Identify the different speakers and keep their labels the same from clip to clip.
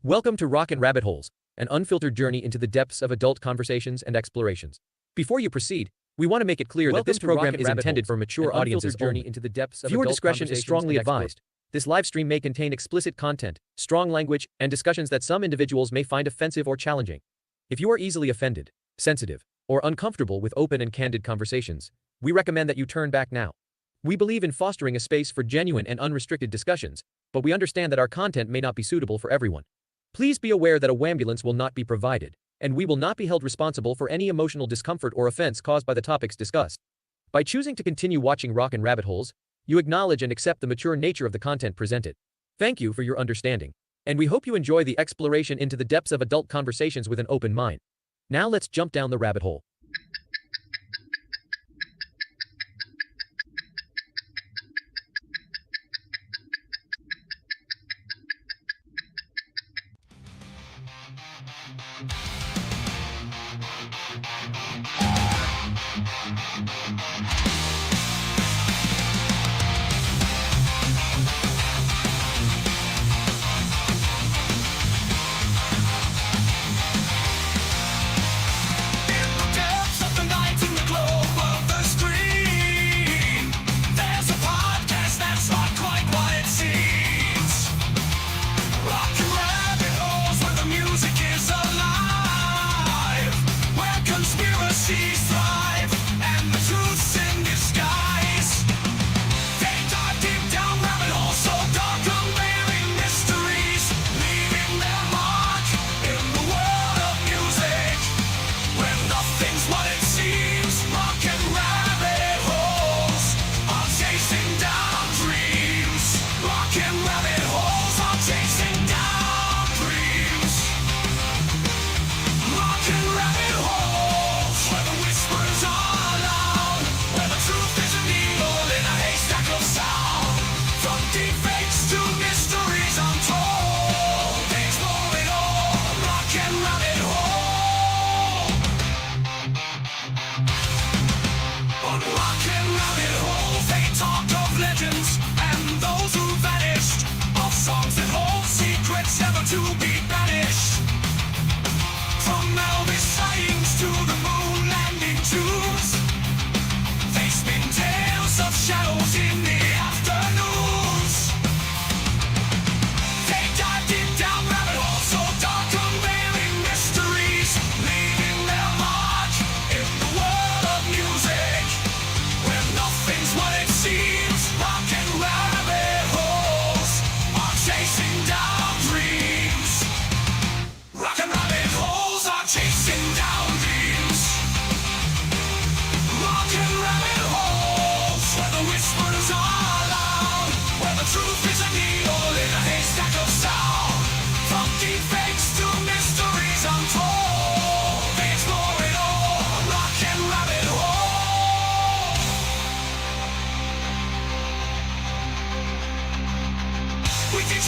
Speaker 1: Welcome to Rock&Rabbit Holes, an unfiltered journey into the depths of adult conversations and explorations. Before you proceed, we want to make it clear that this program is intended for mature audiences only. Viewer discretion is strongly advised. This live stream may contain explicit content, strong language, and discussions that some individuals may find offensive or challenging. If you are easily offended, sensitive, or uncomfortable with open and candid conversations, we recommend that you turn back now. We believe in fostering a space for genuine and unrestricted discussions, but we understand that our content may not be suitable for everyone. Please be aware that a wambulance will not be provided, and we will not be held responsible for any emotional discomfort or offense caused by the topics discussed. By choosing to continue watching Rock&Rabbit Holes, you acknowledge and accept the mature nature of the content presented. Thank you for your understanding, and we hope you enjoy the exploration into the depths of adult conversations with an open mind. Now let's jump down the rabbit hole.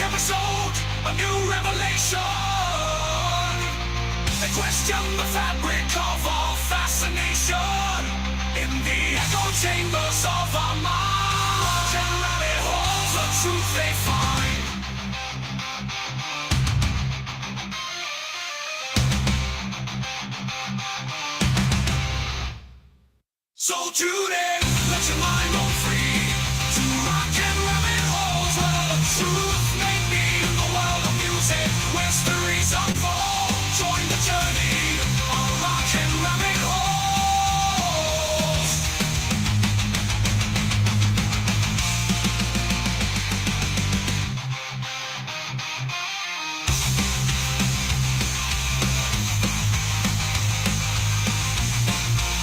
Speaker 2: Episode, a new revelation. They question the fabric of our fascination in the echo chambers of our mind. Rock&Rabbit Holes, the truth they find. So tune in, let your mind roam free to Rock&Rabbit Holes, where the truth may be in the world of music, where stories unfold. Join the journey on Rock&Rabbit Holes.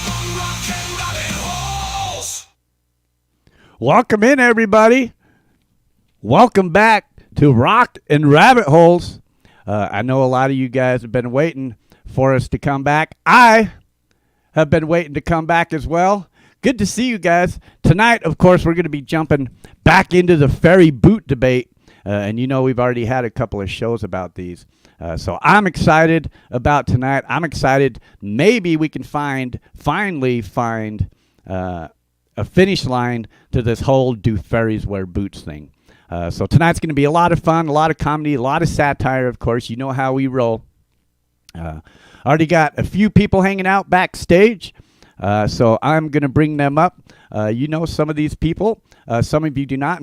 Speaker 2: On Rock&Rabbit Holes.
Speaker 3: Welcome in, everybody. Welcome back to Rock&Rabbit Holes. I know a lot of you guys have been waiting for us to come back. I have been waiting to come back as well. Good to see you guys. Tonight, of course, we're going to be jumping back into the fairy boot debate. And you know we've already had a couple of shows about these. So I'm excited about tonight. I'm excited. Maybe we can finally find a finish line to this whole do fairies wear boots thing. So tonight's going to be a lot of fun, a lot of comedy, a lot of satire, of course. You know how we roll. Already got a few people hanging out backstage, so I'm going to bring them up. You know some of these people. Some of you do not.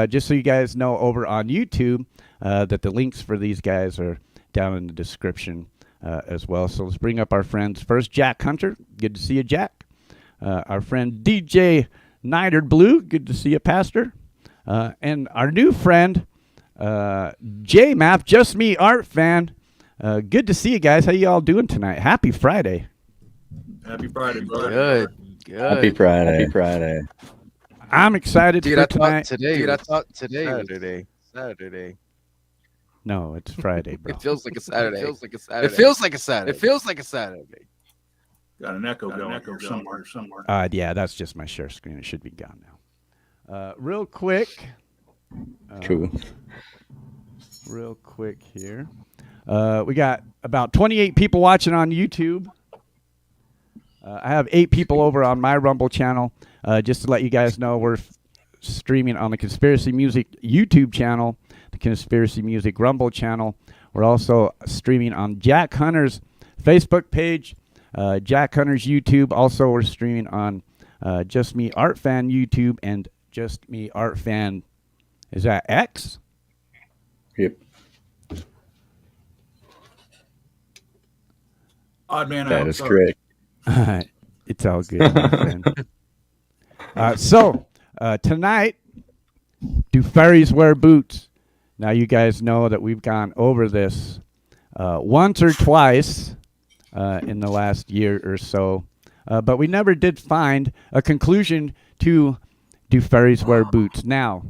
Speaker 3: Just so you guys know, over on YouTube, that the links for these guys are down in the description as well. So let's bring up our friends. First, Jack Hunter. Good to see you, Jack. Our friend DJ Niderd Blue. Good to see you, Pastor. And our new friend, J-Map, Just Me Art Fan. Good to see you guys. How you all doing tonight? Happy Friday.
Speaker 4: Happy Friday, brother.
Speaker 5: Good.
Speaker 6: Happy Friday.
Speaker 3: I'm excited
Speaker 5: Dude,
Speaker 3: for
Speaker 5: I
Speaker 3: tonight.
Speaker 5: thought today. Saturday.
Speaker 3: No, it's Friday, bro.
Speaker 5: It feels like a Saturday. It feels like a Saturday.
Speaker 4: Got an echo going somewhere.
Speaker 3: Yeah, that's just my share screen. It should be gone now. Real quick.
Speaker 6: Cool.
Speaker 3: Real quick here. We got about 28 people watching on YouTube. I have 8 people over on my Rumble channel. Just to let you guys know, we're streaming on the Conspiracy Music YouTube channel, the Conspiracy Music Rumble channel. We're also streaming on Jack Hunter's Facebook page, Jack Hunter's YouTube. Also, we're streaming on Just Me Art Fan YouTube and Just Me Art Fan. Is that X?
Speaker 6: Yep.
Speaker 4: Odd man
Speaker 6: That
Speaker 4: out.
Speaker 6: is correct.
Speaker 3: It's all good, my friend. So, tonight, do fairies wear boots? Now, you guys know that we've gone over this once or twice in the last year or so, but we never did find a conclusion to do fairies wear boots. Now,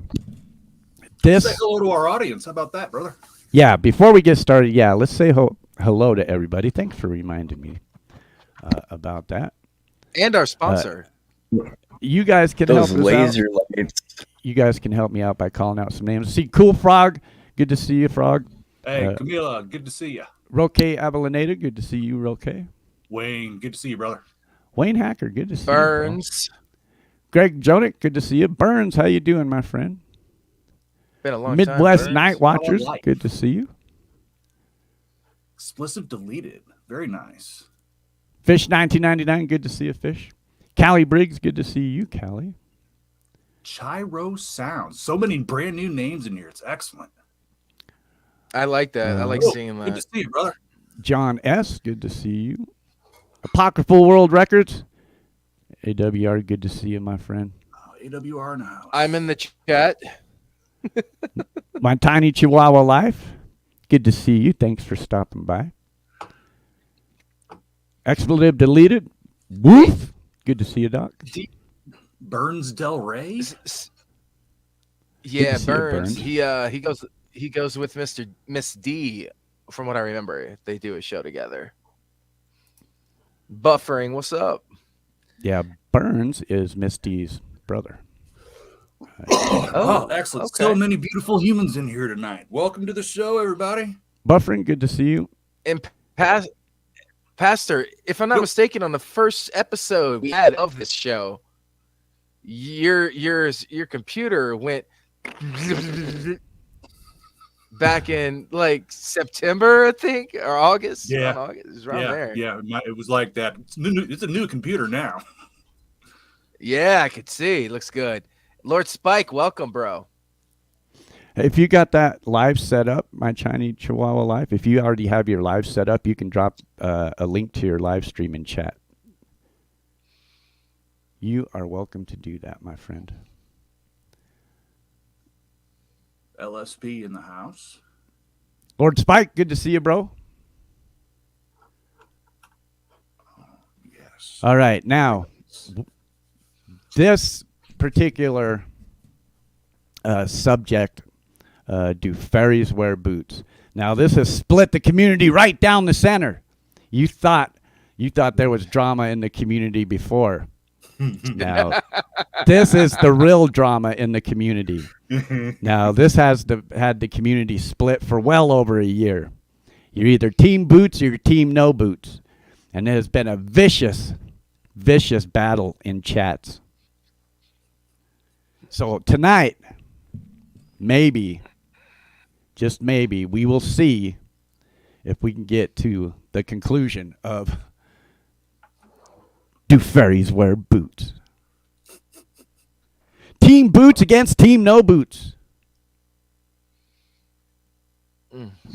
Speaker 3: this...
Speaker 4: Say hello to our audience. How about that, brother?
Speaker 3: Yeah, before we get started, let's say hello to everybody. Thanks for reminding me about that.
Speaker 5: And our sponsor.
Speaker 3: You guys can
Speaker 6: Those
Speaker 3: help us
Speaker 6: laser
Speaker 3: out.
Speaker 6: lights.
Speaker 3: You guys can help me out by calling out some names. See, Cool Frog, good to see you, Frog.
Speaker 4: Hey, Camila, good to see you.
Speaker 3: Roque Abelineda, good to see you, Roque.
Speaker 4: Wayne, good to see you, brother.
Speaker 3: Wayne Hacker, good to see
Speaker 5: Burns.
Speaker 3: you. Greg Jonick, good to see you. Burns, how you doing, my friend?
Speaker 5: Been a long
Speaker 3: Midwest
Speaker 5: time.
Speaker 3: Night Watchers,
Speaker 4: life.
Speaker 3: good to see you.
Speaker 4: Explicit deleted. Very nice.
Speaker 3: Fish 1999, good to see you, Fish. Callie Briggs, good to see you, Callie.
Speaker 4: Chiro Sounds. So many brand new names in here. It's excellent.
Speaker 5: I like that. I like seeing
Speaker 4: Good to
Speaker 5: that.
Speaker 4: see you, brother.
Speaker 3: John S., good to see you. Apocryphal World Records. AWR, good to see you, my friend.
Speaker 4: AWR now.
Speaker 5: I'm in the chat.
Speaker 3: My Tiny Chihuahua Life, good to see you. Thanks for stopping by. Expletive Deleted. Woof. Good to see you, Doc.
Speaker 4: Burns Del Rey.
Speaker 5: Yeah,
Speaker 3: to see you,
Speaker 5: Burns.
Speaker 3: Burns.
Speaker 5: He goes with Miss D, from what I remember. They do a show together. Buffering, what's up?
Speaker 3: Yeah, Burns is Misty's brother.
Speaker 4: Oh, excellent.
Speaker 5: okay.
Speaker 4: So many beautiful humans in here tonight. Welcome to the show, everybody.
Speaker 3: Buffering, good to see you.
Speaker 5: And Pastor, if I'm not mistaken, on the first episode we had of this show, your computer went back in like September, I think, or August.
Speaker 4: Yeah.
Speaker 5: August. It was around there.
Speaker 4: Yeah, it was like that. It's a new computer now.
Speaker 5: Yeah, I could see. Looks good. Lord Spike, welcome, bro.
Speaker 3: If you got that live set up, My Chinese Chihuahua Live, if you already have your live set up, you can drop a link to your live stream in chat. You are welcome to do that, my friend.
Speaker 4: LSP in the house.
Speaker 3: Lord Spike, good to see you, bro.
Speaker 4: Yes.
Speaker 3: All right, now, this particular subject, do fairies wear boots? Now, this has split the community right down the center. You thought there was drama in the community before. Now, this is the real drama in the community. Now, this has had the community split for well over a year. You're either team boots or you're team no boots. And it has been a vicious battle in chats. So tonight, maybe, just maybe, we will see if we can get to the conclusion of, do fairies wear boots? Team boots against team no boots.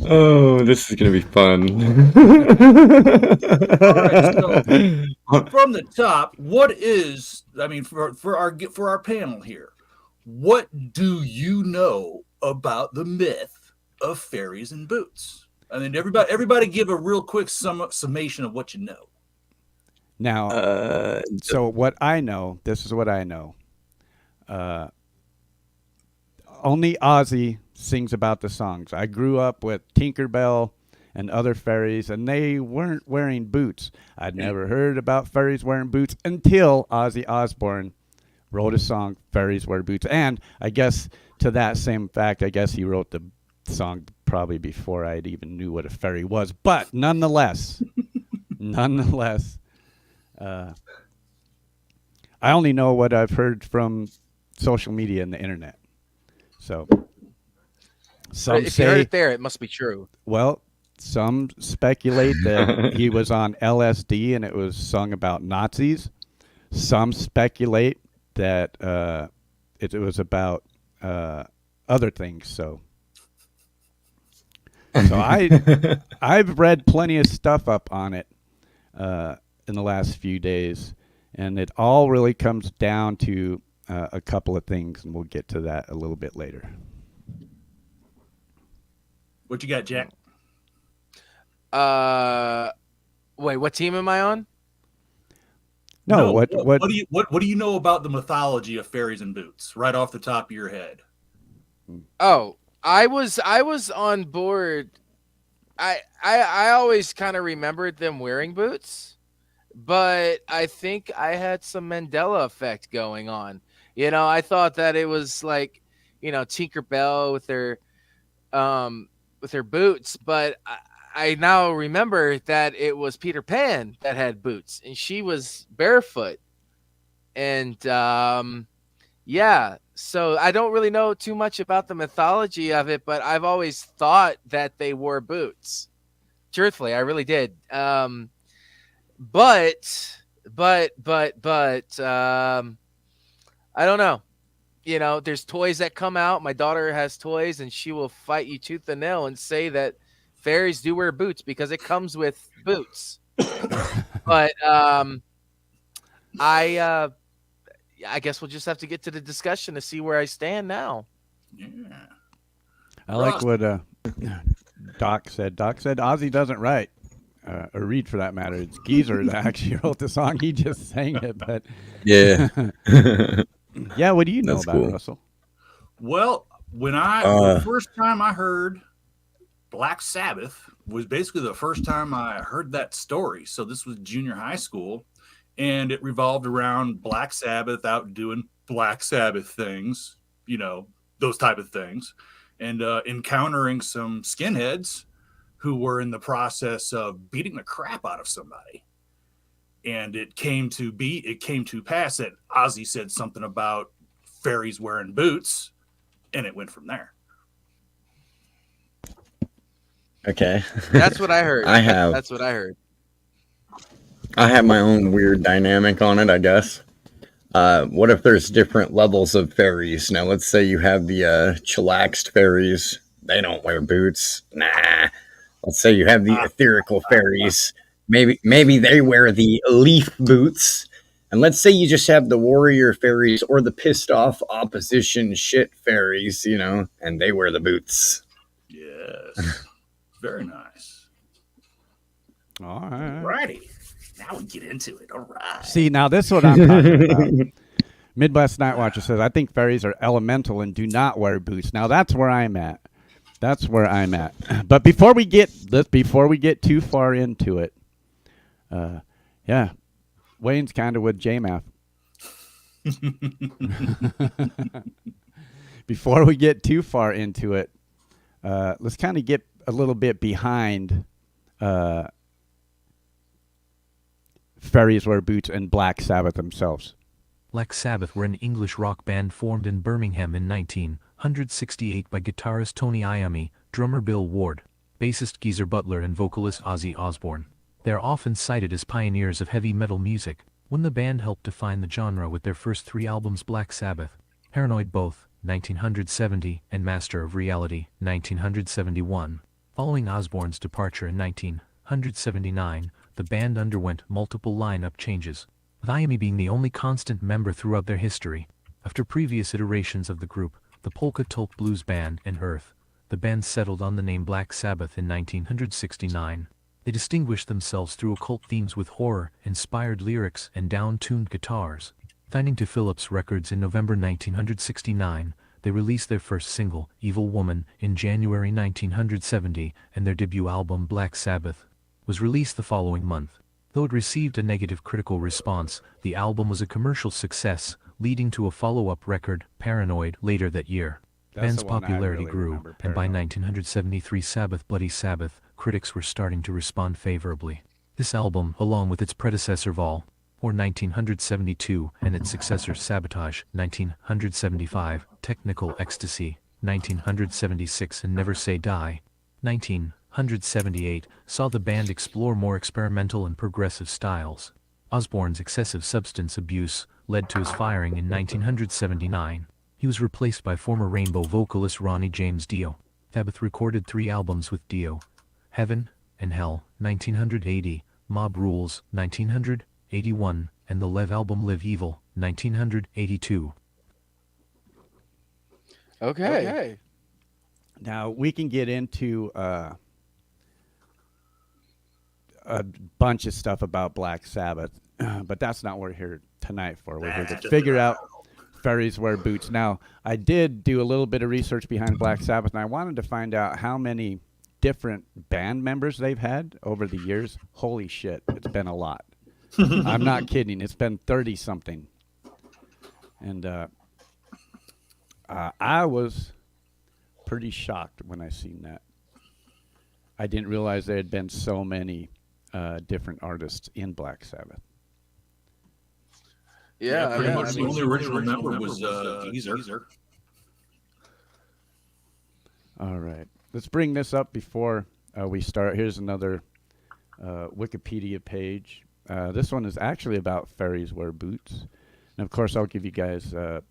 Speaker 6: Oh, this is gonna be fun.
Speaker 4: All right, so from the top, for our panel here, what do you know about the myth of fairies and boots? I mean, everybody give a real quick summation of what you know.
Speaker 3: Now, so what I know, this is what I know. Only Ozzy sings about the songs. I grew up with Tinkerbell and other fairies, and they weren't wearing boots. I'd never heard about fairies wearing boots until Ozzy Osbourne wrote a song, Fairies Wear Boots. And I guess to that same fact, I guess he wrote the song probably before I even knew what a fairy was. But nonetheless, I only know what I've heard from social media and the internet. So some
Speaker 5: if
Speaker 3: say,
Speaker 5: you heard it there, it must be true.
Speaker 3: Well, some speculate that he was on LSD and it was sung about Nazis. Some speculate that it was about other things. So I've read plenty of stuff up on it in the last few days, and it all really comes down to a couple of things, and we'll get to that a little bit later.
Speaker 4: What you got, Jack?
Speaker 5: Wait, what team am I on?
Speaker 3: No, what
Speaker 4: do you know about the mythology of fairies and boots, right off the top of your head?
Speaker 5: Oh, I was on board. I always kind of remembered them wearing boots, but I think I had some Mandela effect going on. You know, I thought that it was like, you know, Tinkerbell with her boots, but I now remember that it was Peter Pan that had boots, and she was barefoot. And yeah, so I don't really know too much about the mythology of it, but I've always thought that they wore boots. Truthfully, I really did. But I don't know. You know, there's toys that come out. My daughter has toys, and she will fight you tooth and nail and say that fairies do wear boots because it comes with boots. But I guess we'll just have to get to the discussion to see where I stand now.
Speaker 4: Yeah.
Speaker 3: I like what Doc said. Doc said Ozzy doesn't write or read, for that matter. It's Geezer that actually wrote the song. He just sang it, but
Speaker 6: Yeah.
Speaker 3: yeah. What do you know
Speaker 6: That's
Speaker 3: about
Speaker 6: cool.
Speaker 3: it, Russell?
Speaker 4: Well, the first time I heard Black Sabbath was basically the first time I heard that story. So this was junior high school, and it revolved around Black Sabbath out doing Black Sabbath things, you know, those type of things, and encountering some skinheads who were in the process of beating the crap out of somebody. And it came to pass that Ozzy said something about fairies wearing boots, and it went from there.
Speaker 6: Okay.
Speaker 5: That's what I heard. That's what I heard.
Speaker 6: I have my own weird dynamic on it, I guess. What if there's different levels of fairies? Now, let's say you have the chillaxed fairies. They don't wear boots. Nah. Let's say you have the etherical fairies. Maybe they wear the leaf boots. And let's say you just have the warrior fairies or the pissed off opposition shit fairies, you know, and they wear the boots.
Speaker 4: Yes. Very nice.
Speaker 3: All right.
Speaker 4: Alrighty. Now we get into it. All right.
Speaker 3: See, now this is what I'm talking about. Midwest Night Watcher says, I think fairies are elemental and do not wear boots. Now that's where I'm at. But before we get too far into it, yeah, Wayne's kind of with JMath. Before we get too far into it, let's kind of get a little bit behind Fairies Wear Boots and Black Sabbath themselves.
Speaker 7: Black Sabbath were an English rock band formed in Birmingham in 1968 by guitarist Tony Iommi, drummer Bill Ward, bassist Geezer Butler and vocalist Ozzy Osbourne. They are often cited as pioneers of heavy metal music, when the band helped define the genre with their first 3 albums Black Sabbath, Paranoid Both, 1970, and Master of Reality, 1971. Following Osbourne's departure in 1979, the band underwent multiple lineup changes, with Iommi being the only constant member throughout their history. After previous iterations of the group, the Polka Tulk Blues Band and Earth, the band settled on the name Black Sabbath in 1969. They distinguished themselves through occult themes with horror-inspired lyrics and down-tuned guitars. Signing to Philips Records in November 1969, they released their first single, Evil Woman, in January 1970, and their debut album Black Sabbath was released the following month. Though it received a negative critical response, the album was a commercial success, leading to a follow-up record, Paranoid, later that year. The band's popularity grew, and by 1973 Sabbath Bloody Sabbath, critics were starting to respond favorably. This album, along with its predecessor Vol. or 1972, and its successor Sabotage, 1975, Technical Ecstasy, 1976, and Never Say Die, 1978, saw the band explore more experimental and progressive styles. Osbourne's excessive substance abuse led to his firing in 1979. He was replaced by former Rainbow vocalist Ronnie James Dio. Sabbath recorded 3 albums with Dio: Heaven and Hell, 1980, Mob Rules, 1981, and the Lev album Live Evil, 1982.
Speaker 5: Okay.
Speaker 3: Now, we can get into a bunch of stuff about Black Sabbath, but that's not what we're here tonight for. We're here to figure out Fairies Wear Boots. Now, I did do a little bit of research behind Black Sabbath, and I wanted to find out how many different band members they've had over the years. Holy shit, it's been a lot. I'm not kidding. It's been 30-something. And I was pretty shocked when I seen that. I didn't realize there had been so many different artists in Black Sabbath.
Speaker 4: Yeah, pretty much the only original member was Geezer.
Speaker 3: All right. Let's bring this up before we start. Here's another Wikipedia page. This one is actually about Fairies Wear Boots. And, of course, I'll give you guys the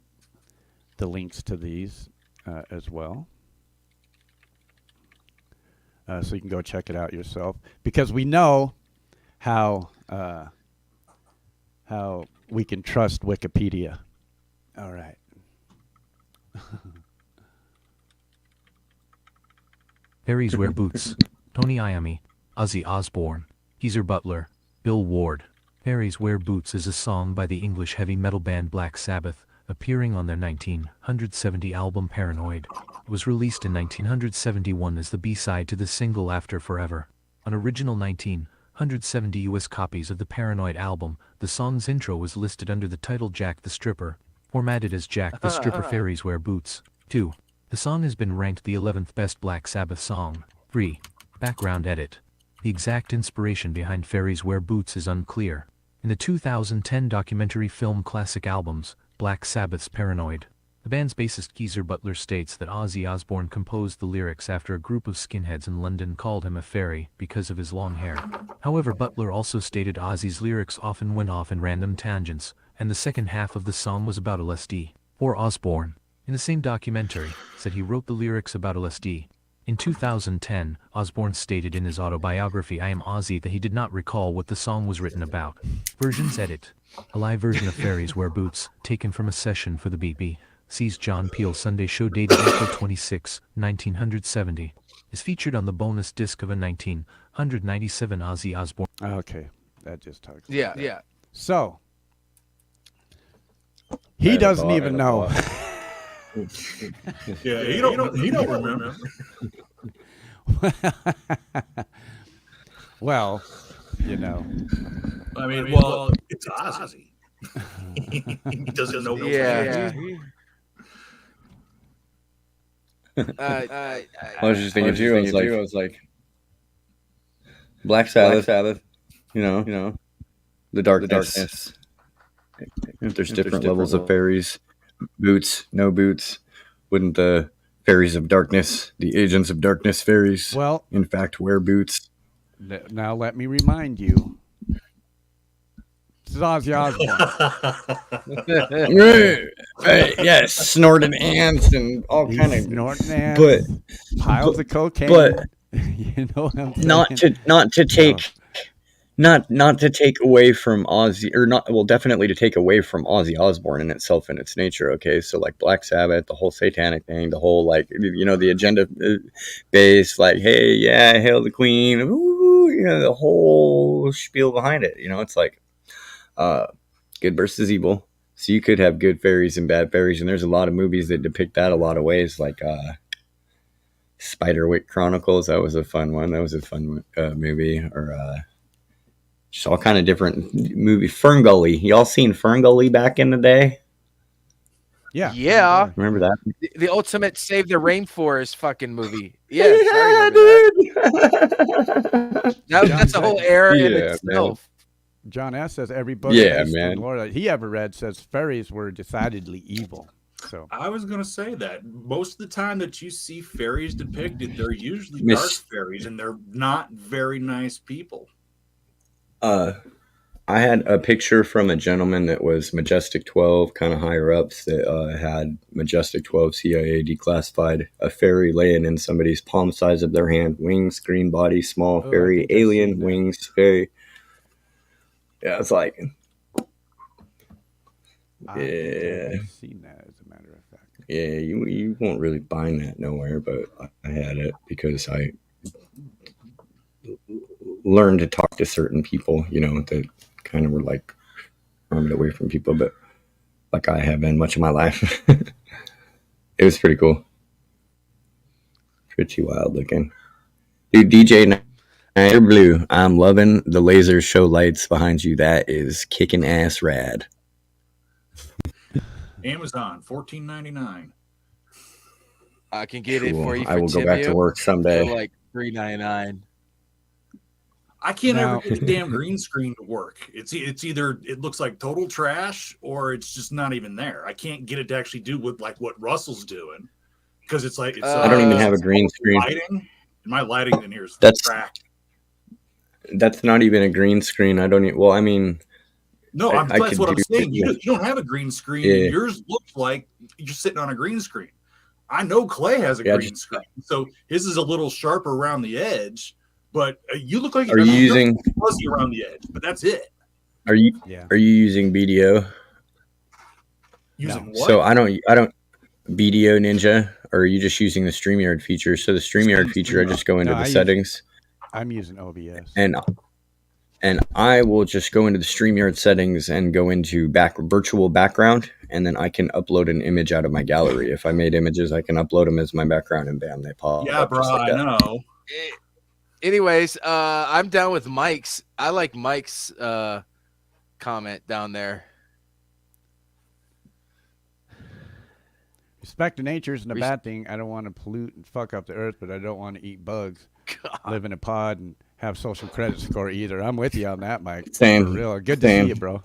Speaker 3: links to these as well. So you can go check it out yourself. Because we know how we can trust Wikipedia. All right.
Speaker 7: Fairies Wear Boots, Tony Iommi, Ozzy Osbourne, Geezer Butler, Bill Ward. Fairies Wear Boots is a song by the English heavy metal band Black Sabbath, appearing on their 1970 album Paranoid. It was released in 1971 as the B-side to the single After Forever. On original 1970 US copies of the Paranoid album, the song's intro was listed under the title Jack the Stripper, formatted as Jack the Stripper Fairies Wear Boots. 2. The song has been ranked the 11th best Black Sabbath song. 3. Background edit. The exact inspiration behind Fairies Wear Boots is unclear. In the 2010 documentary film Classic Albums, Black Sabbath's Paranoid, the band's bassist Geezer Butler states that Ozzy Osbourne composed the lyrics after a group of skinheads in London called him a fairy because of his long hair. However, Butler also stated Ozzy's lyrics often went off in random tangents, and the second half of the song was about LSD. Or Osbourne, in the same documentary, said he wrote the lyrics about LSD. In 2010, Osbourne stated in his autobiography I Am Ozzy that he did not recall what the song was written about. Versions edit. A live version of Fairies Wear Boots, taken from a session for the BBC's John Peel Sunday show dated April 26, 1970, is featured on the bonus disc of a 1997 Ozzy Osbourne.
Speaker 3: Okay, that just talks.
Speaker 5: Yeah.
Speaker 3: So, he doesn't even know.
Speaker 4: Yeah, he don't remember.
Speaker 3: Well, you know.
Speaker 4: I mean, well, it's Ozzy. He doesn't know.
Speaker 5: Yeah.
Speaker 6: I was just thinking too. I was like, Black Sabbath. You know, the darkness. If there's different levels of fairies, boots, no boots, Wouldn't the fairies of darkness, the agents of darkness fairies,
Speaker 3: Well,
Speaker 6: in fact, wear boots?
Speaker 3: now let me remind you. This is Ozzy Osbourne.
Speaker 6: Yes, snorting ants and all
Speaker 3: He's
Speaker 6: kind of,
Speaker 3: snorting ants,
Speaker 6: but
Speaker 3: piles
Speaker 6: but,
Speaker 3: of cocaine.
Speaker 6: but
Speaker 3: You know what I'm saying?
Speaker 6: not to take not to take away from Ozzy, or not, well, definitely to take away from Ozzy Osbourne in itself and its nature. Okay, so like Black Sabbath, the whole satanic thing, the whole, like, the agenda base, like, hey, yeah, hail the queen, ooh, the whole spiel behind it. It's like good versus evil. So you could have good fairies and bad fairies, and there's a lot of movies that depict that a lot of ways, like Spiderwick Chronicles. That was a fun one. That was a fun movie. Or just all kind of different movie. Ferngully. Y'all seen Ferngully back in the day?
Speaker 3: Yeah.
Speaker 5: Yeah.
Speaker 6: Remember that?
Speaker 5: The ultimate Save the Rainforest fucking movie. Yes, I remember that. That's a whole era in
Speaker 6: Yeah,
Speaker 5: itself.
Speaker 3: John S. says every book
Speaker 6: Yeah,
Speaker 3: based
Speaker 6: man.
Speaker 3: in lore that he ever read says fairies were decidedly evil. So
Speaker 4: I was going to say that most of the time that you see fairies depicted, they're usually dark fairies, and they're not very nice people.
Speaker 6: I had a picture from a gentleman that was Majestic 12, kind of higher ups, that had Majestic 12 CIA declassified, a fairy laying in somebody's palm size of their hand, wings, green body, small
Speaker 3: Oh, I
Speaker 6: fairy,
Speaker 3: think I've
Speaker 6: alien,
Speaker 3: seen that.
Speaker 6: wings, fairy. Yeah, it's like,
Speaker 3: I think I've seen that, as a matter of fact.
Speaker 6: yeah, you won't really find that nowhere, but I had it because I learned to talk to certain people, that kind of were like armed away from people, but like I have been much of my life. It was pretty cool. Pretty wild looking. Dude, DJ Night Blue, I'm loving the laser show lights behind you. That is kicking ass rad.
Speaker 4: Amazon, $14.99.
Speaker 5: I can get it
Speaker 6: Cool.
Speaker 5: for you for
Speaker 6: I will go back to work
Speaker 5: for
Speaker 6: someday.
Speaker 5: like $3.99.
Speaker 4: I can't
Speaker 3: Now-
Speaker 4: ever get the damn green screen to work. It's either it looks like total trash or it's just not even there. I can't get it to actually do what Russell's doing, because it's like
Speaker 6: I don't even have a green screen.
Speaker 4: lighting, and my lighting in here is
Speaker 6: That's-
Speaker 4: cracked.
Speaker 6: That's not even a green screen. I don't even, well, I mean,
Speaker 4: No,
Speaker 6: I
Speaker 4: that's
Speaker 6: could
Speaker 4: what I'm
Speaker 6: do
Speaker 4: saying.
Speaker 6: it,
Speaker 4: You
Speaker 6: yeah.
Speaker 4: don't have a green screen.
Speaker 6: Yeah.
Speaker 4: Yours looks like you're sitting on a green screen. I know Clay has a
Speaker 6: Yeah,
Speaker 4: green screen, so his is a little sharper around the edge. But you look like
Speaker 6: Are you using-
Speaker 4: fuzzy around the edge, but that's it.
Speaker 6: are you
Speaker 3: Yeah.
Speaker 6: using BDO?
Speaker 4: Using
Speaker 3: No.
Speaker 4: what?
Speaker 6: So I don't BDO Ninja, or are you just using the StreamYard feature? So the StreamYard feature, I just go into
Speaker 3: No,
Speaker 6: the
Speaker 3: I use-
Speaker 6: settings,
Speaker 3: I'm using OBS.
Speaker 6: and I will just go into the StreamYard settings and go into virtual background, and then I can upload an image out of my gallery. If I made images, I can upload them as my background, and bam, they pop
Speaker 4: Yeah,
Speaker 6: up
Speaker 4: bro,
Speaker 6: just like
Speaker 4: I
Speaker 6: that.
Speaker 4: know.
Speaker 5: Anyways, I'm down with Mike's. I like Mike's comment down there.
Speaker 3: Respect to nature isn't a
Speaker 5: Res-
Speaker 3: bad thing. I don't want to pollute and fuck up the earth, but I don't want to eat bugs, live in a pod, and have social credit score either. I'm with you on that, Mike.
Speaker 6: Same.
Speaker 3: For real. Good to
Speaker 6: Same.
Speaker 3: see you, bro.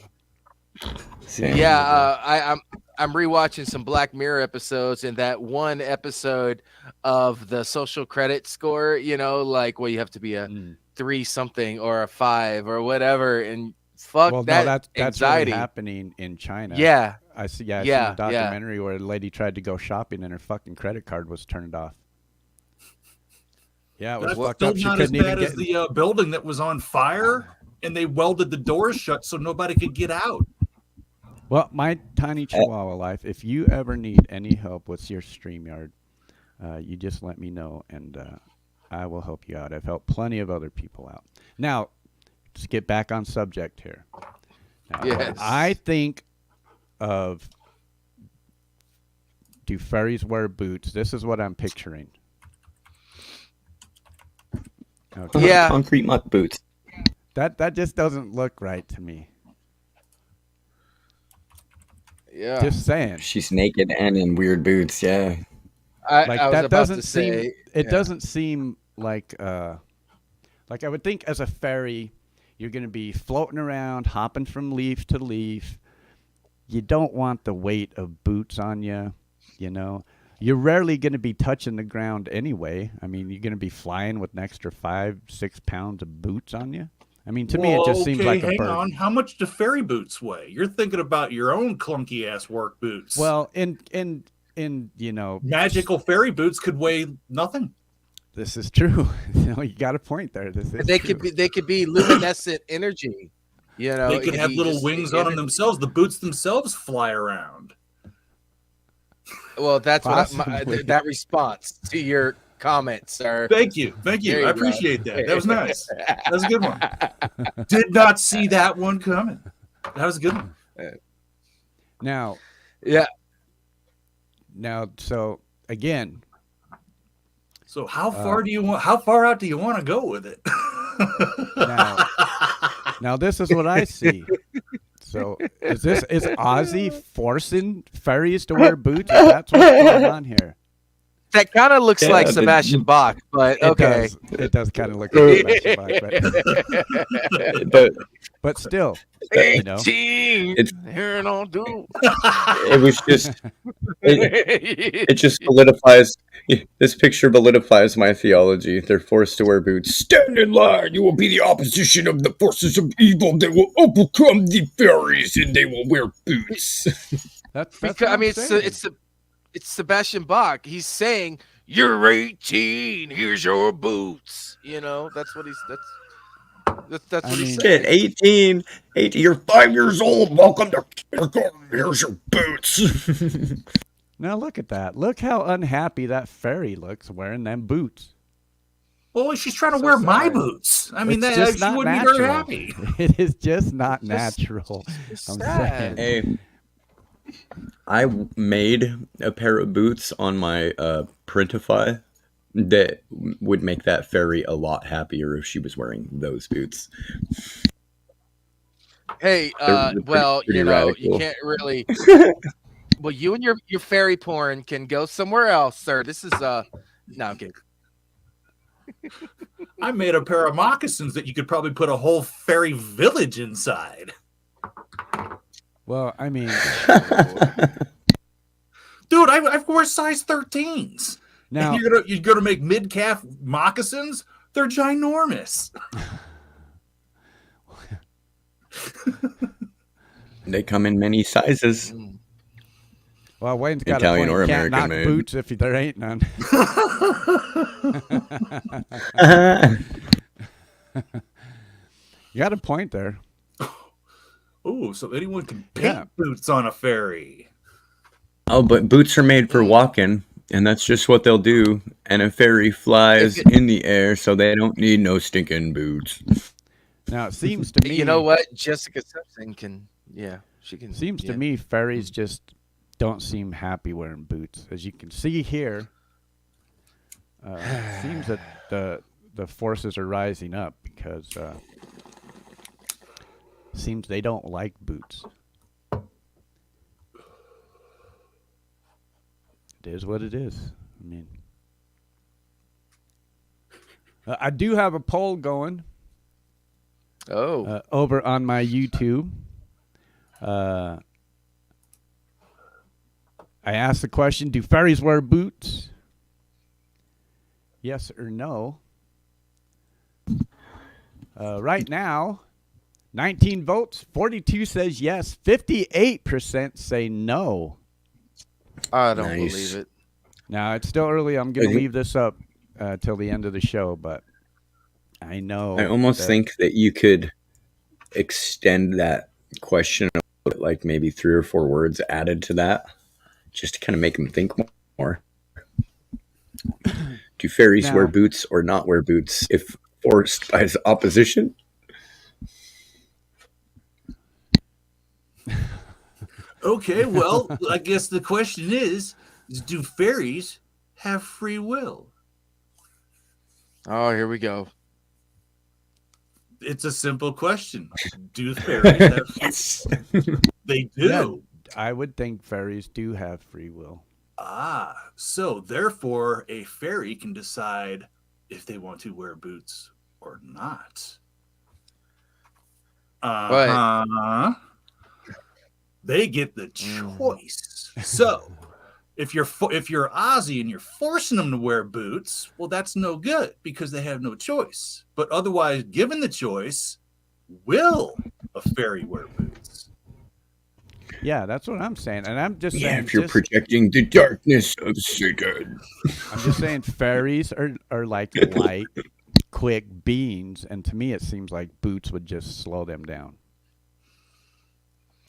Speaker 6: Same.
Speaker 5: Yeah, I'm rewatching some Black Mirror episodes, and that one episode of the social credit score, like where you have to be a 3 something or a 5 or whatever, and fuck
Speaker 3: Well,
Speaker 5: that
Speaker 3: no, that's
Speaker 5: anxiety.
Speaker 3: really happening in China.
Speaker 5: Yeah,
Speaker 3: I see. Yeah, I
Speaker 5: Yeah,
Speaker 3: seen a documentary where a lady tried to go shopping and her fucking credit card was turned off. Yeah, it was
Speaker 4: That's
Speaker 3: fucked
Speaker 4: still
Speaker 3: up. She
Speaker 4: not as
Speaker 3: couldn't
Speaker 4: bad
Speaker 3: even
Speaker 4: as
Speaker 3: get.
Speaker 4: the building that was on fire, and they welded the doors shut so nobody could get out.
Speaker 3: Well, my tiny Chihuahua life. If you ever need any help with your StreamYard, you just let me know, and I will help you out. I've helped plenty of other people out. Now, let's get back on subject here. Now,
Speaker 5: Yes.
Speaker 3: when I think of do fairies wear boots? This is what I'm picturing. Okay.
Speaker 5: Yeah.
Speaker 6: Concrete muck boots.
Speaker 3: That just doesn't look right to me.
Speaker 5: Yeah.
Speaker 3: Just saying.
Speaker 6: She's naked and in weird boots. Yeah.
Speaker 5: I
Speaker 3: Like
Speaker 5: was
Speaker 3: that
Speaker 5: about
Speaker 3: doesn't
Speaker 5: to
Speaker 3: seem.
Speaker 5: say,
Speaker 3: It
Speaker 5: yeah.
Speaker 3: doesn't seem like I would think as a fairy, you're going to be floating around, hopping from leaf to leaf. You don't want the weight of boots on you, you know. you're rarely going to be touching the ground anyway. I mean, you're going to be flying with an extra 5-6 pounds of boots on you. I mean, to me, it just seems like a
Speaker 4: hang
Speaker 3: burden.
Speaker 4: on. How much do fairy boots weigh? You're thinking about your own clunky ass work boots.
Speaker 3: Well, in
Speaker 4: magical fairy boots could weigh nothing.
Speaker 3: This is true. You got a point there.
Speaker 5: They could be luminescent energy.
Speaker 4: They could have little wings on them themselves. The boots themselves fly around.
Speaker 5: Well, that's that response to your comments, sir.
Speaker 4: Thank you. I appreciate that. That was nice. That was a good one. Did not see that one coming. That was a good one.
Speaker 3: Now,
Speaker 5: yeah.
Speaker 3: Now, so again.
Speaker 4: So how far out do you want to go with it?
Speaker 3: now this is what I see. So is Ozzy forcing fairies to wear boots? That's what's going on here.
Speaker 5: That kind of looks like Sebastian Bach, but okay.
Speaker 3: It does kind of look like Sebastian Bach, but still,
Speaker 5: 18. Here don't do.
Speaker 6: It was just. It just solidifies. This picture solidifies my theology. They're forced to wear boots. Stand in line. You will be the opposition of the forces of evil. They will overcome the fairies, and they will wear boots.
Speaker 3: That's
Speaker 5: because I mean, it's Sebastian Bach. He's saying, "You're 18. Here's your boots." That's what he's. That's what he said.
Speaker 6: 18. You're 5 years old. Welcome to kindergarten. Here's your boots.
Speaker 3: Now look at that. Look how unhappy that fairy looks wearing them boots.
Speaker 4: Well, she's trying to wear my boots. I mean, she wouldn't be very happy.
Speaker 3: It is just not natural. I'm saying.
Speaker 6: Hey, I made a pair of boots on my Printify that would make that fairy a lot happier if she was wearing those boots.
Speaker 5: Hey,
Speaker 6: pretty radical.
Speaker 5: You can't really. Well, you and your fairy porn can go somewhere else, sir. This is no, I'm kidding.
Speaker 4: I made a pair of moccasins that you could probably put a whole fairy village inside.
Speaker 3: Well, I mean,
Speaker 4: dude, I wear size 13s.
Speaker 3: Now
Speaker 4: you're gonna make mid-calf moccasins? They're ginormous.
Speaker 6: They come in many sizes.
Speaker 3: Well, Wayne's got
Speaker 6: Italian
Speaker 3: a point.
Speaker 6: or
Speaker 3: You can't
Speaker 6: American
Speaker 3: knock
Speaker 6: made.
Speaker 3: boots if there ain't none. You got a point there.
Speaker 4: Oh, so anyone can paint boots on a fairy.
Speaker 6: Oh, but boots are made for walking, and that's just what they'll do. And a fairy flies in the air, so they don't need no stinking boots.
Speaker 3: Now, it seems to me...
Speaker 5: You know what? Jessica Simpson can... Yeah, she can...
Speaker 3: Seems to me fairies just don't seem happy wearing boots. As you can see here, it seems that the forces are rising up because seems they don't like boots. It is what it is. I mean, I do have a poll going. Over on my YouTube. I asked the question, do fairies wear boots? Yes or no? Right now, 19 votes, 42 says yes, 58% say no.
Speaker 5: I don't believe it.
Speaker 3: Now, it's still early. I'm going to leave this up till the end of the show, but I know.
Speaker 6: I almost think that you could extend that question a little bit, like maybe 3 or 4 words added to that, just to kind of make them think more. Do fairies wear boots or not wear boots if forced by his opposition?
Speaker 4: Okay, well, I guess the question is do fairies have free will?
Speaker 5: Oh, here we go.
Speaker 4: It's a simple question. Do fairies have
Speaker 6: Yes.
Speaker 4: They do.
Speaker 3: Yeah, I would think fairies do have free will.
Speaker 4: So therefore a fairy can decide if they want to wear boots or not. They get the choice. So if you're Ozzy and you're forcing them to wear boots, well, that's no good because they have no choice. But otherwise, given the choice, will a fairy wear boots?
Speaker 3: Yeah, that's what I'm saying. And I'm just saying,
Speaker 6: if you're projecting the darkness of Satan.
Speaker 3: I'm just saying fairies are like light, quick beings. And to me, it seems like boots would just slow them down.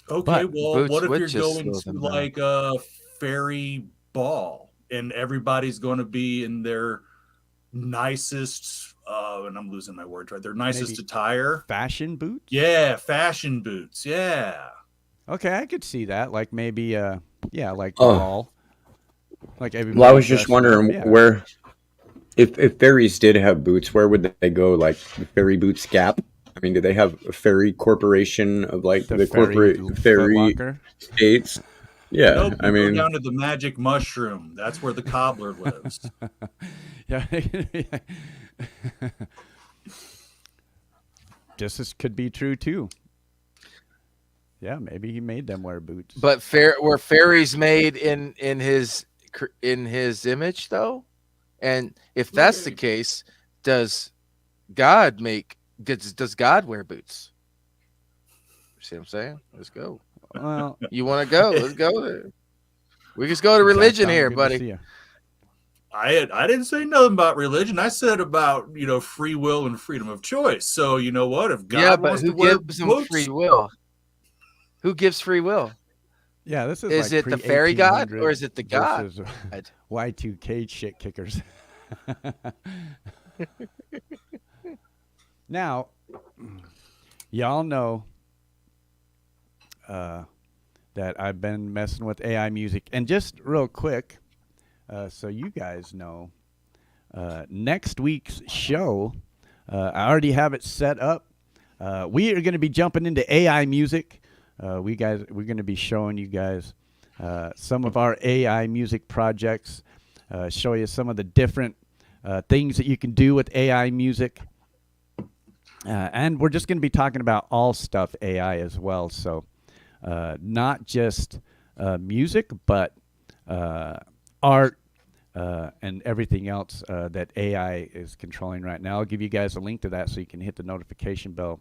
Speaker 4: Okay,
Speaker 3: But
Speaker 4: well,
Speaker 5: boots
Speaker 4: what if
Speaker 5: would
Speaker 4: you're
Speaker 5: just
Speaker 4: going
Speaker 5: slow
Speaker 4: to
Speaker 5: them down.
Speaker 4: like a fairy ball and everybody's going to be in their nicest, and I'm losing my words, right? Their nicest
Speaker 3: Maybe
Speaker 4: attire.
Speaker 3: fashion boots?
Speaker 4: Yeah, fashion boots. Yeah.
Speaker 3: Okay, I could see that. Like maybe, like
Speaker 6: Oh.
Speaker 3: ball. Like everybody.
Speaker 6: Well, I was just
Speaker 3: dressing up.
Speaker 6: wondering
Speaker 3: Yeah.
Speaker 6: where, if fairies did have boots, where would they go? Like the Fairy Boots Gap? I mean, do they have a fairy corporation of like the corporate fairy
Speaker 3: Foot Locker?
Speaker 6: states? Yeah,
Speaker 4: Nope,
Speaker 6: I
Speaker 4: you
Speaker 6: mean,
Speaker 4: go down to the magic mushroom. That's where the cobbler lives.
Speaker 3: Yeah. This could be true too. Yeah, maybe he made them wear boots.
Speaker 5: But were fairies made in his image though? And if that's the case, does God wear boots? See what I'm saying? Let's go.
Speaker 3: Well,
Speaker 5: You want to go? Let's go there. We just go to religion here, buddy.
Speaker 4: I didn't say nothing about religion. I said about free will and freedom of choice. So you know what? If God
Speaker 5: But
Speaker 4: wants
Speaker 5: who
Speaker 4: to wear
Speaker 5: gives them
Speaker 4: boots,
Speaker 5: free will? Who gives free will?
Speaker 3: Yeah, this is.
Speaker 5: Is
Speaker 3: like
Speaker 5: it the fairy god or is it the god?
Speaker 3: versus Y2K shit kickers. Now, y'all know that I've been messing with AI music, and just real quick, so you guys know, next week's show, I already have it set up. We are going to be jumping into AI music. We're going to be showing you guys some of our AI music projects, show you some of the different things that you can do with AI music. And we're just going to be talking about all stuff AI as well. So not just music, but art and everything else that AI is controlling right now. I'll give you guys a link to that so you can hit the notification bell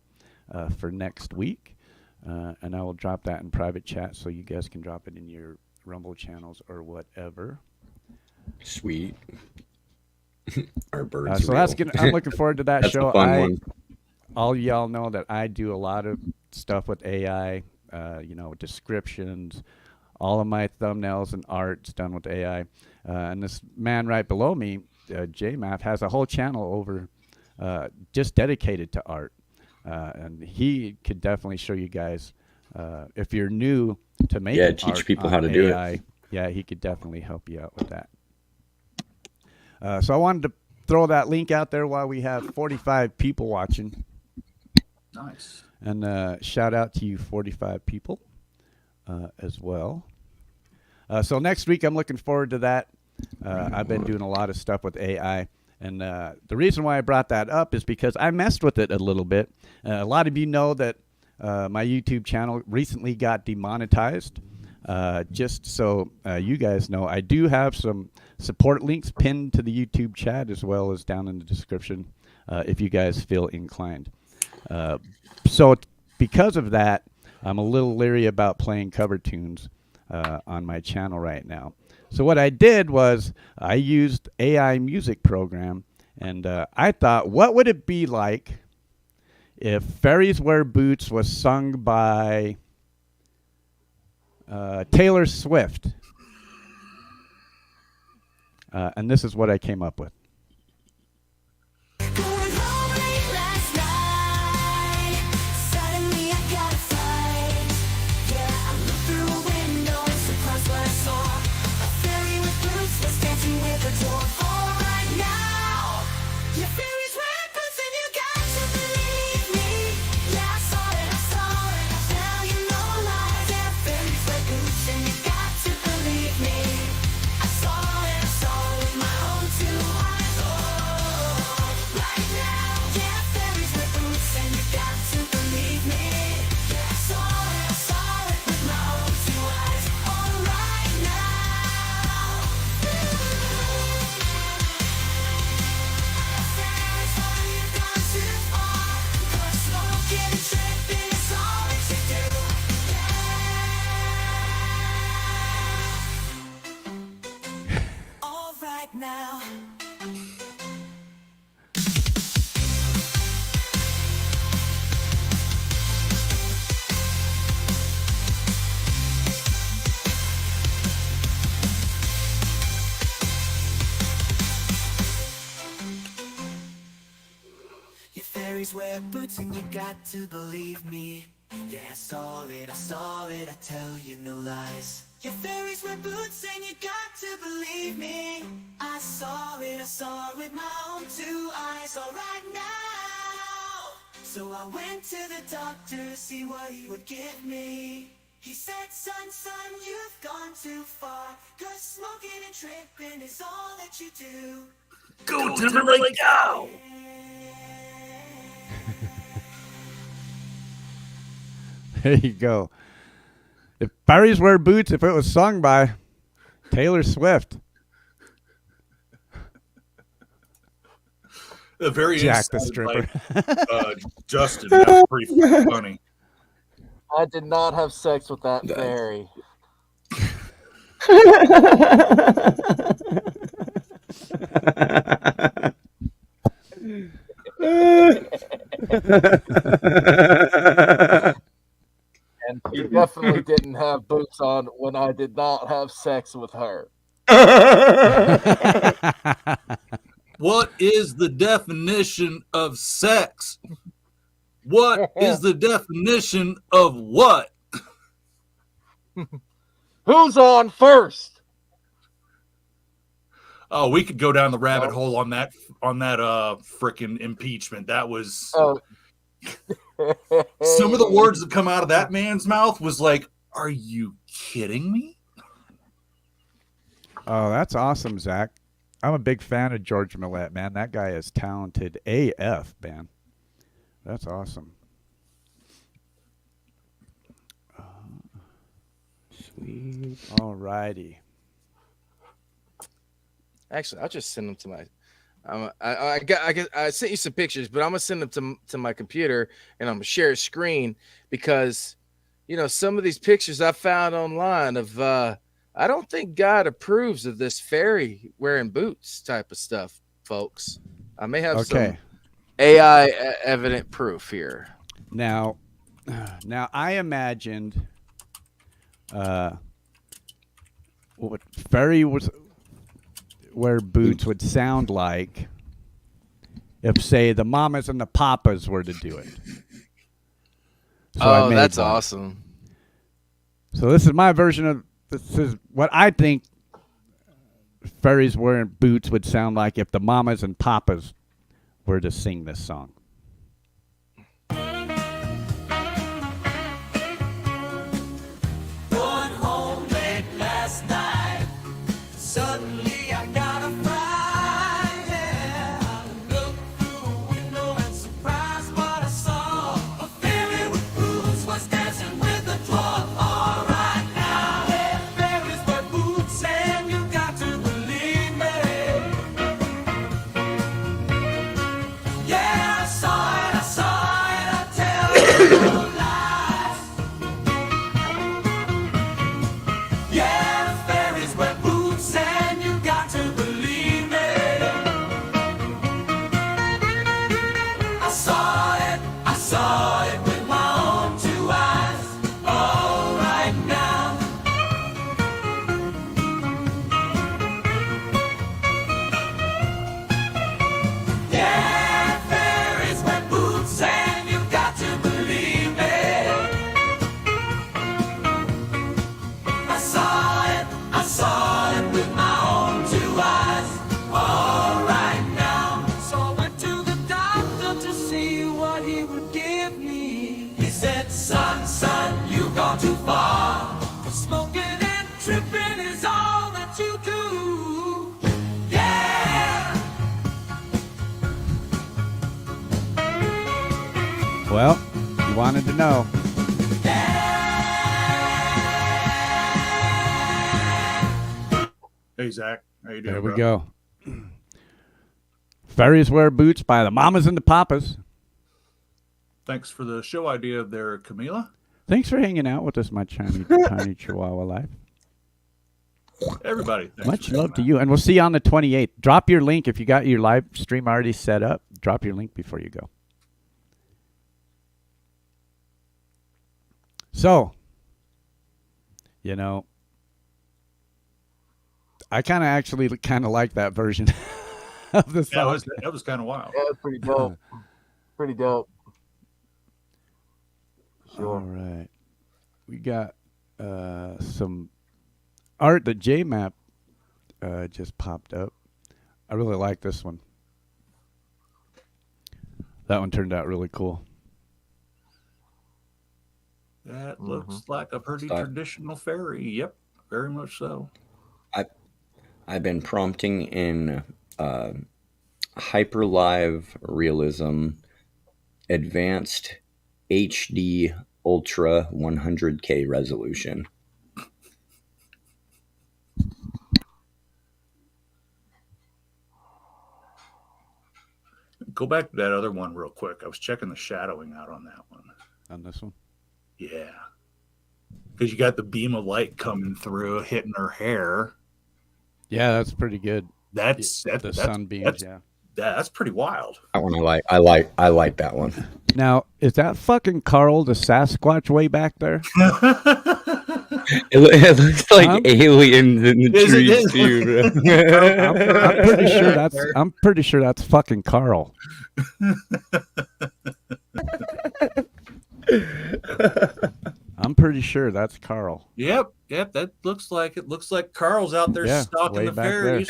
Speaker 3: for next week. And I will drop that in private chat so you guys can drop it in your Rumble channels or whatever.
Speaker 6: sweet. Our birds.
Speaker 3: So that's gonna. I'm looking forward to that
Speaker 6: That's
Speaker 3: show.
Speaker 6: a fun one.
Speaker 3: All y'all know that I do a lot of stuff with AI. Descriptions, all of my thumbnails and art's done with AI. And this man right below me, JMath, has a whole channel over just dedicated to art. And he could definitely show you guys if you're new to making
Speaker 6: teach
Speaker 3: art
Speaker 6: people
Speaker 3: on
Speaker 6: how to do
Speaker 3: AI.
Speaker 6: it.
Speaker 3: Yeah, he could definitely help you out with that. So I wanted to throw that link out there while we have 45 people watching.
Speaker 4: nice.
Speaker 3: And shout out to you 45 people as well. So next week, I'm looking forward to that. I've been doing a lot of stuff with AI. And the reason why I brought that up is because I messed with it a little bit. A lot of you know that my YouTube channel recently got demonetized. Just so you guys know, I do have some support links pinned to the YouTube chat as well as down in the description if you guys feel inclined. So because of that, I'm a little leery about playing cover tunes on my channel right now. So what I did was I used AI music program, and I thought, what would it be like if Fairies Wear Boots was sung by Taylor Swift? And this is what I came up with.
Speaker 2: Going home late last night. Suddenly I got a fight. Yeah, I looked through a window and surprised what I saw. A fairy with boots was dancing with a dwarf. All right now, your fairies wear boots and you got to believe me. Yeah, I saw it. I tell you no lies. Yeah, fairies wear boots and you got to believe me. I saw it with my own 2 eyes. fairies wear boots and you got to believe me. Yeah, I saw it, I tell you no lies. Your fairies wear boots and you got to believe me. I saw it with my own two eyes. Alright now. So I went to the doctor to see what he would give me. He said, son, you've gone too far. 'Cause smoking and tripping is all that you do.
Speaker 4: Go Timberlake, go!
Speaker 3: There you go. If Fairies Wear Boots, if it was sung by Taylor Swift.
Speaker 4: The very
Speaker 3: Jack the
Speaker 4: end
Speaker 3: Stripper.
Speaker 4: sounded like, Justin, that's pretty funny.
Speaker 5: I did not have sex with that fairy. And she definitely didn't have boots on when I did not have sex with her.
Speaker 4: What is the definition of sex? What is the definition of what?
Speaker 5: Who's on first?
Speaker 4: Oh, we could go down the rabbit hole on that frickin' impeachment. That was some of the words that come out of that man's mouth was like, are you kidding me?
Speaker 3: Oh, that's awesome, Zach. I'm a big fan of George Millette, man. That guy is talented AF, man. That's awesome. Sweet. All righty.
Speaker 5: Actually, I'll just send them to my. I sent you some pictures, but I'm gonna send them to my computer, and I'm gonna share a screen because, some of these pictures I found online of. I don't think God approves of this fairy wearing boots type of stuff, folks. I may have some AI evident proof here.
Speaker 3: Now I imagined what fairy wear boots would sound like if, say, the mamas and the papas were to do it. So
Speaker 5: that's awesome.
Speaker 3: So this is my version of this is what I think fairies wearing boots would sound like if the mamas and papas were to sing this song.
Speaker 2: Going home late last night. Suddenly I got a fright. Yeah. I looked through a window and surprised what I saw. A fairy with boots was dancing with a dwarf. All right now, yeah, fairies wear boots and you got to believe me. Yeah, I saw it, I tell you no lies. Yeah, fairies wear boots and you got to believe me. I saw it with my own two eyes. All right now. Yeah, fairies wear boots and you got to believe me. I saw it with my own two eyes. All right now. So I went to the doctor to see what he would give me. He said, son, you've gone too far. Smoking and tripping is all that you do. Yeah.
Speaker 3: Well, you wanted to know.
Speaker 4: Hey, Zach. How you doing,
Speaker 3: There we
Speaker 4: bro?
Speaker 3: go. Fairies Wear Boots by the Mamas and the Papas.
Speaker 4: Thanks for the show idea there, Camila.
Speaker 3: Thanks for hanging out with us, my tiny Chihuahua life.
Speaker 4: Everybody. Thanks
Speaker 3: Much
Speaker 4: for
Speaker 3: love to
Speaker 4: coming
Speaker 3: you. And we'll see you on the 28th. Drop your link if you got your live stream already set up. Drop your link before you go. So, I kind of actually like that version of the
Speaker 4: out.
Speaker 3: song.
Speaker 4: That was kind of wild.
Speaker 5: Yeah, that's pretty dope. pretty dope.
Speaker 3: All right. We got some art that JMap just popped up. I really like this one. That one turned out really cool.
Speaker 4: That looks like a pretty traditional fairy. Yep, very much so.
Speaker 6: I've been prompting in hyperlive realism, advanced HD ultra 100K resolution.
Speaker 4: Go back to that other one real quick. I was checking the shadowing out on that one.
Speaker 3: On this one?
Speaker 4: Yeah. Because you got the beam of light coming through, hitting her hair.
Speaker 3: Yeah, that's pretty good.
Speaker 4: That's
Speaker 3: the sunbeams, yeah.
Speaker 4: That's pretty wild.
Speaker 6: That one I like that one.
Speaker 3: Now, is that fucking Carl the Sasquatch way back there?
Speaker 6: It looks like aliens in the trees too, bro.
Speaker 3: I'm pretty sure that's fucking Carl. I'm pretty sure that's Carl.
Speaker 4: Yep. That looks like Carl's out there stalking the fairies.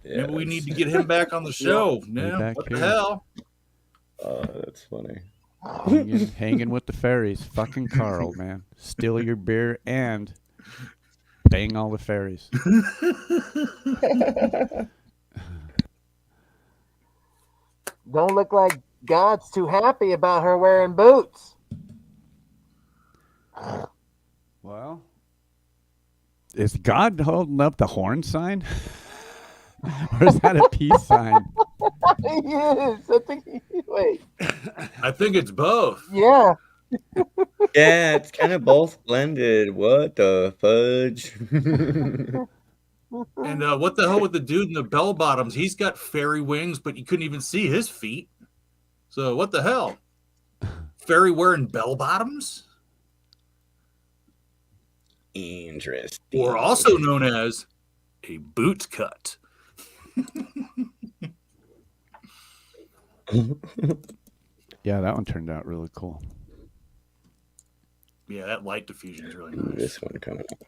Speaker 6: Yeah,
Speaker 4: maybe we need to get him back on the show. Yeah, what the hell?
Speaker 6: Oh, that's funny.
Speaker 3: Hanging with the fairies. Fucking Carl, man. Steal your beer and bang all the fairies.
Speaker 5: Don't look like God's too happy about her wearing boots.
Speaker 3: Well, is God holding up the horn sign? Or is that a peace sign?
Speaker 5: Yes, wait.
Speaker 4: I think it's both.
Speaker 5: Yeah.
Speaker 6: Yeah, it's kind of both blended. What the fudge?
Speaker 4: And what the hell with the dude in the bell bottoms? He's got fairy wings, but you couldn't even see his feet. So what the hell? Fairy wearing bell bottoms?
Speaker 6: Interesting.
Speaker 4: Or also known as a boot cut.
Speaker 3: Yeah, that one turned out really cool.
Speaker 4: Yeah, that light diffusion is really
Speaker 6: Ooh,
Speaker 4: nice.
Speaker 6: this one coming up.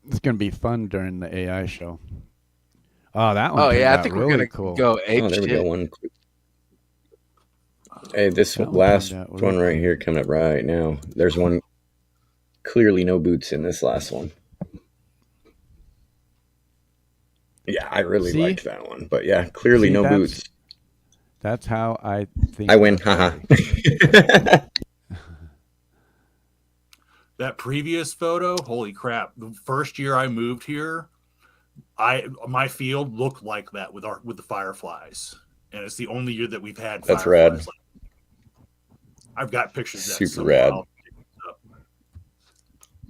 Speaker 3: It's gonna be fun during the AI show. Oh, that one.
Speaker 5: Oh yeah, I think
Speaker 3: really
Speaker 5: we're gonna
Speaker 3: cool.
Speaker 5: go ape
Speaker 6: Oh, there we
Speaker 5: shit.
Speaker 6: go. One quick. Hey, this
Speaker 3: That one
Speaker 6: last
Speaker 3: turned out
Speaker 6: one
Speaker 3: really
Speaker 6: right here coming up right now. There's one. Clearly, no boots in this last one. Yeah, I really
Speaker 3: See?
Speaker 6: liked that one, but yeah, clearly
Speaker 3: See,
Speaker 6: no
Speaker 3: that's-
Speaker 6: boots.
Speaker 3: That's how I think.
Speaker 6: I win, haha.
Speaker 4: That previous photo, holy crap! The first year I moved here, my field looked like that with the fireflies, and it's the only year that we've had.
Speaker 6: That's
Speaker 4: fireflies.
Speaker 6: rad.
Speaker 4: I've got pictures. That's
Speaker 6: Super
Speaker 4: so
Speaker 6: rad.
Speaker 4: wild.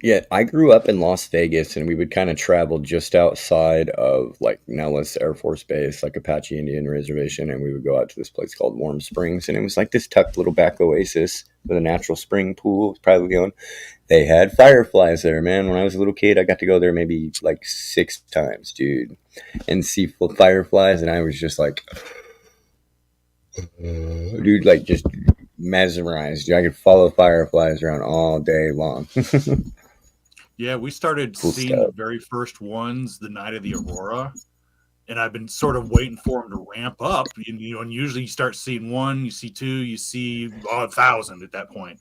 Speaker 6: Yeah, I grew up in Las Vegas, and we would kind of travel just outside of like Nellis Air Force Base, like Apache Indian Reservation, and we would go out to this place called Warm Springs, and it was like this tucked little back oasis with a natural spring pool, privately owned. They had fireflies there, man. When I was a little kid, I got to go there maybe like 6 times, dude, and see full fireflies, and I was just like, dude, like just mesmerized. Dude, I could follow fireflies around all day long.
Speaker 4: Yeah, we started
Speaker 6: Cool
Speaker 4: seeing
Speaker 6: stuff.
Speaker 4: the very first ones the night of the Aurora, and I've been sort of waiting for them to ramp up. And usually you start seeing one, you see two, you see 1,000 at that point.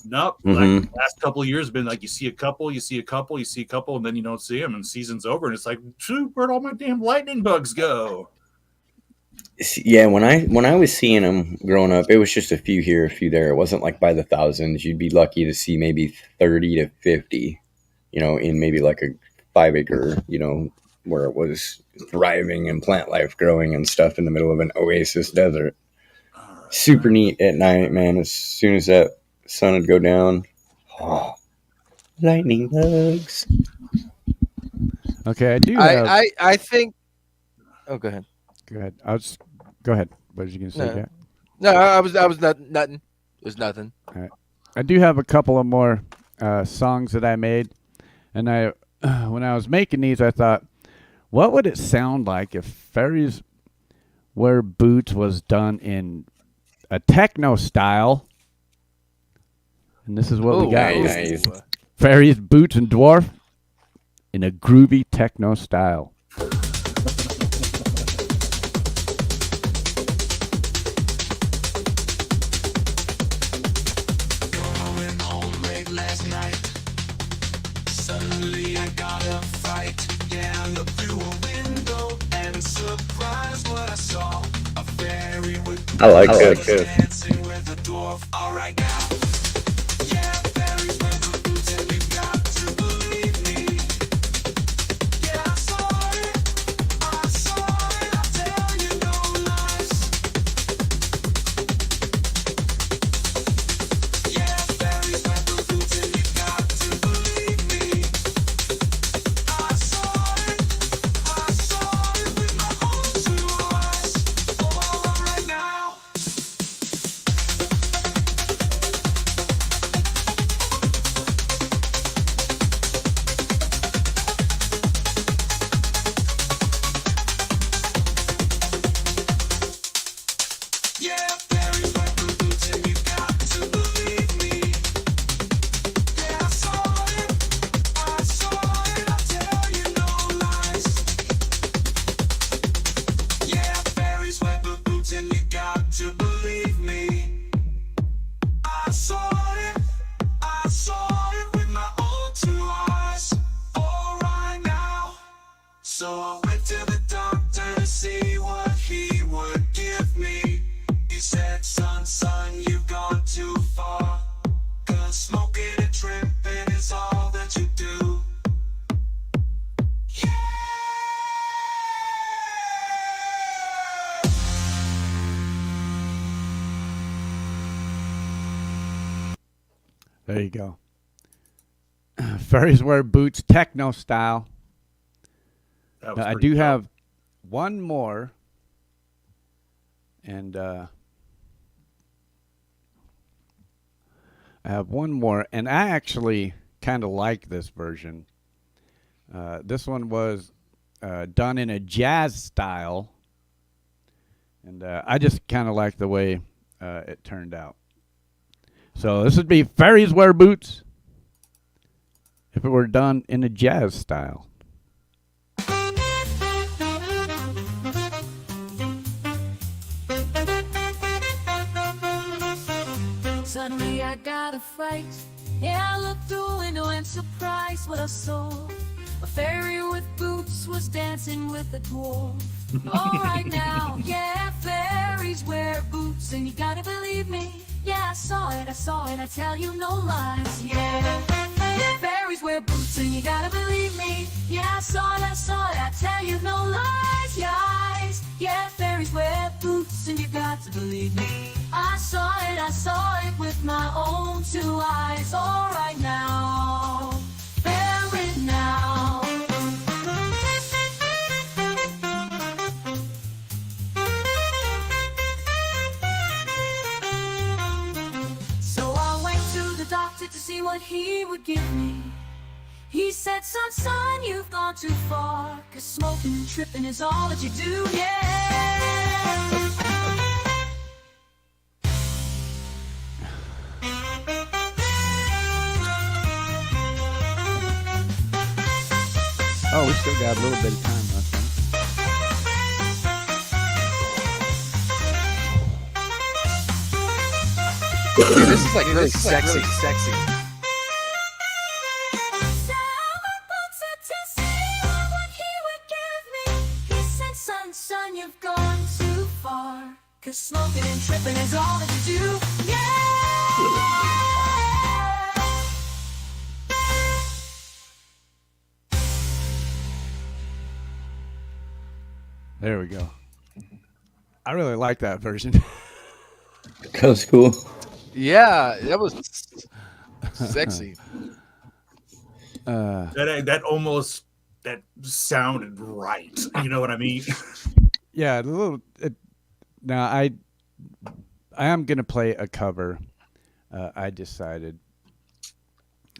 Speaker 4: Nope. Like the last couple of years have been like you see a couple, you see a couple, you see a couple, and then you don't see them, and the season's over, and it's like, shoot, where'd all my damn lightning bugs go?
Speaker 6: Yeah, when I was seeing them growing up, it was just a few here, a few there. It wasn't like by the thousands. You'd be lucky to see maybe 30 to 50, in maybe like a 5-acre, where it was thriving and plant life growing and stuff in the middle of an oasis desert.
Speaker 4: All right.
Speaker 6: Super neat at night, man. As soon as that sun would go down, lightning bugs.
Speaker 3: Okay, I do have.
Speaker 5: I think. Oh, go ahead.
Speaker 3: Go ahead. Go ahead. What was you gonna say,
Speaker 5: No.
Speaker 3: Jack?
Speaker 5: No, I was nothing. It was nothing.
Speaker 3: I do have a couple of more songs that I made, and when I was making these, I thought, what would it sound like if fairies Wear Boots was done in a techno style. And this is what we got.
Speaker 6: Nice.
Speaker 3: Fairies, Boots, and Dwarf in a groovy techno style.
Speaker 2: Going home late last night. Suddenly I got a fright. Yeah, I looked through a window and surprised what I saw. A fairy with
Speaker 6: I like it.
Speaker 2: dancing with a dwarf. All right now. Yeah, fairies wear boots and you got to believe me. Yeah, I saw it. I'll tell you no lies. Yeah, fairies wear boots and you got to believe me. I saw it with my own two eyes. Oh, all right now. Yeah, fairies wear boots and you got to believe me. Yeah, I saw it, I'll tell you no lies. Yeah, fairies wear boots and you got to believe me. I saw it with my own two eyes. All right now. So I went to the doctor to see what he would give me. He said, son, you've gone too far. 'Cause smoking and tripping is all that you do.
Speaker 3: There you go. Fairies Wear Boots, techno style.
Speaker 4: That was
Speaker 3: Now, I
Speaker 4: pretty
Speaker 3: do
Speaker 4: dope.
Speaker 3: have one more. And I have one more. And I actually kind of like this version. This one was done in a jazz style. And I just kind of like the way it turned out. So this would be Fairies Wear Boots if it were done in a jazz style.
Speaker 8: Suddenly I got a fright. Yeah, I looked through a window and surprised what I saw. A fairy with boots was dancing with a dwarf. All right now, yeah, fairies wear boots and you gotta believe me. Yeah, I saw it, I tell you no lies. Yeah, fairies wear boots and you gotta believe me. Yeah, I saw it, I tell you no lies. Yeah, fairies wear boots and you got to believe me. I saw it with my own two eyes. All right now, fairy now. So I went to the doctor to see what he would give me. He said, son, you've gone too far. 'Cause smoking and tripping is all that you do, yeah.
Speaker 3: Oh, we still got a little bit of time left.
Speaker 5: Dude, this is like really sexy.
Speaker 8: Son, you've gone too far. 'Cause smoking and tripping is all that you do. Yeah!
Speaker 3: There we go. I really like that version.
Speaker 6: That was cool.
Speaker 5: Yeah, that was sexy.
Speaker 4: That almost that sounded right. You know what I mean?
Speaker 3: Yeah, a little. Now I am gonna play a cover. I decided,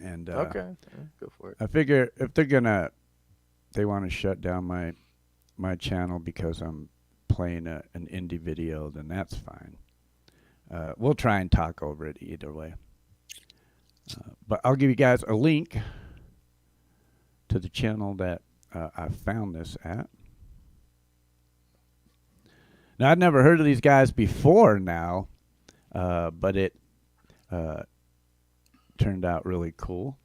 Speaker 3: and
Speaker 5: Okay, go for it.
Speaker 3: I figure if they want to shut down my channel because I'm playing an indie video, then that's fine. We'll try and talk over it either way. But I'll give you guys a link to the channel that I found this at. Now, I'd never heard of these guys before now, but it turned out really cool.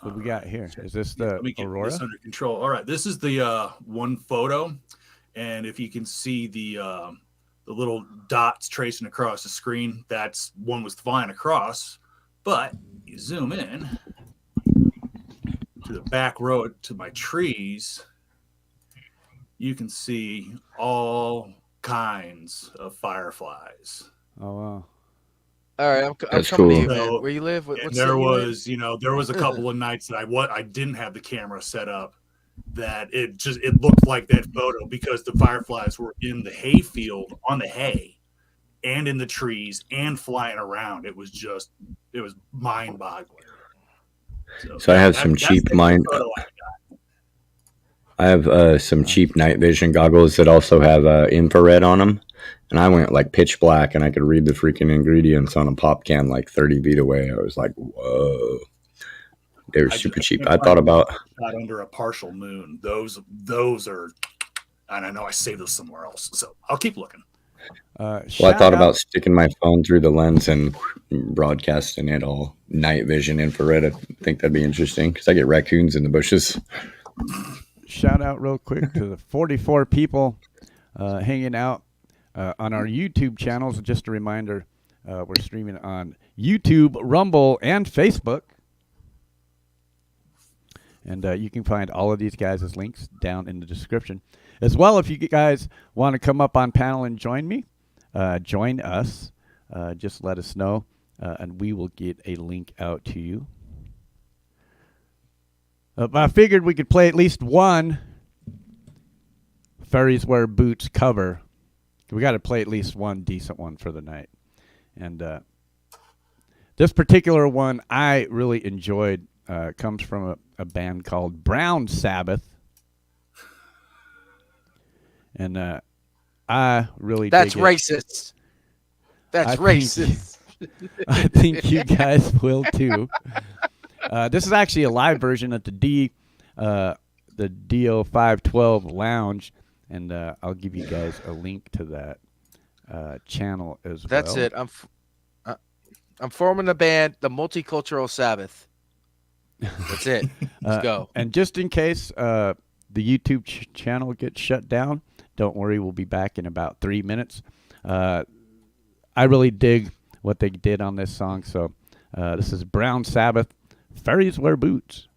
Speaker 3: What we got here? Is this the
Speaker 4: Let me get
Speaker 3: Aurora?
Speaker 4: this under control. All right, this is the one photo, and if you can see the little dots tracing across the screen, that's one was flying across. But you zoom in to the back row to my trees, you can see all kinds of fireflies.
Speaker 3: Oh, wow.
Speaker 5: All right, I'm
Speaker 6: That's
Speaker 5: coming to
Speaker 6: cool.
Speaker 5: you, man.
Speaker 4: So,
Speaker 5: Where you live?
Speaker 4: And
Speaker 5: What's
Speaker 4: there
Speaker 5: city you live?
Speaker 4: was, there was a couple of nights that I didn't have the camera set up, that it looked like that photo because the fireflies were in the hay field on the hay and in the trees and flying around. It was mind boggling.
Speaker 6: So I have some cheap I have some cheap night vision goggles that also have infrared on them. And I went like pitch black and I could read the freaking ingredients on a pop can like 30 feet away. I was like, whoa. They were super cheap. I thought about
Speaker 4: shot under a partial moon. Those are, and I know I saved those somewhere else. So I'll keep looking.
Speaker 6: I thought about sticking my phone through the lens and broadcasting it all night vision infrared. I think that'd be interesting because I get raccoons in the bushes.
Speaker 3: Shout out real quick to the 44 people hanging out on our YouTube channels. Just a reminder, we're streaming on YouTube, Rumble, and Facebook. And you can find all of these guys' links down in the description. As well, if you guys want to come up on panel and join me, join us. Just let us know, and we will get a link out to you. I figured we could play at least one Fairies Wear Boots cover. We got to play at least one decent one for the night. And this particular one I really enjoyed. Comes from a band called Brown Sabbath. And I really
Speaker 5: That's
Speaker 3: dig it.
Speaker 5: racist. That's racist.
Speaker 3: I think you guys will too. This is actually a live version at the DO 512 Lounge, and I'll give you guys a link to that channel as well.
Speaker 5: That's it. I'm forming a band, the Multicultural Sabbath. That's it. Let's go.
Speaker 3: And just in case the YouTube channel gets shut down, don't worry, we'll be back in about 3 minutes. I really dig what they did on this song. So this is Brown Sabbath, Fairies Wear Boots.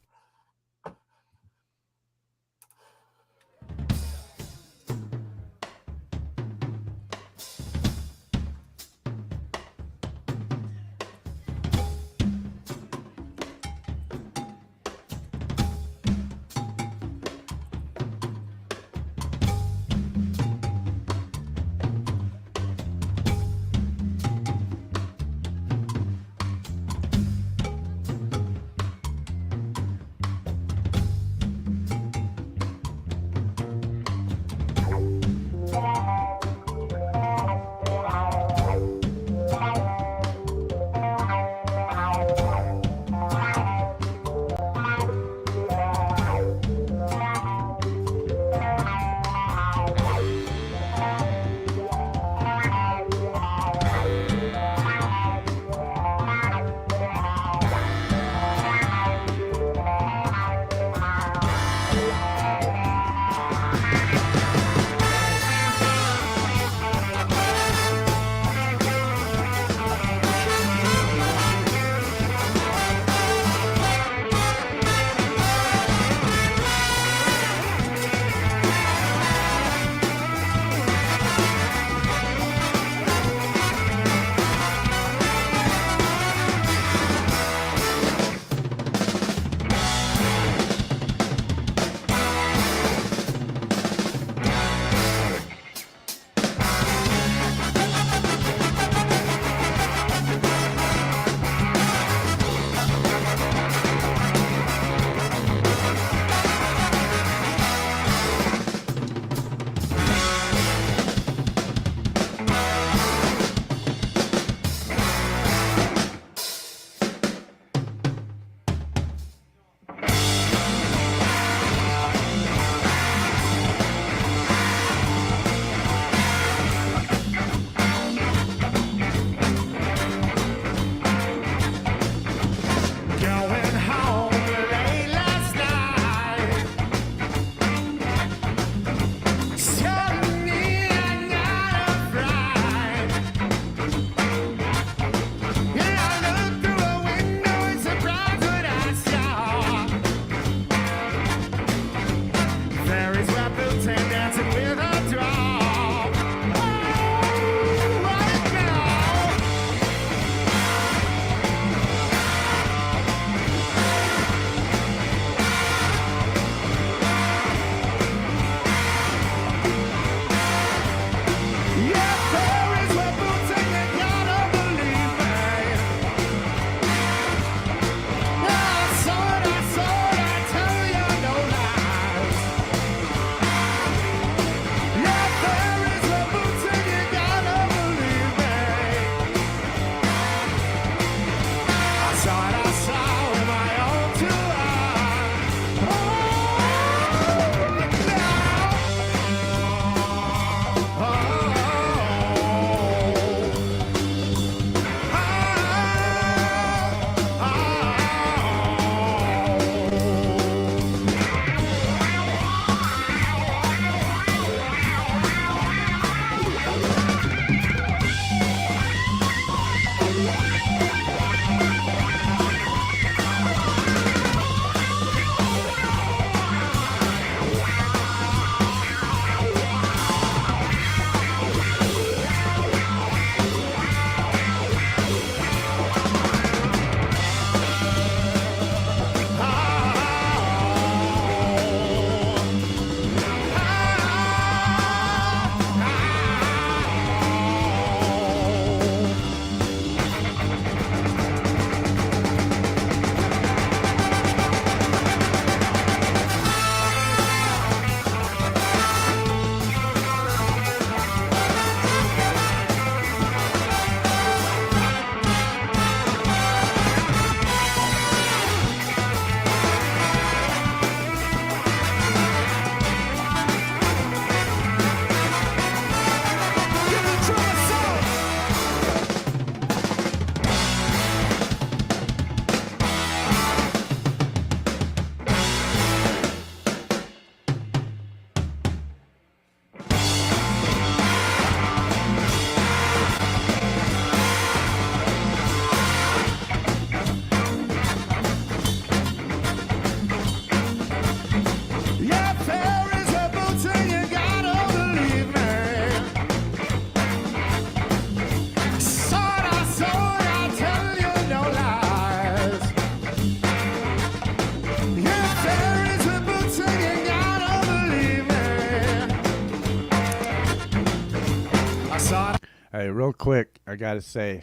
Speaker 3: Hey, real quick, I gotta say,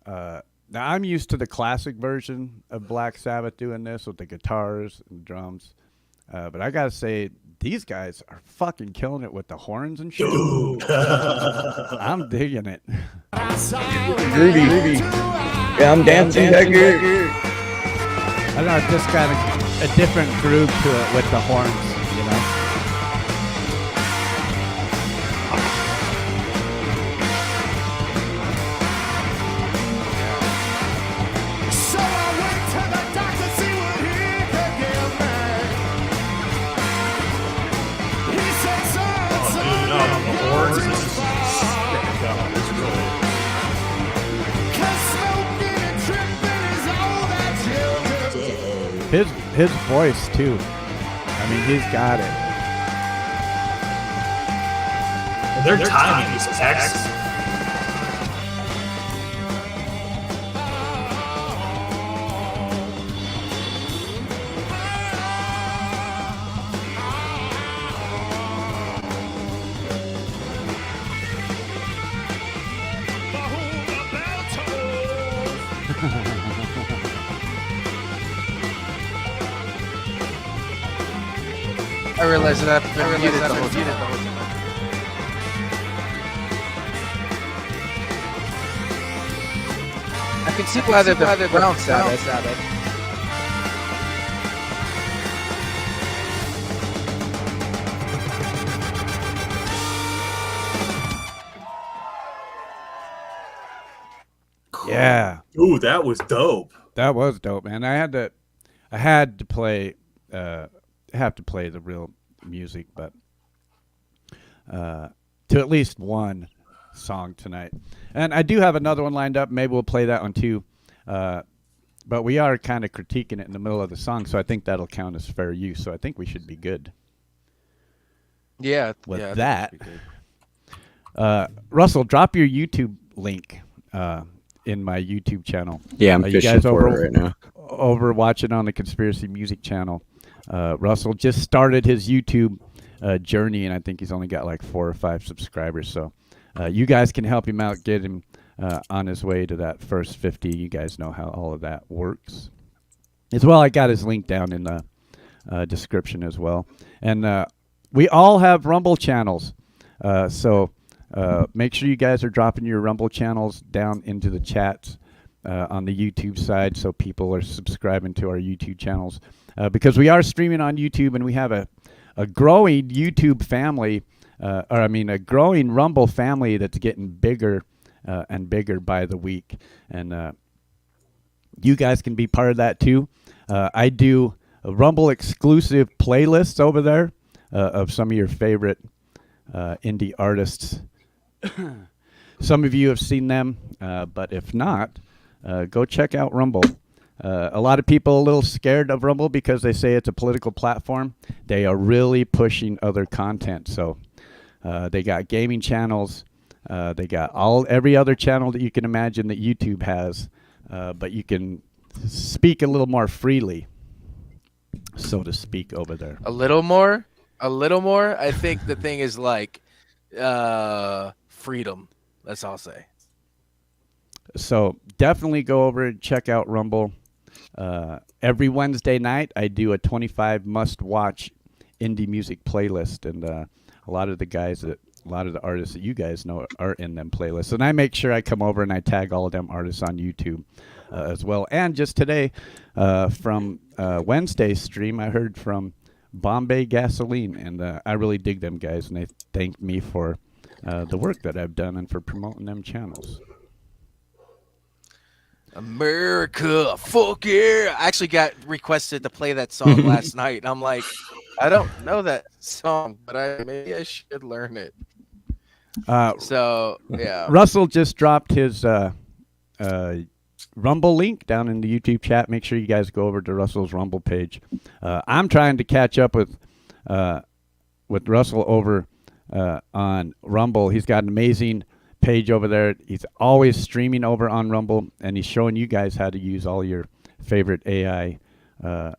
Speaker 3: now I'm used to the classic version of Black Sabbath doing this with the guitars and drums, but I gotta say, these guys are fucking killing it with the horns and shit. I'm digging it.
Speaker 6: Groovy. Yeah, I'm dancing back here.
Speaker 3: I don't know, it just got a different groove to it with the horns, you know?
Speaker 2: So I went to the doctor to see what he could give me. He said, son,
Speaker 4: No, the horns is just it's really.
Speaker 2: 'Cause smoking and tripping is all that you do.
Speaker 3: His voice too. I mean, he's got it.
Speaker 4: Their timing is excellent.
Speaker 5: I realize that I've been muted the whole time. I can see why they're the brown Sabbath.
Speaker 3: Yeah,
Speaker 4: Ooh, that was dope.
Speaker 3: that was dope, man. I had to play the real music, but to at least one song tonight. And I do have another one lined up. Maybe we'll play that one too. But we are kind of critiquing it in the middle of the song, so I think that'll count as fair use. So I think we should be good
Speaker 5: Yeah.
Speaker 3: with
Speaker 5: yeah,
Speaker 3: that.
Speaker 5: that'd be good.
Speaker 3: Russell, drop your YouTube link in my YouTube channel.
Speaker 6: Yeah, I'm
Speaker 3: you
Speaker 6: fishing
Speaker 3: guys
Speaker 6: for it right now.
Speaker 3: over watching on the Conspiracy Music channel. Russell just started his YouTube journey, and I think he's only got like 4 or 5 subscribers. So you guys can help him out, get him on his way to that first 50. You guys know how all of that works. As well, I got his link down in the description as well. And we all have Rumble channels. So make sure you guys are dropping your Rumble channels down into the chats. on the YouTube side, so people are subscribing to our YouTube channels because we are streaming on YouTube, and we have a growing YouTube family, a growing Rumble family that's getting bigger and bigger by the week, and you guys can be part of that too. I do Rumble exclusive playlists over there of some of your favorite indie artists. Some of you have seen them, but if not, go check out Rumble. A lot of people are a little scared of Rumble because they say it's a political platform. They are really pushing other content. So they got gaming channels. They got every other channel that you can imagine that YouTube has, but you can speak a little more freely, so to speak, over there.
Speaker 5: A little more. I think the thing is like freedom. That's all I'll say.
Speaker 3: So definitely go over and check out Rumble. Every Wednesday night, I do a 25 must-watch indie music playlist, and a lot of the artists that you guys know are in them playlists. And I make sure I come over and I tag all of them artists on YouTube as well. And just today, from Wednesday's stream, I heard from Bombay Gasoline, and I really dig them guys, and they thanked me for the work that I've done and for promoting them channels.
Speaker 5: America, fuck yeah! I actually got requested to play that song last night. I'm like, I don't know that song, but maybe I should learn it. So yeah,
Speaker 3: Russell just dropped his Rumble link down in the YouTube chat. Make sure you guys go over to Russell's Rumble page. I'm trying to catch up with Russell over on Rumble. He's got an amazing page over there. He's always streaming over on Rumble, and he's showing you guys how to use all your favorite AI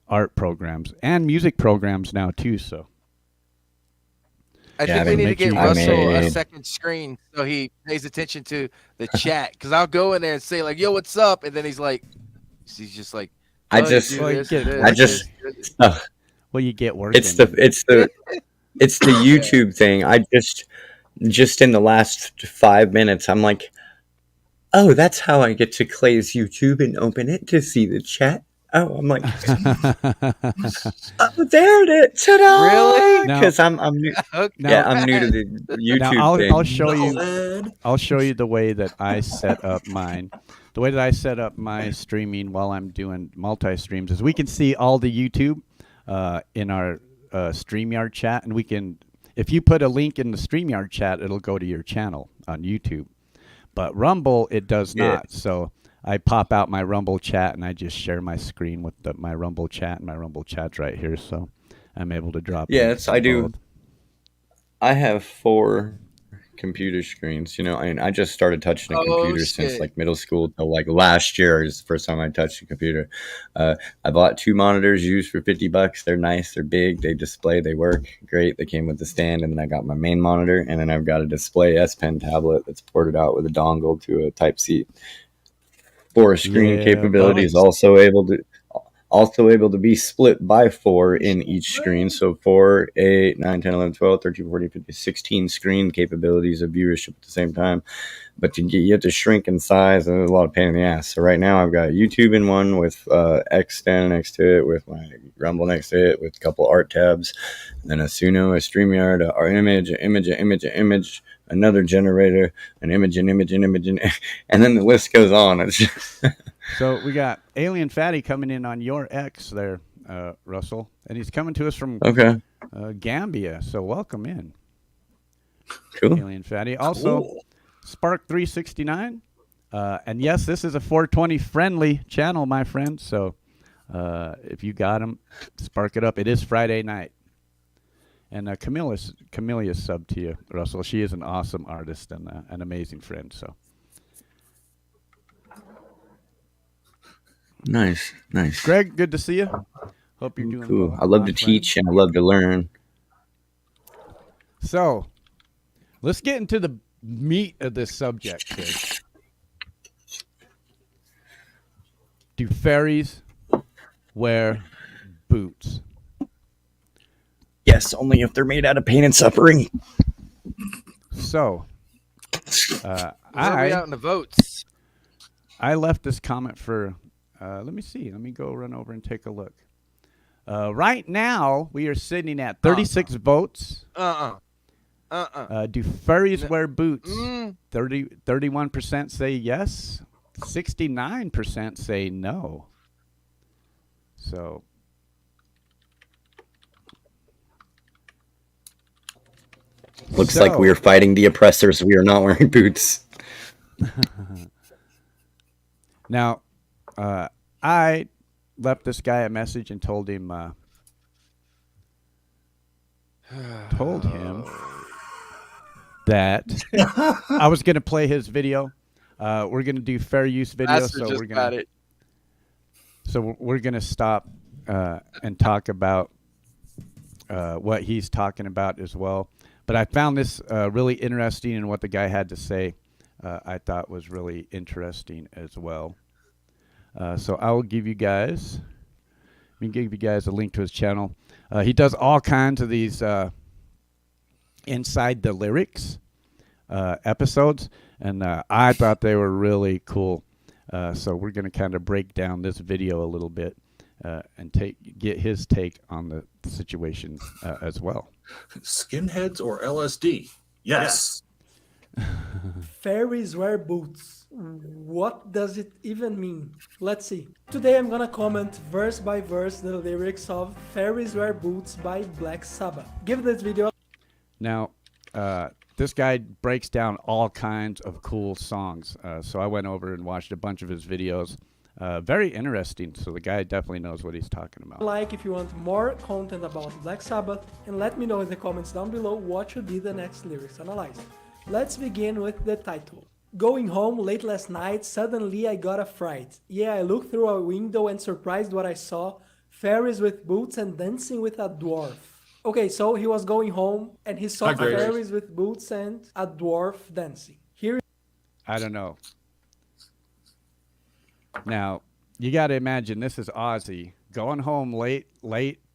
Speaker 3: art programs and music programs now too. So
Speaker 5: I think we need to get Russell a second screen so he pays attention to the chat, because I'll go in there and say like, "Yo, what's up?" and then he's just like,
Speaker 6: well,
Speaker 3: you get working.
Speaker 6: It's the YouTube thing. I just in the last 5 minutes, I'm like, oh, that's how I get to Clay's YouTube and open it to see the chat. Oh, I'm like, oh, there it is. Ta-da!
Speaker 5: Really?
Speaker 6: Because I'm new. Yeah, I'm new to the YouTube thing.
Speaker 3: I'll show you the way that I set up mine. The way that I set up my streaming while I'm doing multi-streams is we can see all the YouTube in our StreamYard chat, and we can, if you put a link in the StreamYard chat, it'll go to your channel on YouTube. But Rumble, it does not. So I pop out my Rumble chat and I just share my screen with my Rumble chat, and my Rumble chat's right here, so I'm able to drop.
Speaker 6: Yes, I do. I have 4 computer screens. You know, I just started touching a computer since like middle school till like last year is the first time I touched a computer. I bought 2 monitors used for $50. They're nice, they're big, they display, they work great. They came with the stand, and then I got my main monitor, and then I've got a display S Pen tablet that's ported out with a dongle to a Type-C. 4 screen capabilities, also able to be split by 4 in each screen. So 4, 8, 9, 10, 11, 12, 13, 14, 15, 16 screen capabilities of viewership at the same time. But you have to shrink in size, and there's a lot of pain in the ass. So right now I've got YouTube in one with X stand next to it, with my Rumble next to it, with a couple art tabs, and then a Suno, a StreamYard, an image, another generator, an image, and then the list goes on. It's
Speaker 3: So we got Alien Fatty coming in on your X there, Russell, and he's coming to us from Gambia. So welcome in,
Speaker 6: cool.
Speaker 3: Alien Fatty. Also, Spark 369, and yes, this is a 420 friendly channel, my friend. So if you got him, spark it up. It is Friday night. And Camilla's sub to you, Russell. She is an awesome artist and an amazing friend. So
Speaker 6: nice.
Speaker 3: Greg, good to see you. Hope you're doing
Speaker 6: cool.
Speaker 3: well,
Speaker 6: I love to teach and I love to learn.
Speaker 3: So let's get into the meat of this subject here. Do fairies wear boots?
Speaker 6: Yes, only if they're made out of pain and suffering.
Speaker 3: So,
Speaker 5: are we out in the votes?
Speaker 3: I left this comment for, let me see. Let me go run over and take a look. Right now, we are sitting at 36 votes. Do furries wear boots? 31% say yes. 69% say no. So.
Speaker 6: Looks like we are fighting the oppressors. We are not wearing boots.
Speaker 3: Now, I left this guy a message and told him that I was going to play his video. We're going to do fair use video, so we're going to we're going to stop and talk about what he's talking about as well. But I found this really interesting, and what the guy had to say I thought was really interesting as well. So I will give you guys, a link to his channel. He does all kinds of these inside the lyrics episodes, and I thought they were really cool. So we're going to kind of break down this video a little bit and get his take on the situation as well.
Speaker 4: Skinheads or LSD? Yes.
Speaker 9: Fairies wear boots. What does it even mean? Let's see. Today I'm gonna comment verse by verse the lyrics of Fairies Wear Boots by Black Sabbath. Give this video.
Speaker 3: Now, this guy breaks down all kinds of cool songs. So I went over and watched a bunch of his videos. Very interesting. So the guy definitely knows what he's talking about.
Speaker 9: Like if you want more content about Black Sabbath, and let me know in the comments down below what should be the next lyrics analyzed. Let's begin with the title. Going home late last night, suddenly I got a fright. Yeah, I looked through a window and surprised what I saw. Fairies with boots and dancing with a dwarf. Okay, so he was going home and he saw fairies with boots and a dwarf dancing. Here,
Speaker 3: I don't know. Now, you got to imagine this is Ozzy going home late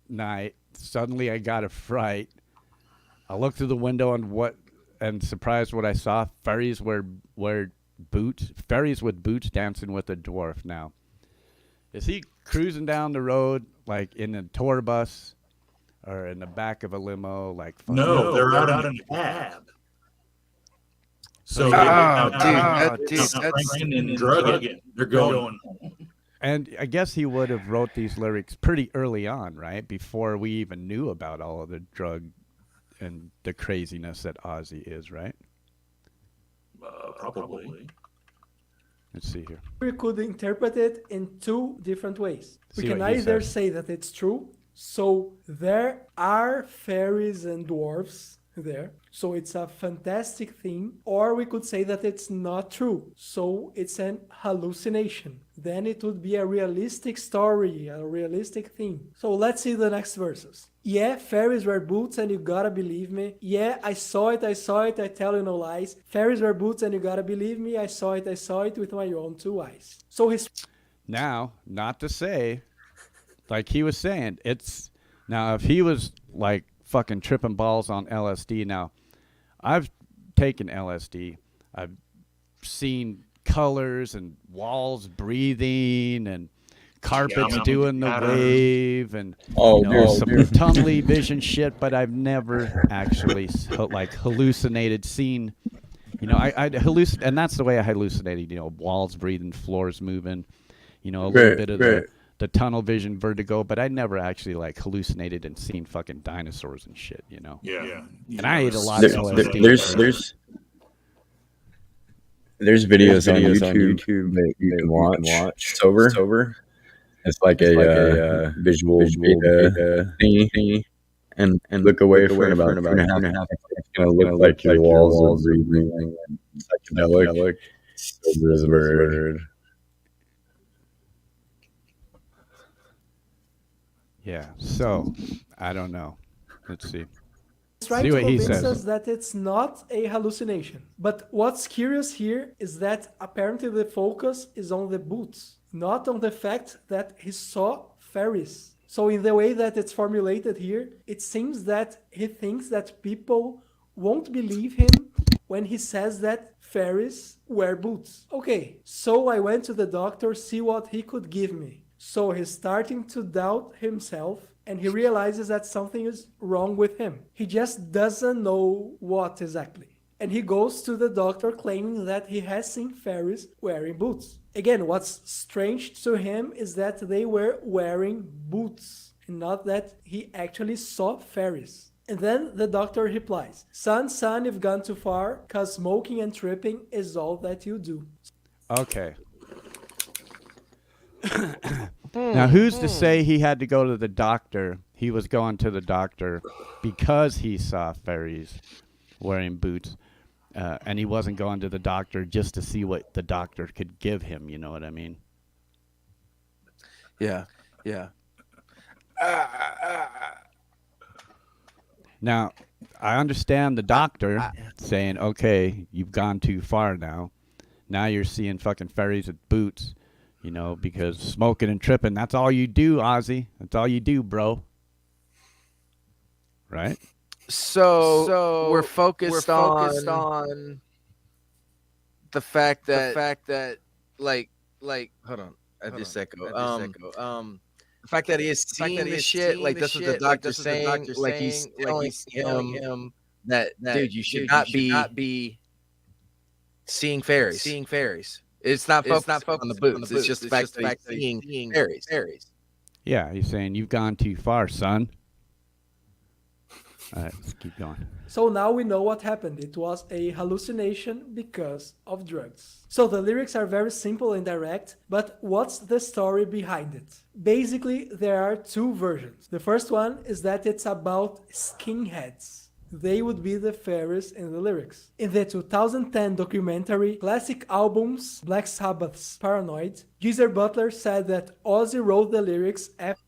Speaker 3: night. Suddenly I got a fright. I looked through the window and surprised what I saw. Fairies wear boots. Fairies with boots dancing with a dwarf. Now, is he cruising down the road like in a tour bus or in the back of a limo? Like
Speaker 4: no, they're out in a cab. So
Speaker 5: that's
Speaker 4: and drugging. They're going home.
Speaker 3: And I guess he would have wrote these lyrics pretty early on, right? Before we even knew about all of the drug and the craziness that Ozzy is, right?
Speaker 4: Probably.
Speaker 3: Let's see here.
Speaker 9: we could interpret it in two different ways. We
Speaker 3: See
Speaker 9: can
Speaker 3: what he
Speaker 9: either
Speaker 3: says.
Speaker 9: say that it's true, so there are fairies and dwarves there, so it's a fantastic thing, or we could say that it's not true, so it's an hallucination. Then it would be a realistic story, a realistic thing. So let's see the next verses. Yeah, fairies wear boots and you gotta believe me. Yeah, I saw it, I tell you no lies. Fairies wear boots and you gotta believe me. I saw it with my own two eyes. So his
Speaker 3: Now, not to say, like he was saying, it's now if he was like fucking tripping balls on LSD. Now, I've taken LSD. I've seen colors and walls breathing and carpets doing the wave and some tunnely vision shit, but I've never actually like hallucinated, seen, I hallucinate, and that's the way I hallucinated, walls breathing, floors moving, a little bit of the tunnel vision vertigo, but I never actually like hallucinated and seen fucking dinosaurs and shit,
Speaker 4: Yeah.
Speaker 3: And I ate a lot of LSD.
Speaker 6: There's videos on YouTube that you can watch sober. It's like a visual beta thingy, and look away for about 2.5. It's gonna look like your walls are breathing and psychedelic. Sober as a bird.
Speaker 3: Yeah, so I don't know. Let's see.
Speaker 9: trying
Speaker 3: See
Speaker 9: to
Speaker 3: what he
Speaker 9: convince
Speaker 3: says.
Speaker 9: us that it's not a hallucination. But what's curious here is that apparently the focus is on the boots, not on the fact that he saw fairies. So in the way that it's formulated here, it seems that he thinks that people won't believe him when he says that fairies wear boots. Okay, so I went to the doctor, see what he could give me. So he's starting to doubt himself and he realizes that something is wrong with him. He just doesn't know what exactly. And he goes to the doctor claiming that he has seen fairies wearing boots. Again, what's strange to him is that they were wearing boots, and not that he actually saw fairies. And then the doctor replies, son, you've gone too far, cause smoking and tripping is all that you do.
Speaker 3: Okay. Now, who's to say he had to go to the doctor? He was going to the doctor because he saw fairies wearing boots. And he wasn't going to the doctor just to see what the doctor could give him. You know what I mean?
Speaker 5: Yeah.
Speaker 3: Now, I understand the doctor saying, okay, you've gone too far now. Now you're seeing fucking fairies with boots, you know, because smoking and tripping, that's all you do, Ozzy. That's all you do, bro. Right?
Speaker 5: So we're focused on the fact that like hold on, I just echo. The fact that he is seeing the shit, like this is the doctor saying, like he's telling him that dude, you should not be seeing fairies. It's not focused on the boots. It's just the fact that he's seeing fairies.
Speaker 3: Yeah, he's saying you've gone too far, son. All right, let's keep going.
Speaker 9: So now we know what happened. It was a hallucination because of drugs. So the lyrics are very simple and direct, but what's the story behind it? Basically, there are two versions. The first one is that it's about skinheads. They would be the fairies in the lyrics. In the 2010 documentary Classic Albums Black Sabbath's Paranoid, Geezer Butler said that Ozzy wrote the lyrics after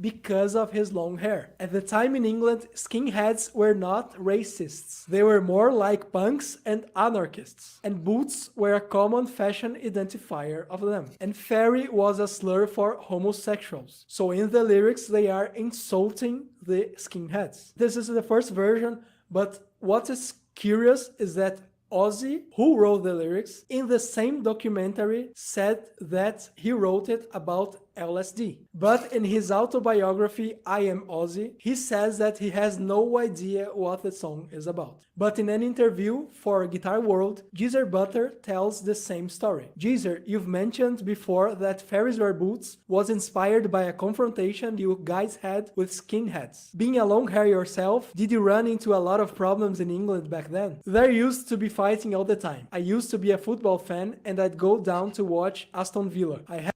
Speaker 9: because of his long hair. At the time in England, skinheads were not racists. They were more like punks and anarchists. And boots were a common fashion identifier of them. And fairy was a slur for homosexuals. So in the lyrics, they are insulting the skinheads. This is the first version, but what is curious is that Ozzy, who wrote the lyrics, in the same documentary said that he wrote it about LSD. But in his autobiography, I Am Ozzy, he says that he has no idea what the song is about. But in an interview for Guitar World, Geezer Butler tells the same story. Geezer, you've mentioned before that Fairies Wear Boots was inspired by a confrontation you guys had with skinheads. Being a long hair yourself, did you run into a lot of problems in England back then? There used to be fighting all the time. I used to be a football fan and I'd go down to watch Aston Villa. I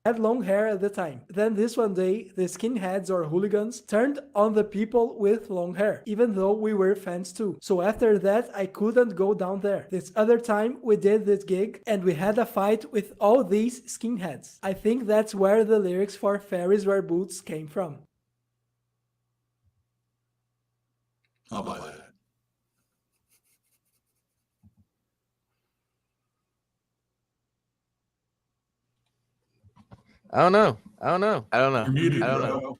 Speaker 9: had long hair at the time. Then this one day, the skinheads or hooligans turned on the people with long hair, even though we were fans too. So after that, I couldn't go down there. This other time, we did this gig and we had a fight with all these skinheads. I think that's where the lyrics for Fairies Wear Boots came from.
Speaker 4: I'll buy that.
Speaker 5: I don't know.
Speaker 4: You're muted,
Speaker 5: I don't
Speaker 4: bro.
Speaker 5: know.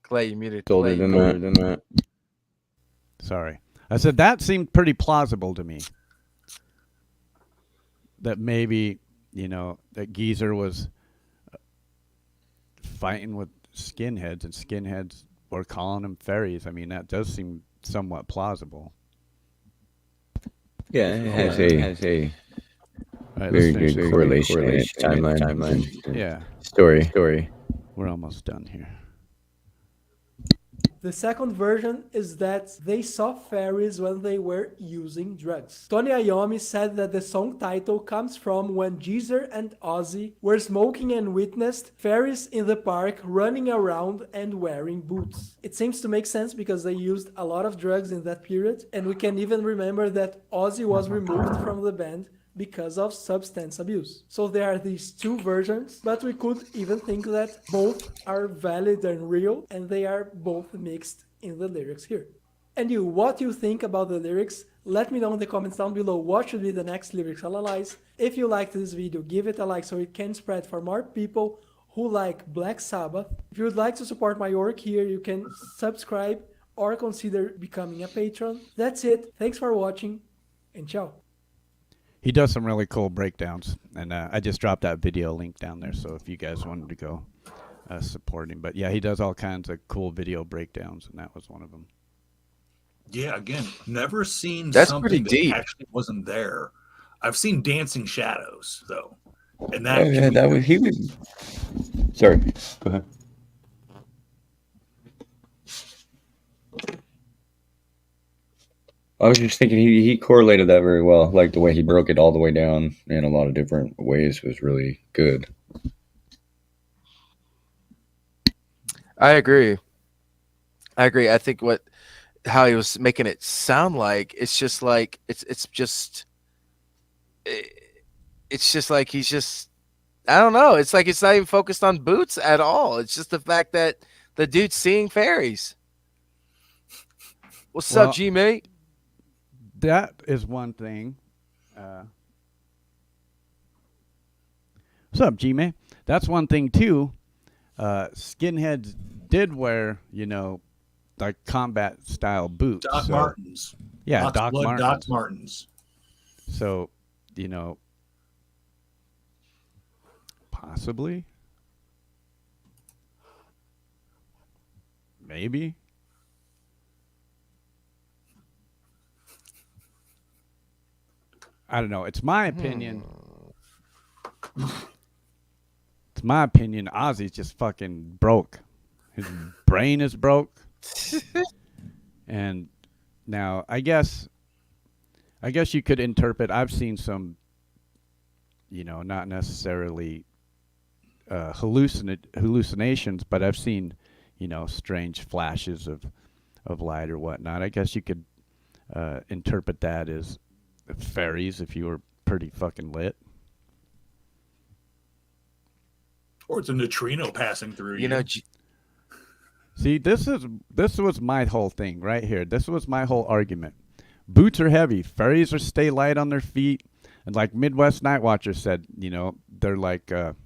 Speaker 5: Clay, you muted.
Speaker 6: Older than that.
Speaker 3: Sorry. I said that seemed pretty plausible to me. That maybe, you know, that Geezer was fighting with skinheads and skinheads were calling them fairies. I mean, that does seem somewhat plausible.
Speaker 6: Yeah, it has a
Speaker 3: All right,
Speaker 6: very
Speaker 3: let's finish
Speaker 6: good
Speaker 3: this.
Speaker 6: correlation timeline.
Speaker 3: Yeah,
Speaker 6: Story.
Speaker 3: we're almost done here.
Speaker 9: The second version is that they saw fairies when they were using drugs. Tony Iommi said that the song title comes from when Geezer and Ozzy were smoking and witnessed fairies in the park running around and wearing boots. It seems to make sense because they used a lot of drugs in that period, and we can even remember that Ozzy was removed from the band because of substance abuse. So there are these two versions, but we could even think that both are valid and real, and they are both mixed in the lyrics here. And you, what you think about the lyrics? Let me know in the comments down below what should be the next lyrics I'll analyze. If you liked this video, give it a like so it can spread for more people who like Black Sabbath. If you would like to support my work here, you can subscribe or consider becoming a patron. That's it. Thanks for watching, and ciao.
Speaker 3: He does some really cool breakdowns, and I just dropped that video link down there, so if you guys wanted to go support him. But yeah, he does all kinds of cool video breakdowns, and that was one of them.
Speaker 4: Yeah, again, never seen
Speaker 5: That's
Speaker 4: something
Speaker 5: pretty
Speaker 4: that
Speaker 5: deep.
Speaker 4: actually wasn't there. I've seen dancing shadows though, and that
Speaker 6: Oh yeah, that was he was. Sorry, go ahead. I was just thinking he correlated that very well. Like the way he broke it all the way down in a lot of different ways was really good.
Speaker 5: I agree. I think how he was making it sound like it's just like it's just like he's just, I don't know. It's like it's not even focused on boots at all. It's just the fact that the dude's seeing fairies. What's up, G mate?
Speaker 3: That is one thing. What's up, G-Man? That's one thing, too. Skinheads did wear, like combat-style boots.
Speaker 4: Doc Martens.
Speaker 3: Yeah, Doc Martens.
Speaker 4: Doc Martens.
Speaker 3: So, possibly. Maybe. I don't know. It's my opinion. It's my opinion. Ozzy's just fucking broke. His brain is broke. And now, I guess you could interpret. I've seen some, not necessarily hallucinations, but I've seen, strange flashes of light or whatnot. I guess you could interpret that as fairies if you were pretty fucking lit.
Speaker 4: Or it's a neutrino passing through you.
Speaker 3: See, this was my whole thing right here. This was my whole argument. Boots are heavy. Fairies are stay light on their feet. And like Midwest Night Watcher said, they're like, they're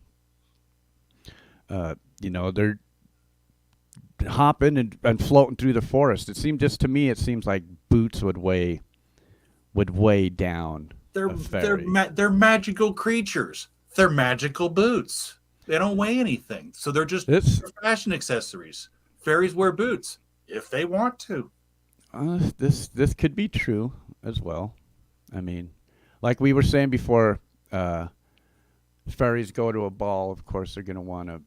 Speaker 3: hopping and floating through the forest. It seems like boots would weigh down.
Speaker 4: They're magical creatures. They're magical boots. They don't weigh anything, so they're just fashion accessories. Fairies wear boots if they want to.
Speaker 3: This could be true as well. I mean, like we were saying before, fairies go to a ball. Of course, they're going to want to,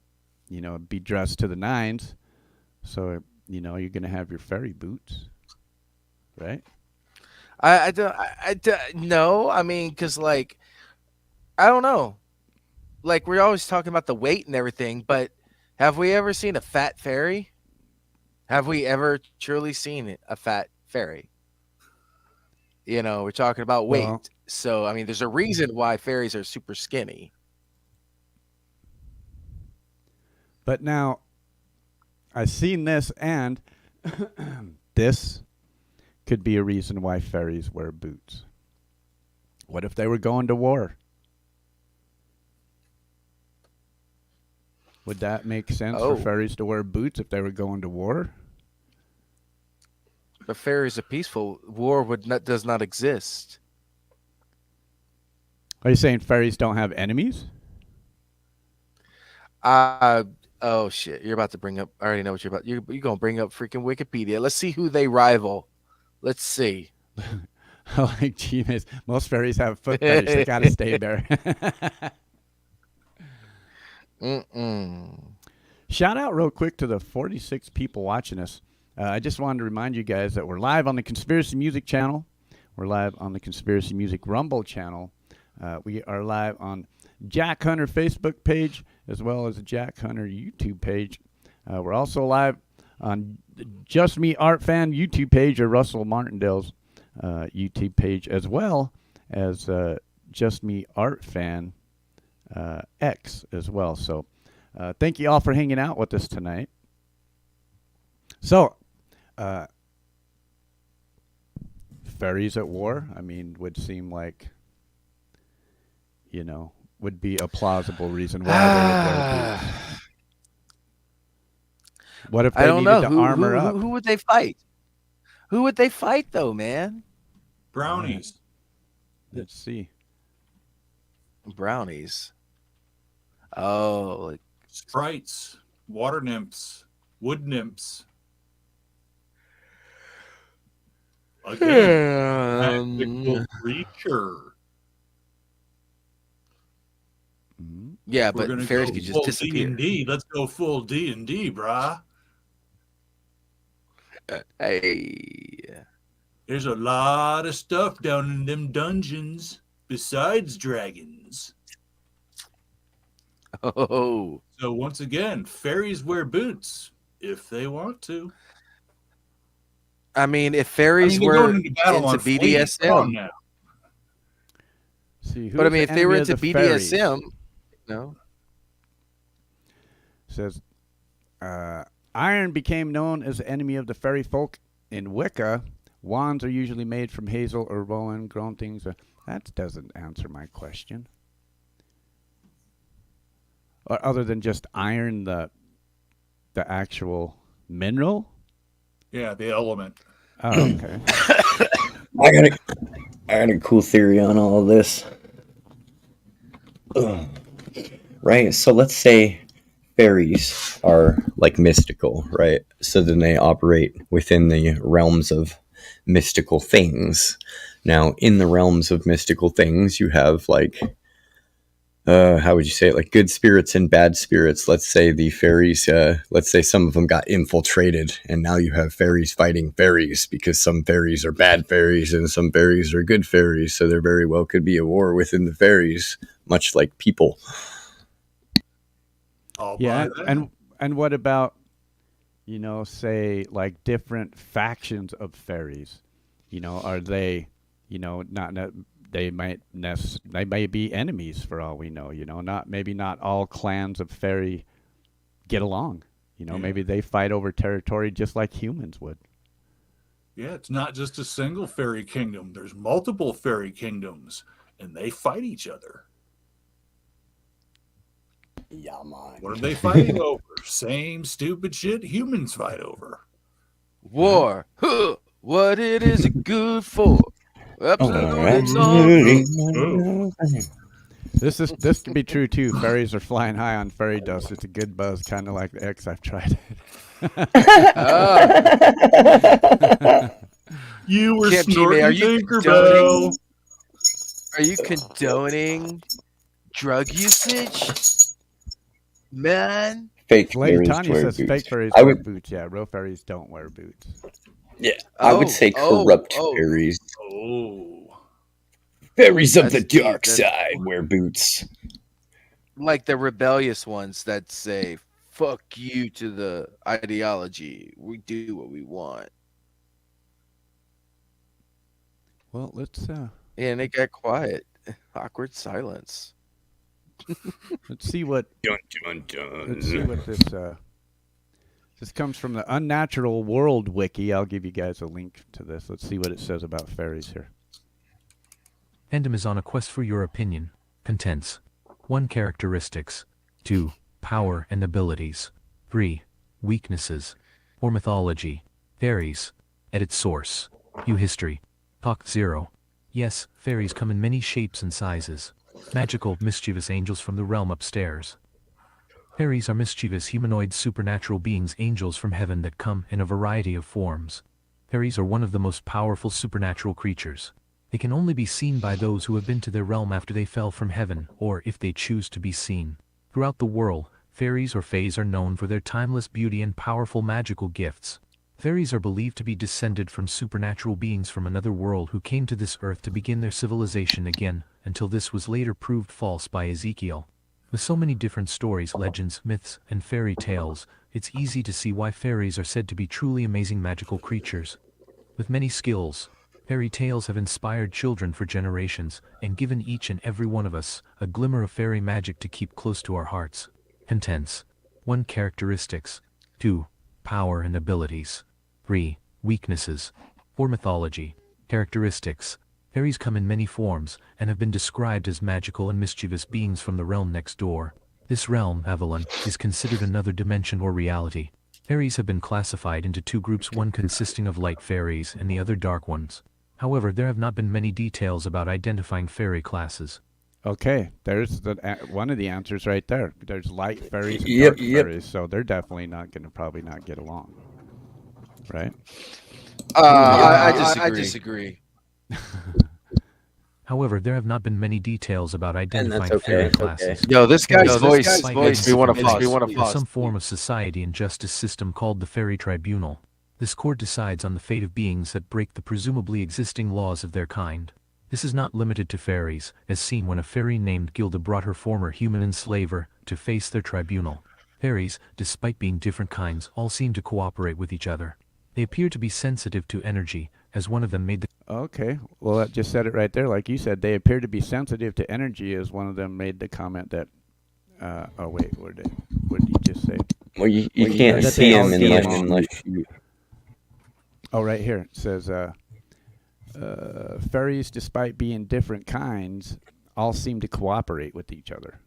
Speaker 3: be dressed to the nines. So you're going to have your fairy boots, right?
Speaker 5: I don't no. I mean, because like, I don't know. Like, we're always talking about the weight and everything, but have we ever seen a fat fairy? Have we ever truly seen a fat fairy? We're talking about weight.
Speaker 3: Well,
Speaker 5: So, I mean, there's a reason why fairies are super skinny.
Speaker 3: But now, I've seen this, and this could be a reason why fairies wear boots. What if they were going to war? Would that make sense for fairies to wear boots if they were going to war?
Speaker 5: But fairies are peaceful. War does not exist.
Speaker 3: Are you saying fairies don't have enemies?
Speaker 5: Oh shit! You're about to bring up. I already know what you're about. You're gonna bring up freaking Wikipedia. Let's see who they rival. Let's see.
Speaker 3: Like, genius. Most fairies have foot fetish. They gotta stay bare. Shout out real quick to the 46 people watching us. I just wanted to remind you guys that we're live on the Conspiracy Music channel. We're live on the Conspiracy Music Rumble channel. We are live on Jack Hunter Facebook page as well as the Jack Hunter YouTube page. We're also live on Just Me Art Fan YouTube page or Russell Martindale's YouTube page, as well as Just Me Art Fan X as well. So thank you all for hanging out with us tonight. So fairies at war, I mean, would seem like, would be a plausible reason why they would wear boots? What if they
Speaker 5: I don't
Speaker 3: needed
Speaker 5: know.
Speaker 3: to armor up?
Speaker 5: Who would they fight? Who would they fight though, man?
Speaker 4: Brownies.
Speaker 3: Let's see.
Speaker 5: Brownies. Oh, like
Speaker 4: Sprites. Water nymphs. Wood nymphs. Again, magical creature.
Speaker 5: yeah,
Speaker 4: We're
Speaker 5: but
Speaker 4: gonna
Speaker 5: fairies
Speaker 4: go
Speaker 5: could just
Speaker 4: full
Speaker 5: disappear.
Speaker 4: D&D. Let's go full D&D, brah.
Speaker 5: Hey.
Speaker 4: There's a lot of stuff down in them dungeons besides dragons.
Speaker 5: Oh.
Speaker 4: So once again, fairies wear boots if they want to.
Speaker 5: I mean, if fairies
Speaker 4: they're
Speaker 5: were
Speaker 4: going into battle on
Speaker 5: into
Speaker 4: fleas. Come on
Speaker 5: BDSM,
Speaker 4: now.
Speaker 3: See,
Speaker 5: but I
Speaker 3: who's
Speaker 5: mean,
Speaker 3: the
Speaker 5: if they were
Speaker 3: enemy of
Speaker 5: into
Speaker 3: the fairies?
Speaker 5: BDSM, no.
Speaker 3: Says, iron became known as the enemy of the fairy folk in Wicca. Wands are usually made from hazel or rowan grown things. That doesn't answer my question. Or other than just iron, the actual mineral.
Speaker 4: Yeah, the element.
Speaker 3: Oh, okay.
Speaker 6: I got a cool theory on all of this. Ugh. Right, so let's say fairies are like mystical, right? So then they operate within the realms of mystical things. Now, in the realms of mystical things, you have like how would you say it? Like good spirits and bad spirits. Let's say the fairies, let's say some of them got infiltrated, and now you have fairies fighting fairies because some fairies are bad fairies and some fairies are good fairies. So there very well could be a war within the fairies, much like people.
Speaker 3: Yeah, and what about, say like different factions of fairies? Are they, not they may be enemies for all we know. Not all clans of fairy get along. Maybe they fight over territory just like humans would.
Speaker 4: Yeah, it's not just a single fairy kingdom. There's multiple fairy kingdoms, and they fight each other.
Speaker 6: Yeah, man.
Speaker 4: What are they fighting over? Same stupid shit humans fight over.
Speaker 5: War. Huh. What it is it good for?
Speaker 3: This can be true too. Fairies are flying high on fairy dust. It's a good buzz, kind of like the X. I've tried it.
Speaker 4: You were
Speaker 5: Camp
Speaker 4: snorting
Speaker 5: G-Man, are you
Speaker 4: Tinkerbell.
Speaker 5: Are you condoning drug usage? Man.
Speaker 6: Fake
Speaker 3: Lady
Speaker 6: fairies
Speaker 3: Tanya
Speaker 6: wear
Speaker 3: says
Speaker 6: boots.
Speaker 3: fake fairies
Speaker 6: I
Speaker 3: wear
Speaker 6: would,
Speaker 3: boots. Yeah, real fairies don't wear boots.
Speaker 6: yeah, I would say corrupt fairies.
Speaker 4: Oh.
Speaker 6: Fairies of
Speaker 5: That's
Speaker 6: the dark
Speaker 5: deep.
Speaker 6: side wear boots.
Speaker 5: Like the rebellious ones that say, fuck you to the ideology. We do what we want.
Speaker 3: Well, let's
Speaker 5: And it got quiet. Awkward silence.
Speaker 3: let's see what
Speaker 6: Dun, dun, dun.
Speaker 3: let's see what this this comes from the Unnatural World Wiki. I'll give you guys a link to this. Let's see what it says about fairies here.
Speaker 7: Endem is on a quest for your opinion. Contents. 1. Characteristics. 2. Power and abilities. 3. Weaknesses. Or mythology. Fairies. Edit source. View history. Talk 0. Yes, fairies come in many shapes and sizes. Magical, mischievous angels from the realm upstairs. Fairies are mischievous humanoid supernatural beings, angels from heaven that come in a variety of forms. Fairies are one of the most powerful supernatural creatures. They can only be seen by those who have been to their realm after they fell from heaven, or if they choose to be seen. Throughout the world, fairies or fays are known for their timeless beauty and powerful magical gifts. Fairies are believed to be descended from supernatural beings from another world who came to this earth to begin their civilization again, until this was later proved false by Ezekiel. With so many different stories, legends, myths, and fairy tales, it's easy to see why fairies are said to be truly amazing magical creatures. With many skills, fairy tales have inspired children for generations, and given each and every one of us a glimmer of fairy magic to keep close to our hearts. Contents. 1. Characteristics. 2. Power and abilities. 3. Weaknesses. 4. Mythology. Characteristics. Fairies come in many forms, and have been described as magical and mischievous beings from the realm next door. This realm, Avalon, is considered another dimension or reality. Fairies have been classified into two groups, one consisting of light fairies and the other dark ones. However, there have not been many details about identifying fairy classes.
Speaker 3: Okay, there's one of the answers right there. There's light fairies and
Speaker 6: Yep,
Speaker 3: dark
Speaker 6: yep.
Speaker 3: fairies, so they're definitely probably not get along, right?
Speaker 5: I disagree.
Speaker 7: However, there have not been many details about
Speaker 6: that's
Speaker 7: identifying
Speaker 6: okay,
Speaker 7: fairy
Speaker 6: that's
Speaker 7: classes.
Speaker 6: okay.
Speaker 5: Yo, this guy's voice
Speaker 7: Despite
Speaker 5: makes me
Speaker 7: being
Speaker 5: want to
Speaker 7: confused,
Speaker 5: pause.
Speaker 7: Some form of society and justice system called the Fairy Tribunal. This court decides on the fate of beings that break the presumably existing laws of their kind. This is not limited to fairies, as seen when a fairy named Gilda brought her former human enslaver to face their tribunal. Fairies, despite being different kinds, all seem to cooperate with each other. They appear to be sensitive to energy, as one of them made the
Speaker 3: Okay, well, that just said it right there. Like you said, they appear to be sensitive to energy, as one of them made the comment that. Oh wait, what did you just say?
Speaker 6: Well, you can't
Speaker 3: that
Speaker 6: see
Speaker 3: they all
Speaker 6: them
Speaker 3: get
Speaker 6: unless you.
Speaker 3: Oh, right here it says, fairies, despite being different kinds, all seem to cooperate with each other.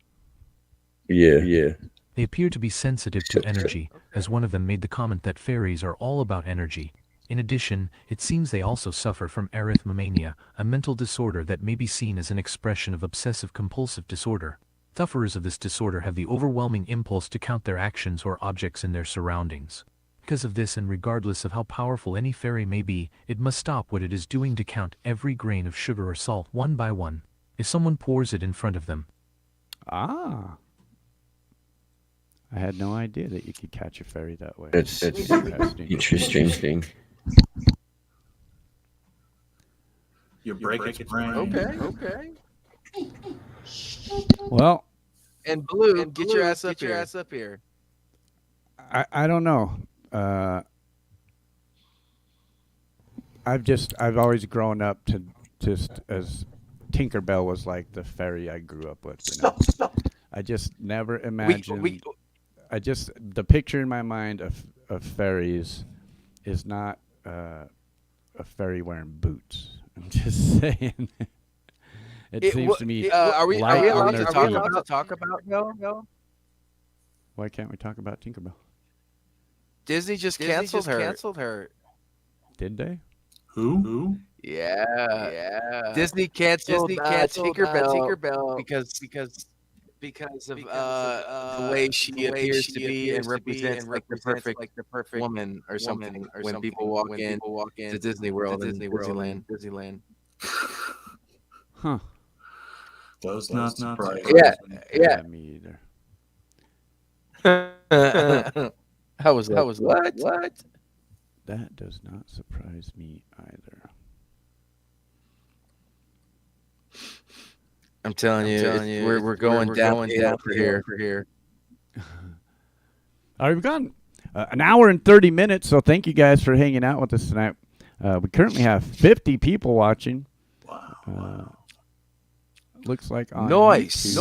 Speaker 6: Yeah.
Speaker 7: They appear to be sensitive to energy, as one of them made the comment that fairies are all about energy. In addition, it seems they also suffer from arithmomania, a mental disorder that may be seen as an expression of obsessive-compulsive disorder. Sufferers of this disorder have the overwhelming impulse to count their actions or objects in their surroundings. Because of this, and regardless of how powerful any fairy may be, it must stop what it is doing to count every grain of sugar or salt one by one, if someone pours it in front of them.
Speaker 3: Ah. I had no idea that you could catch a fairy that way.
Speaker 6: That's interesting.
Speaker 4: You break its brain.
Speaker 5: Okay.
Speaker 3: Well,
Speaker 5: And Blue, get your ass up here.
Speaker 3: I don't know. I've always grown up to just as Tinkerbell was like the fairy I grew up with. You know? I just never imagined. The picture in my mind of fairies is not a fairy wearing boots. I'm just saying. It seems to me.
Speaker 5: Are we
Speaker 3: light on
Speaker 5: allowed
Speaker 3: their
Speaker 5: to
Speaker 3: feet.
Speaker 5: talk about no?
Speaker 3: Why can't we talk about Tinkerbell?
Speaker 5: Disney just canceled her.
Speaker 3: Did they?
Speaker 4: Who?
Speaker 5: Yeah. Disney canceled Tinkerbell because of the way she appears to be and represents like the perfect woman or something. When people walk in to Disney World and Disneyland.
Speaker 3: Huh.
Speaker 4: Does not surprise
Speaker 5: Yeah.
Speaker 3: Me either.
Speaker 5: How was what?
Speaker 3: That does not surprise me either.
Speaker 5: I'm telling you, we're going down for here.
Speaker 3: All right, we've gone an hour and 30 minutes, so thank you guys for hanging out with us tonight. We currently have 50 people watching.
Speaker 4: Wow.
Speaker 3: Looks like on
Speaker 5: Nice.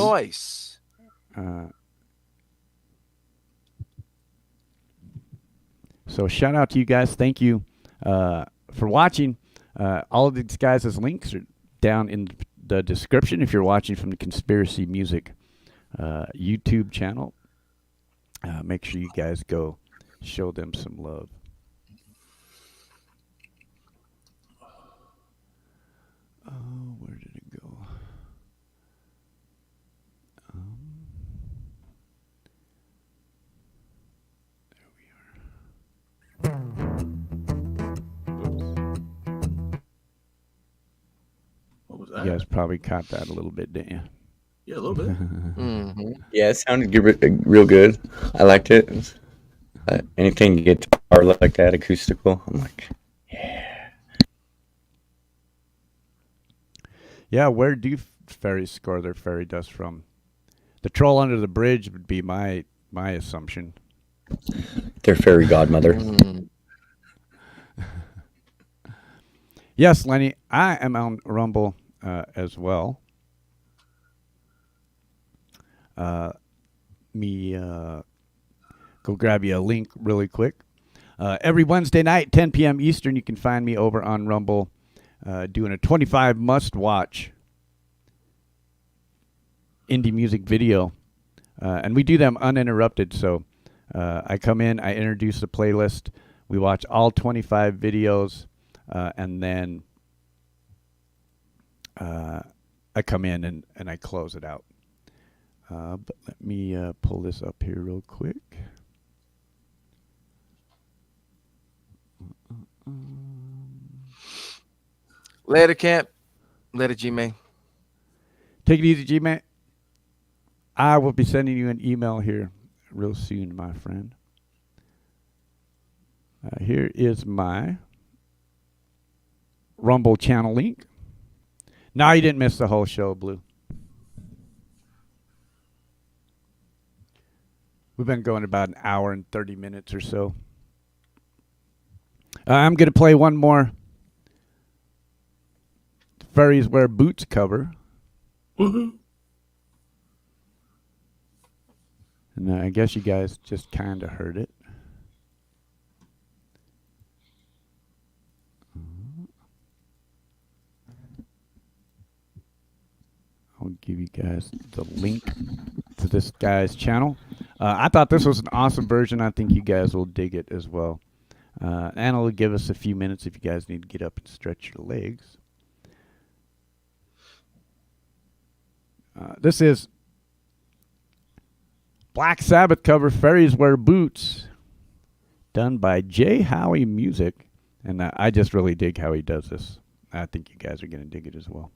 Speaker 3: So shout out to you guys. Thank you for watching. All of these guys' links are down in the description if you're watching from the Conspiracy Music YouTube channel. Make sure you guys go show them some love. Oh, where did it go? There we are.
Speaker 4: What was that?
Speaker 3: You guys probably caught that a little bit, didn't you?
Speaker 4: Yeah, a little bit.
Speaker 5: Mm-hmm.
Speaker 6: Yeah, it sounded real good. I liked it. Anything guitar like that, acoustical, I'm like, yeah.
Speaker 3: Yeah, where do fairies score their fairy dust from? The troll under the bridge would be my assumption.
Speaker 6: Their fairy godmother.
Speaker 3: Yes, Lenny, I am on Rumble as well. Go grab you a link really quick. Every Wednesday night, 10 p.m. Eastern, you can find me over on Rumble doing a 25 must-watch indie music video. And we do them uninterrupted, so I come in, I introduce the playlist, we watch all 25 videos, and then I come in and I close it out. But let me pull this up here real quick.
Speaker 5: Later, Camp. Later, G-Man.
Speaker 3: Take it easy, G-Man. I will be sending you an email here real soon, my friend. Here is my Rumble channel link. Now you didn't miss the whole show, Blue. We've been going about an hour and 30 minutes or so. I'm going to play one more Fairies Wear Boots cover.
Speaker 4: Woohoo.
Speaker 3: And I guess you guys just kind of heard it. I'll give you guys the link to this guy's channel. I thought this was an awesome version. I think you guys will dig it as well. And it'll give us a few minutes if you guys need to get up and stretch your legs. This is Black Sabbath cover, Fairies Wear Boots, done by J. Howie Music. And I just really dig how he does this. I think you guys are going to dig it as well.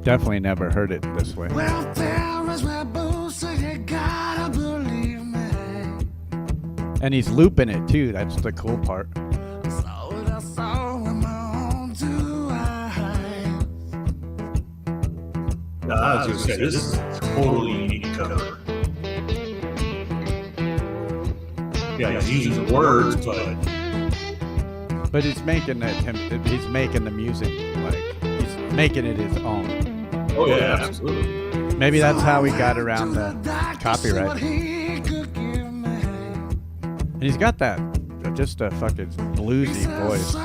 Speaker 3: definitely never heard it this way.
Speaker 2: Well, Fairies Wear Boots, so you gotta believe me.
Speaker 3: And he's looping it too. That's the cool part.
Speaker 2: Saw what I saw with my own two eyes.
Speaker 4: I was going to say, this is a totally unique cover. Yeah, he's using the words,
Speaker 3: But he's making he's making the music, like he's making it his own.
Speaker 4: oh yeah, absolutely.
Speaker 3: Maybe that's how he got around the copyright. And he's got that just a fucking bluesy voice.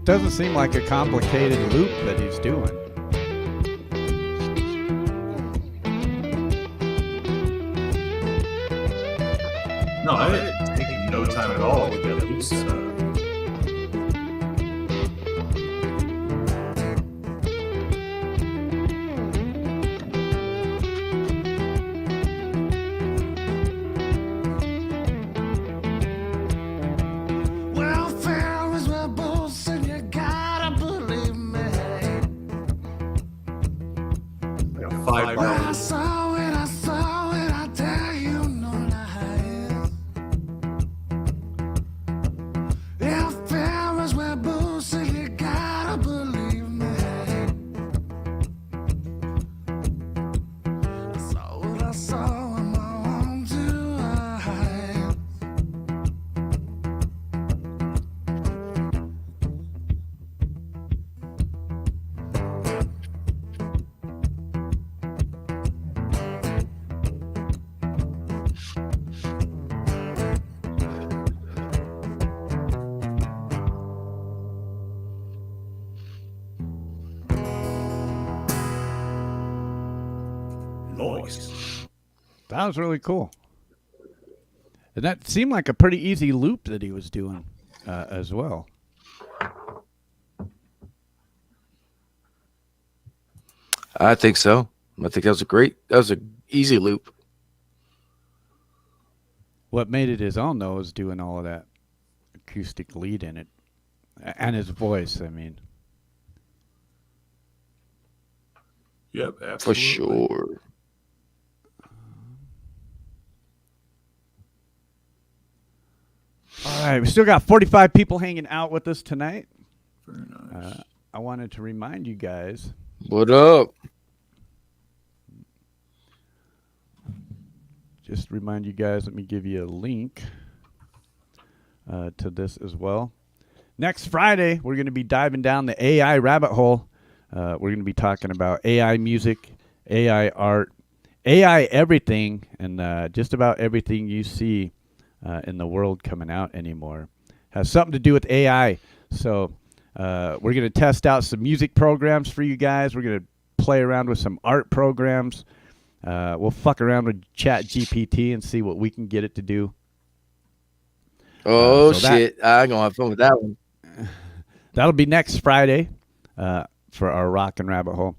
Speaker 3: Doesn't seem like a complicated loop that he's doing.
Speaker 4: No, it's taking no time at all to get loose.
Speaker 2: Well, Fairies Wear Boots, and you gotta believe me.
Speaker 4: Like a 5
Speaker 2: Well, I
Speaker 4: bar.
Speaker 2: saw it, I tell you no lies. Yeah, Fairies Wear Boots, and you gotta believe me. I saw what I saw with my own two eyes.
Speaker 4: Noise.
Speaker 3: That was really cool. And that seemed like a pretty easy loop that he was doing as well.
Speaker 5: I think so. I think that was an easy loop.
Speaker 3: What made it his own, though, was doing all of that acoustic lead in it. And his voice, I mean.
Speaker 4: Yep,
Speaker 5: For
Speaker 4: absolutely.
Speaker 5: sure.
Speaker 3: All right, we still got 45 people hanging out with us tonight.
Speaker 4: Very nice.
Speaker 3: I wanted to remind you guys.
Speaker 5: What up?
Speaker 3: Just remind you guys, let me give you a link to this as well. Next Friday, we're going to be diving down the AI rabbit hole. We're going to be talking about AI music, AI art, AI everything, and just about everything you see in the world coming out anymore has something to do with AI. So we're going to test out some music programs for you guys. We're going to play around with some art programs. We'll fuck around with Chat GPT and see what we can get it to do.
Speaker 5: Oh,
Speaker 3: so
Speaker 5: shit. I'm going to have fun with that one.
Speaker 3: That'll be next Friday for our Rock and Rabbit Hole.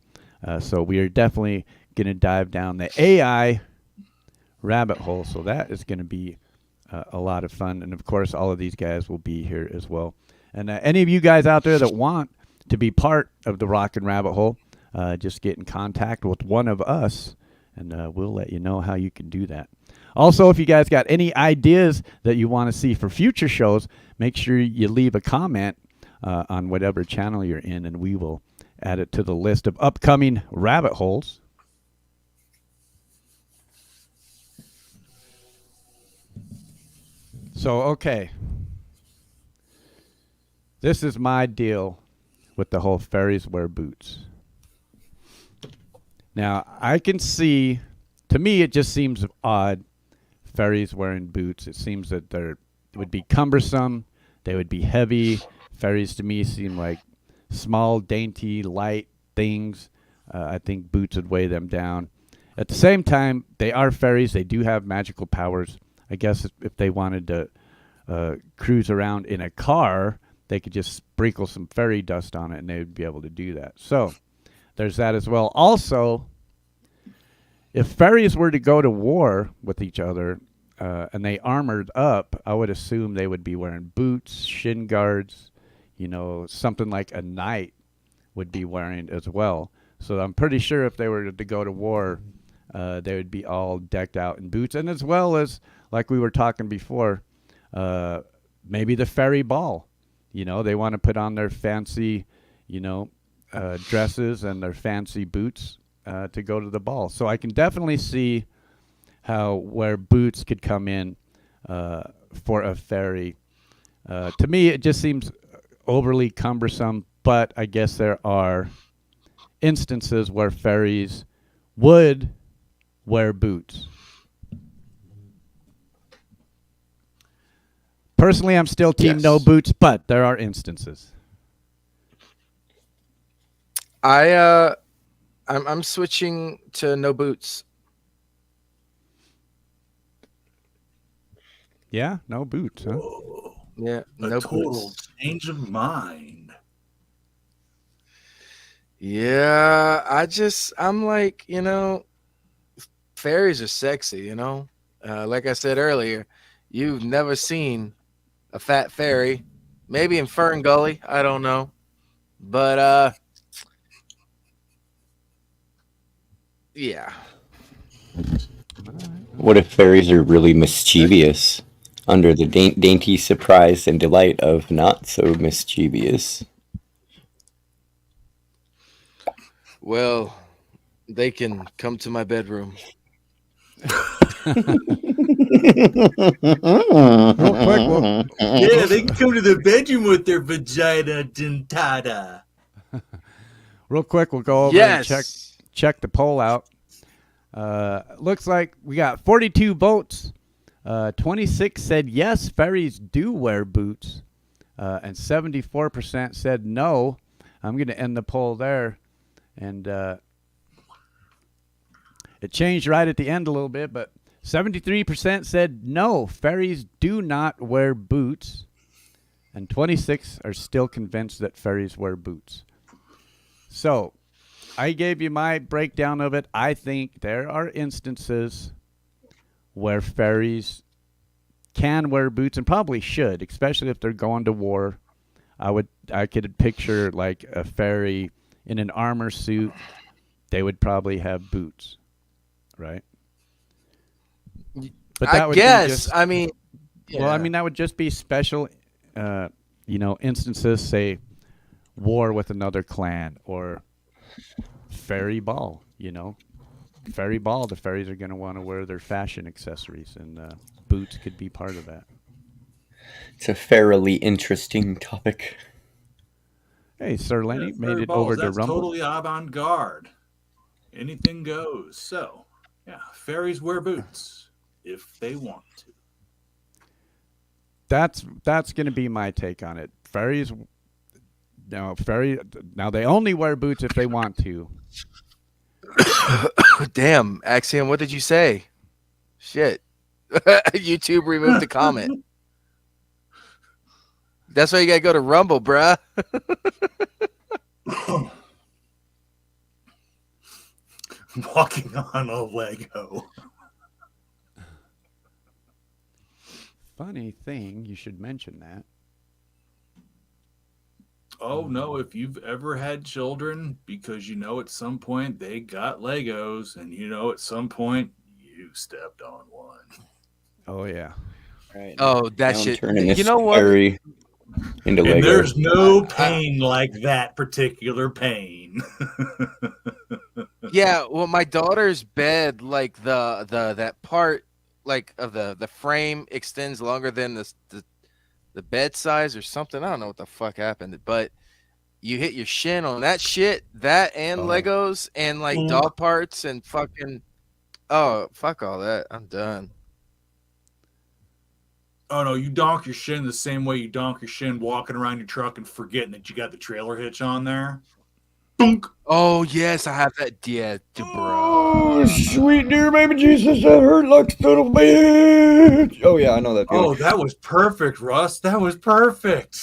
Speaker 3: So we are definitely going to dive down the AI rabbit hole. So that is going to be a lot of fun. And, of course, all of these guys will be here as well. And any of you guys out there that want to be part of the Rock and Rabbit Hole, just get in contact with one of us, and we'll let you know how you can do that. Also, if you guys got any ideas that you want to see for future shows, make sure you leave a comment on whatever channel you're in, and we will add it to the list of upcoming rabbit holes. So, okay. This is my deal with the whole Fairies Wear Boots. Now, I can see, to me, it just seems odd, fairies wearing boots. It seems that it would be cumbersome They would be heavy. Fairies to me seem like small, dainty, light things. I think boots would weigh them down. At the same time, they are fairies. They do have magical powers. I guess if they wanted to cruise around in a car, they could just sprinkle some fairy dust on it and they would be able to do that. So there's that as well. Also, if fairies were to go to war with each other and they armored up, I would assume they would be wearing boots, shin guards, something like a knight would be wearing as well. So I'm pretty sure if they were to go to war, they would be all decked out in boots. And as well as, like we were talking before, maybe the fairy ball. They want to put on their fancy, dresses and their fancy boots to go to the ball. So I can definitely see where boots could come in for a fairy. To me, it just seems overly cumbersome, but I guess there are instances where fairies would wear boots. Personally, I'm still team no boots, but there are instances.
Speaker 5: I'm switching to no boots.
Speaker 3: Yeah, no boots, huh?
Speaker 4: Whoa.
Speaker 5: Yeah,
Speaker 4: A
Speaker 5: no
Speaker 4: total
Speaker 5: boots.
Speaker 4: change of mind.
Speaker 5: Yeah, I'm like, fairies are sexy, like I said earlier, you've never seen a fat fairy, maybe in Fern Gully, I don't know, but yeah.
Speaker 6: What if fairies are really mischievous under the dainty surprise and delight of not so mischievous?
Speaker 5: Well, they can come to my bedroom.
Speaker 3: Real quick,
Speaker 4: Yeah, they can come to the bedroom with their vagina dentata.
Speaker 3: real quick, we'll go over and check the poll out. Looks like we got 42 votes. 26 said yes, fairies do wear boots, and 74% said no. I'm going to end the poll there, and it changed right at the end a little bit, but 73% said no, fairies do not wear boots, and 26 are still convinced that fairies wear boots. So I gave you my breakdown of it. I think there are instances where fairies can wear boots and probably should, especially if they're going to war. I could picture like a fairy in an armor suit. They would probably have boots, right? But that would
Speaker 5: guess.
Speaker 3: be just,
Speaker 5: I mean,
Speaker 3: well, I mean that would just be special, instances. Say war with another clan or fairy ball. Fairy ball. The fairies are going to want to wear their fashion accessories, and boots could be part of that.
Speaker 6: It's a fairly interesting topic.
Speaker 3: Hey, Sir Lenny made
Speaker 4: fairy
Speaker 3: it
Speaker 4: balls,
Speaker 3: over to
Speaker 4: that's
Speaker 3: Rumble.
Speaker 4: totally avant-garde. Anything goes. So, yeah, fairies wear boots if they want to.
Speaker 3: That's going to be my take on it. Fairies, now they only wear boots if they want to.
Speaker 5: damn, Axiom, what did you say? Shit. YouTube removed the comment. That's why you gotta go to Rumble, bruh.
Speaker 4: Walking on a Lego.
Speaker 3: Funny thing, you should mention that.
Speaker 4: Oh no, if you've ever had children, because at some point they got Legos, and at some point you stepped on one.
Speaker 3: Oh yeah.
Speaker 6: Right.
Speaker 5: Oh, that
Speaker 6: Now I'm
Speaker 5: shit.
Speaker 6: turning this
Speaker 5: You know what?
Speaker 6: fairy into
Speaker 4: And
Speaker 6: Lego.
Speaker 4: there's no pain like that particular pain.
Speaker 5: Yeah, well, my daughter's bed, like that part, like of the frame extends longer than the bed size or something. I don't know what the fuck happened, but you hit your shin on that shit, that and Legos and like dog parts and fucking fuck all that. I'm done.
Speaker 4: Oh no, you donk your shin the same way you donk your shin walking around your truck and forgetting that you got the trailer hitch on there. Dunk.
Speaker 5: Oh yes, I have that. Yeah,
Speaker 6: Oh, sweet dear baby Jesus, that hurt like a son of a bitch. Oh yeah, I know that feeling.
Speaker 4: Oh, that was perfect, Russ. That was perfect.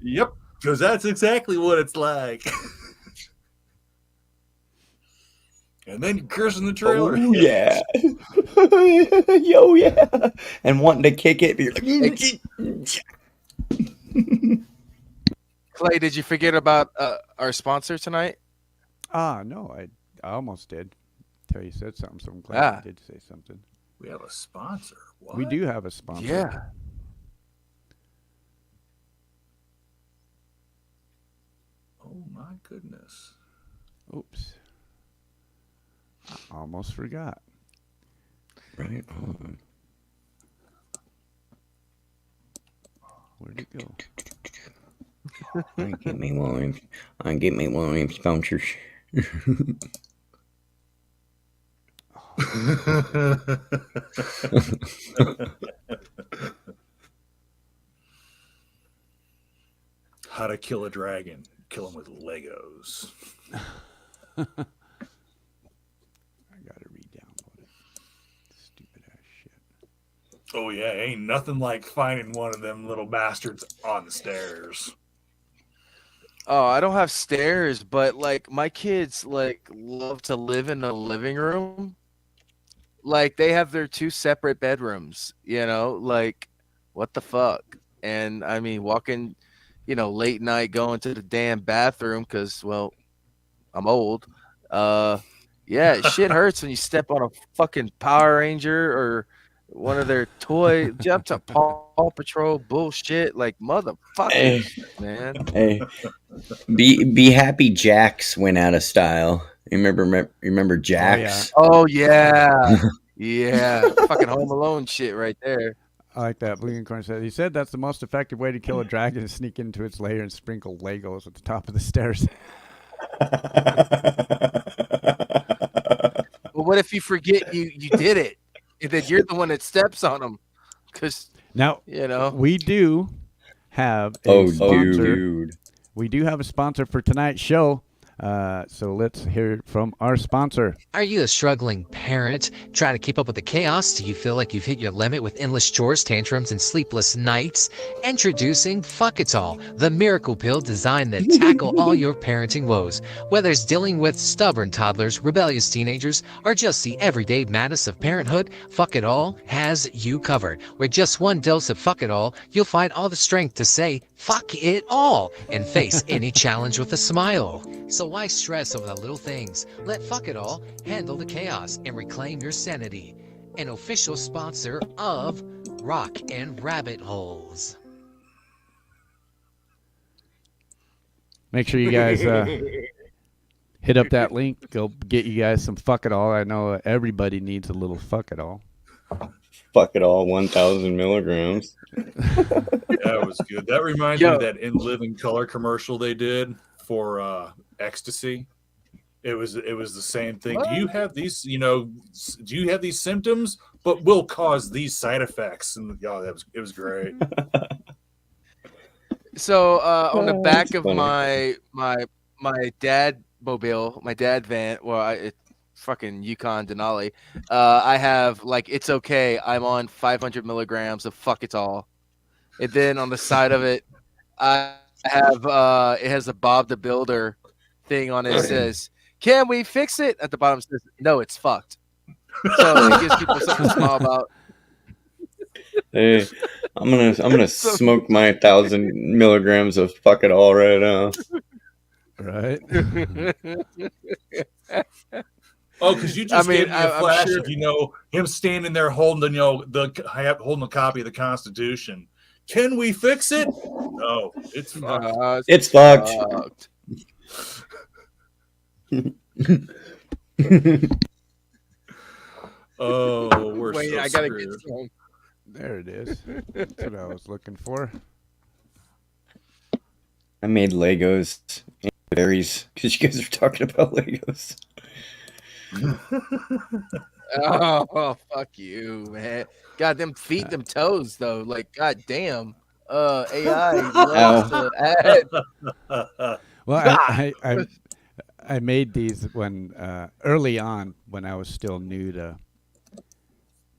Speaker 4: Yep, because that's exactly what it's like. And then you're cursing the trailer.
Speaker 6: Oh yeah. Yo yeah. And wanting to kick it. You're like,
Speaker 5: Clay, did you forget about our sponsor tonight?
Speaker 3: No, I almost did. Till you said something, so I'm glad you did say something.
Speaker 4: We have a sponsor. What?
Speaker 3: We do have a sponsor.
Speaker 5: Yeah.
Speaker 4: Oh my goodness.
Speaker 3: Oops. I almost forgot.
Speaker 6: right on.
Speaker 3: Where'd it go?
Speaker 6: I get me one of them sponsors.
Speaker 4: How to kill a dragon. Kill him with Legos.
Speaker 3: I gotta re-download it. Stupid ass shit.
Speaker 4: Oh yeah, ain't nothing like finding one of them little bastards on the stairs.
Speaker 5: Oh, I don't have stairs, but like my kids like love to live in the living room. Like they have their two separate bedrooms, like what the fuck? And I mean, walking, late night going to the damn bathroom because, well, I'm old. Yeah, shit hurts when you step on a fucking Power Ranger or one of their toy jump to Paw Patrol bullshit. Like motherfucker,
Speaker 6: Hey,
Speaker 5: man.
Speaker 6: hey, be happy. Jax went out of style. You remember Jax?
Speaker 5: Oh yeah, yeah. Fucking Home Alone shit right there.
Speaker 3: I like that. Blue Unicorn said, he said that's the most effective way to kill a dragon is sneak into its lair and sprinkle Legos at the top of the stairs.
Speaker 5: But what if you forget you did it, and then you're the one that steps on them? Because
Speaker 3: Now,
Speaker 5: you
Speaker 3: we do have a sponsor.
Speaker 6: Dude.
Speaker 3: We do have a sponsor for tonight's show. So let's hear it from our sponsor.
Speaker 10: Are you a struggling parent trying to keep up with the chaos? Do you feel like you've hit your limit with endless chores, tantrums, and sleepless nights? Introducing Fuck It All, the miracle pill designed to tackle all your parenting woes. Whether it's dealing with stubborn toddlers, rebellious teenagers, or just the everyday madness of parenthood, Fuck It All has you covered. With just one dose of Fuck It All, you'll find all the strength to say, fuck it all, and face any challenge with a smile. So why stress over the little things? Let Fuck It All handle the chaos and reclaim your sanity. An official sponsor of Rock&Rabbit Holes.
Speaker 3: Make sure you guys hit up that link. Go get you guys some Fuck It All. I know everybody needs a little Fuck It All.
Speaker 6: Fuck it all, 1,000 milligrams.
Speaker 4: That was good. That reminds me of that In Living Color commercial they did for ecstasy. It was the same thing. Do you have these? Do you have these symptoms? But will cause these side effects. And it was great.
Speaker 5: So on the back of
Speaker 6: funny.
Speaker 5: my dad mobile, my dad van, fucking Yukon Denali, I have like it's okay. I'm on 500 milligrams of Fuck It All, and then on the side of it, I have it has a Bob the Builder thing on it. It says, "Can we fix it?" At the bottom it says, "No, it's fucked." So it gives people something to smile about.
Speaker 6: Hey, I'm gonna smoke my 1,000 milligrams of Fuck It All right now.
Speaker 3: Right?
Speaker 4: Oh, because you just gave me a flash
Speaker 5: sure.
Speaker 4: of him standing there holding holding a copy of the Constitution. Can we fix it? No, it's fucked.
Speaker 6: It's fucked.
Speaker 4: Oh, we're
Speaker 5: Wait,
Speaker 4: so
Speaker 5: I gotta
Speaker 4: screwed.
Speaker 5: get some.
Speaker 3: There it is. That's what I was looking for.
Speaker 6: I made Legos and berries because you guys are talking about Legos.
Speaker 5: Oh, fuck you, man. God, them feet, them toes, though. Like, god damn. AI loves to add.
Speaker 3: Well, I made these when early on when I was still new to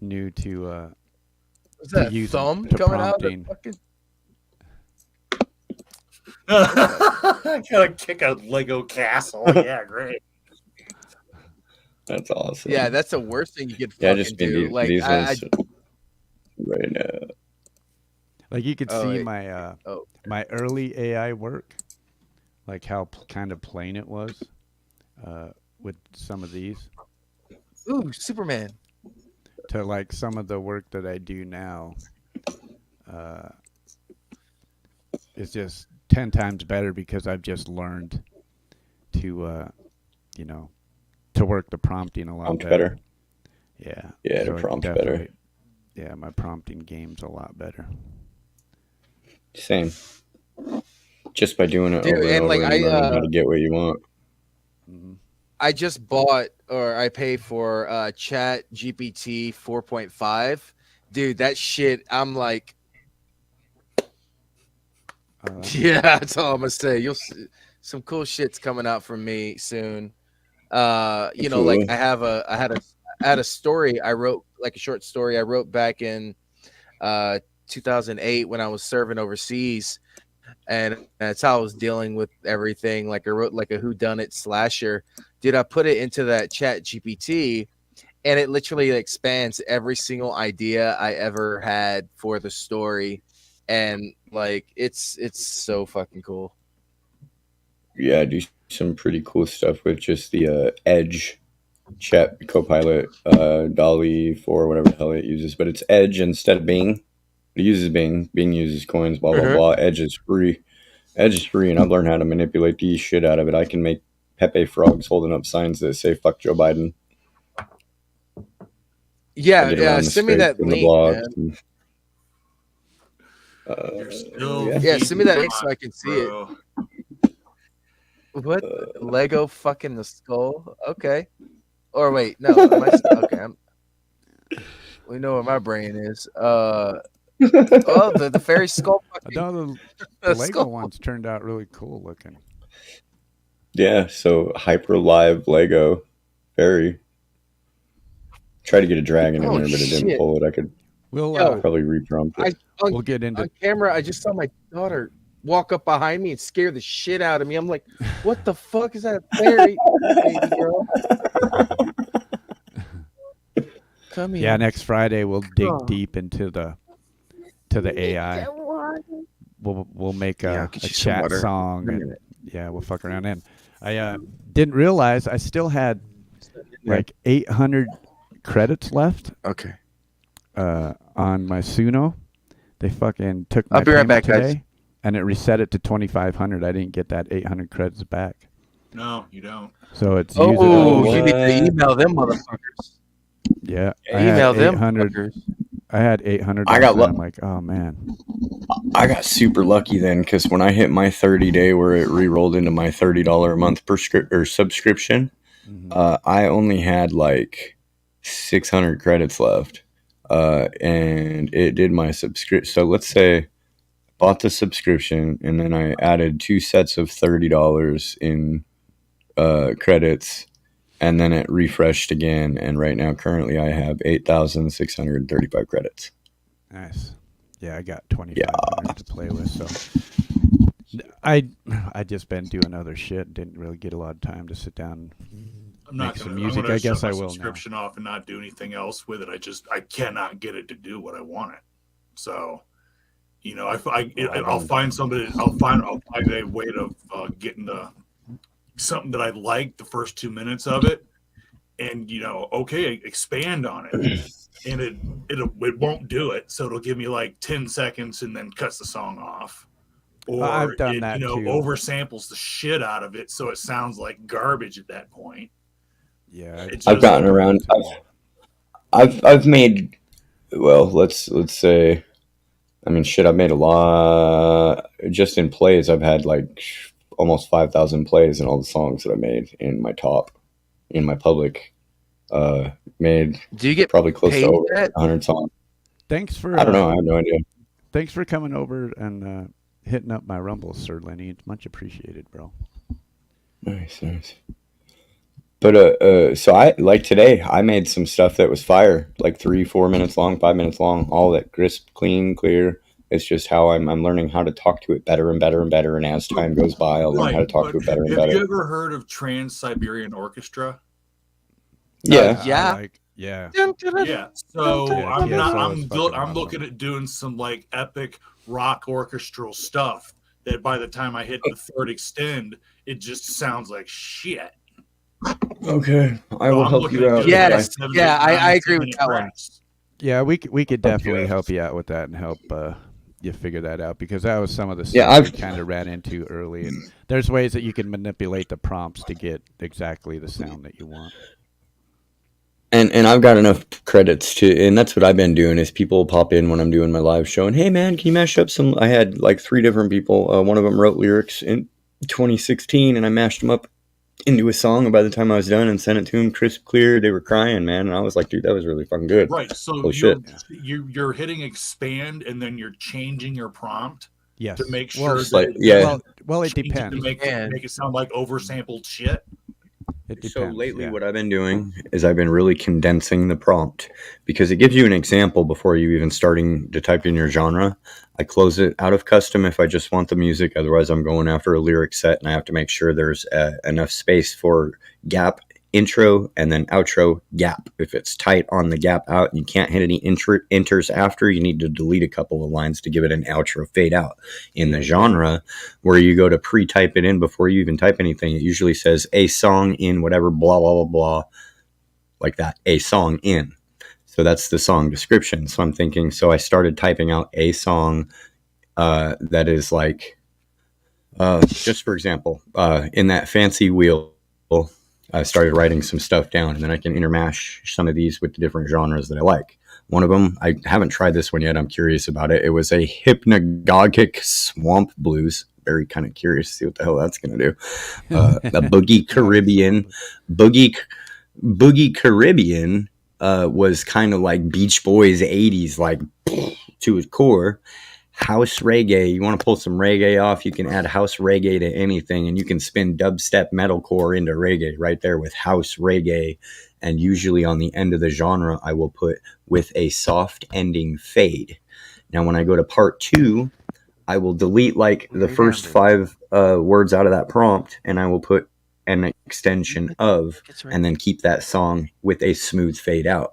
Speaker 5: Was
Speaker 3: to
Speaker 5: that a
Speaker 3: use
Speaker 5: thumb
Speaker 3: to
Speaker 5: coming out of the
Speaker 3: prompting.
Speaker 5: fucking?
Speaker 4: I gotta kick a Lego castle. Yeah, great.
Speaker 6: That's awesome.
Speaker 5: Yeah, that's the worst thing you could
Speaker 6: Yeah, I
Speaker 5: fucking
Speaker 6: just made
Speaker 5: do. Like,
Speaker 6: these
Speaker 5: I
Speaker 6: ones right now.
Speaker 3: Like you could
Speaker 5: Oh,
Speaker 3: see
Speaker 5: wait.
Speaker 3: my
Speaker 5: Oh.
Speaker 3: my early AI work, like how kind of plain it was with some of these,
Speaker 5: Ooh, Superman.
Speaker 3: to like some of the work that I do now. It's just 10 times better because I've just learned to to work the prompting a lot
Speaker 6: Prompt
Speaker 3: better.
Speaker 6: better.
Speaker 3: Yeah.
Speaker 6: Yeah,
Speaker 3: So
Speaker 6: to
Speaker 3: I can
Speaker 6: prompt better.
Speaker 3: definitely- Yeah, my prompting game's a lot better.
Speaker 6: Same. Just by doing it
Speaker 5: Dude,
Speaker 6: over and
Speaker 5: and,
Speaker 6: over
Speaker 5: like,
Speaker 6: and learning how to get what you want.
Speaker 5: I just bought or I paid for Chat GPT 4.5. Dude, that shit, I'm like, yeah, that's all I'm gonna say. You'll see some cool shit's coming out from me soon. You know, like
Speaker 6: Cool.
Speaker 5: I had a story I wrote, like a short story I wrote back in 2008 when I was serving overseas, and that's how I was dealing with everything. Like I wrote like a whodunit slasher. Dude, I put it into that Chat GPT, and it literally expands every single idea I ever had for the story, and like it's so fucking cool.
Speaker 6: Yeah, I do some pretty cool stuff with just the Edge chat copilot, Dolly 4, whatever the hell it uses, but it's Edge instead of Bing. It uses Bing. Bing uses coins, blah, blah, blah. Edge is free. Edge is free, and I've learned how to manipulate the shit out of it. I can make Pepe frogs holding up signs that say "fuck Joe Biden."
Speaker 5: Yeah,
Speaker 6: get
Speaker 5: yeah.
Speaker 6: around the
Speaker 5: Send me
Speaker 6: scrapes
Speaker 5: that
Speaker 6: and the
Speaker 5: link,
Speaker 6: blogs
Speaker 5: man.
Speaker 4: You're still
Speaker 6: yeah.
Speaker 5: Yeah, send me that link
Speaker 4: feeding
Speaker 5: so I can see
Speaker 4: bro.
Speaker 5: it. What? Lego fucking the skull? Okay. Or wait, no. Okay. We know where my brain is. Oh, the fairy skull.
Speaker 3: No, the
Speaker 5: The
Speaker 3: Lego
Speaker 5: skull.
Speaker 3: ones turned out really cool looking.
Speaker 6: Yeah, so hyper live Lego fairy. Tried to get a dragon in
Speaker 5: Oh,
Speaker 6: there, but it didn't
Speaker 5: shit.
Speaker 6: pull it. I could
Speaker 3: We'll
Speaker 5: Yo.
Speaker 6: probably reprompt it.
Speaker 3: we'll get into
Speaker 5: On camera, I just saw my daughter walk up behind me and scare the shit out of me. I'm like, what the fuck is that fairy, baby girl? Come here.
Speaker 3: yeah, next Friday we'll dig
Speaker 5: Oh.
Speaker 3: deep into the AI. We'll make
Speaker 5: Yeah, I'll
Speaker 3: a
Speaker 5: get you some
Speaker 3: chat
Speaker 5: water
Speaker 3: song
Speaker 5: in a
Speaker 3: and
Speaker 5: minute.
Speaker 3: yeah, we'll fuck around. And I didn't realize I still had like 800 credits left
Speaker 5: Okay.
Speaker 3: on my Suno. They fucking took my
Speaker 5: I'll be right
Speaker 3: payment
Speaker 5: back, guys.
Speaker 3: today, and it reset it to 2,500. I didn't get that 800 credits back,
Speaker 4: No, you don't.
Speaker 3: so it's
Speaker 5: Oh,
Speaker 3: usable.
Speaker 5: you need to email them motherfuckers.
Speaker 3: Yeah,
Speaker 5: Email them
Speaker 3: 800.
Speaker 5: fuckers.
Speaker 3: I had 800.
Speaker 6: I got
Speaker 3: I'm like, oh man.
Speaker 6: I got super lucky then because when I hit my 30-day where it re-rolled into my $30 a month subscription, I only had like 600 credits left, and it did my subscription. So let's say I bought the subscription and then I added 2 sets of $30 in credits, and then it refreshed again. And right now, currently, I have 8,635 credits.
Speaker 3: Nice. Yeah, I got 2,500 to play with. So I just been doing other shit. Didn't really get a lot of time to sit down.
Speaker 4: I'm not
Speaker 3: Make some
Speaker 4: gonna,
Speaker 3: music.
Speaker 4: I'm gonna
Speaker 3: I guess
Speaker 4: shut
Speaker 3: I
Speaker 4: my
Speaker 3: will now.
Speaker 4: subscription off and not do anything else with it. I cannot get it to do what I want it. So, you know, I'll find somebody. I'll find a way to get into something that I like the first 2 minutes of it, and you know, okay, expand on it, and it won't do it. So it'll give me like 10 seconds and then cuts the song off. Or
Speaker 3: I've done
Speaker 4: it,
Speaker 3: that
Speaker 4: you know,
Speaker 3: too.
Speaker 4: oversamples the shit out of it, so it sounds like garbage at that point.
Speaker 3: Yeah,
Speaker 6: I've gotten around. I've made, well, let's say, I mean, shit, I've made a lot just in plays. I've had like almost 5,000 plays in all the songs that I made in my public Made
Speaker 5: Do you get
Speaker 6: probably close
Speaker 5: paid
Speaker 6: to over
Speaker 5: yet?
Speaker 6: 100 songs.
Speaker 3: Thanks for.
Speaker 6: I don't know. I have no idea.
Speaker 3: Thanks for coming over and hitting up my Rumble, Sir Lenny. It's much appreciated, bro.
Speaker 6: Nice. But so I like today. I made some stuff that was fire, like 3-4 minutes long, 5 minutes long, all that crisp, clean, clear. It's just how I'm learning how to talk to it better and better and better. And as time goes by, I'll learn how to talk to it better and better.
Speaker 4: Have you ever heard of Trans-Siberian Orchestra?
Speaker 6: Yeah.
Speaker 5: Yeah.
Speaker 3: Yeah.
Speaker 4: Yeah. So
Speaker 3: Yeah,
Speaker 4: I'm looking at doing some like epic rock orchestral stuff that by the time I hit the third extend, it just sounds like shit.
Speaker 6: Okay, I will help you out.
Speaker 5: Yes. Yeah, I agree with that one.
Speaker 3: Yeah, we could definitely help you out with that and help you figure that out, because that was some of the stuff we kind of ran into early. And there's ways that you can manipulate the prompts to get exactly the sound that you want.
Speaker 6: And I've got enough credits to, and that's what I've been doing, is people pop in when I'm doing my live show and, hey man, can you mash up some? I had like 3 different people. One of them wrote lyrics in 2016, and I mashed them up into a song. And by the time I was done and sent it to them, crisp, clear, they were crying, man. And I was like, dude, that was really fucking good.
Speaker 4: Right. So
Speaker 6: holy shit.
Speaker 4: You're hitting expand, and then you're changing your prompt.
Speaker 3: Yes.
Speaker 4: To make sure
Speaker 3: well, it depends.
Speaker 4: To make it sound like oversampled shit.
Speaker 3: It depends,
Speaker 6: so lately what I've been doing is I've been really condensing the prompt, because it gives you an example before you even starting to type in your genre. I close it out of custom if I just want the music. Otherwise, I'm going after a lyric set, and I have to make sure there's enough space for gap, intro, and then outro gap. If it's tight on the gap out and you can't hit any enters after, you need to delete a couple of lines to give it an outro fade out. In the genre, where you go to pre-type it in before you even type anything, it usually says a song in whatever, blah, blah, blah, blah, like that, a song in. So that's the song description. So I'm thinking, so I started typing out a song that is like, just for example, in that fancy wheel, I started writing some stuff down, and then I can intermash some of these with the different genres that I like. One of them, I haven't tried this one yet. I'm curious about it. It was a hypnagogic swamp blues. Very kind of curious to see what the hell that's going to do. A boogie Caribbean. Boogie Caribbean was kind of like Beach Boys 80s, like to its core. House reggae, you want to pull some reggae off, you can add house reggae to anything, and you can spin dubstep metalcore into reggae right there with house reggae. And usually on the end of the genre, I will put with a soft ending fade. Now when I go to part 2, I will delete like the first 5 words out of that prompt, and I will put an extension of, and then keep that song with a smooth fade out.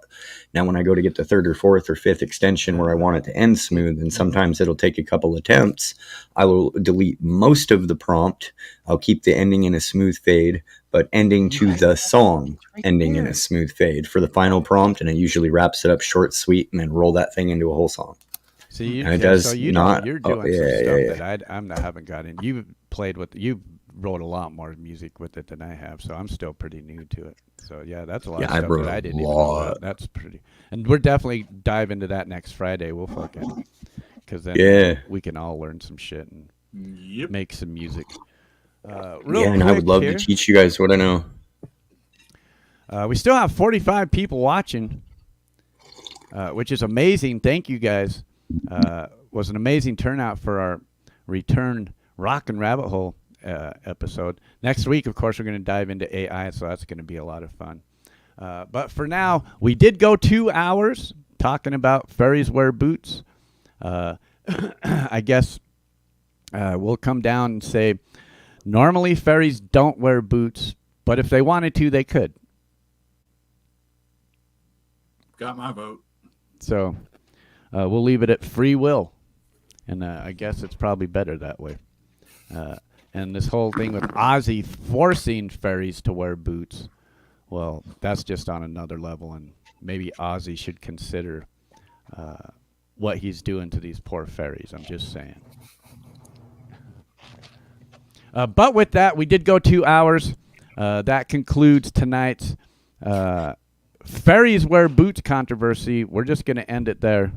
Speaker 6: Now, when I go to get the 3rd or 4th or 5th extension where I want it to end smooth, and sometimes it'll take a couple attempts, I will delete most of the prompt. I'll keep the ending in a smooth fade, but ending to the song ending in a smooth fade for the final prompt, and it usually wraps it up short, sweet, and then roll that thing into a whole song.
Speaker 3: So you,
Speaker 6: and it does
Speaker 3: so you
Speaker 6: not.
Speaker 3: You're doing some stuff that I'm not haven't got in. You've played with. You've wrote a lot more music with it than I have, so I'm still pretty new to it. So yeah, that's a lot of stuff that I didn't even know about. That's pretty, and we're definitely dive into that next Friday. We'll fucking, because then we can all learn some shit and make some music.
Speaker 6: And I would love to teach you guys what I know.
Speaker 3: We still have 45 people watching, which is amazing. Thank you guys. Was an amazing turnout for our return Rock&Rabbit Hole episode. Next week, of course, we're going to dive into AI, so that's going to be a lot of fun. But for now, we did go 2 hours talking about Fairies Wear Boots. I guess we'll come down and say, normally fairies don't wear boots, but if they wanted to, they could.
Speaker 4: Got my vote.
Speaker 3: So we'll leave it at free will. And I guess it's probably better that way. And this whole thing with Ozzy forcing fairies to wear boots, well, that's just on another level. And maybe Ozzy should consider what he's doing to these poor fairies. I'm just saying. But with that, we did go 2 hours. That concludes tonight's Fairies Wear Boots controversy. We're just going to end it there.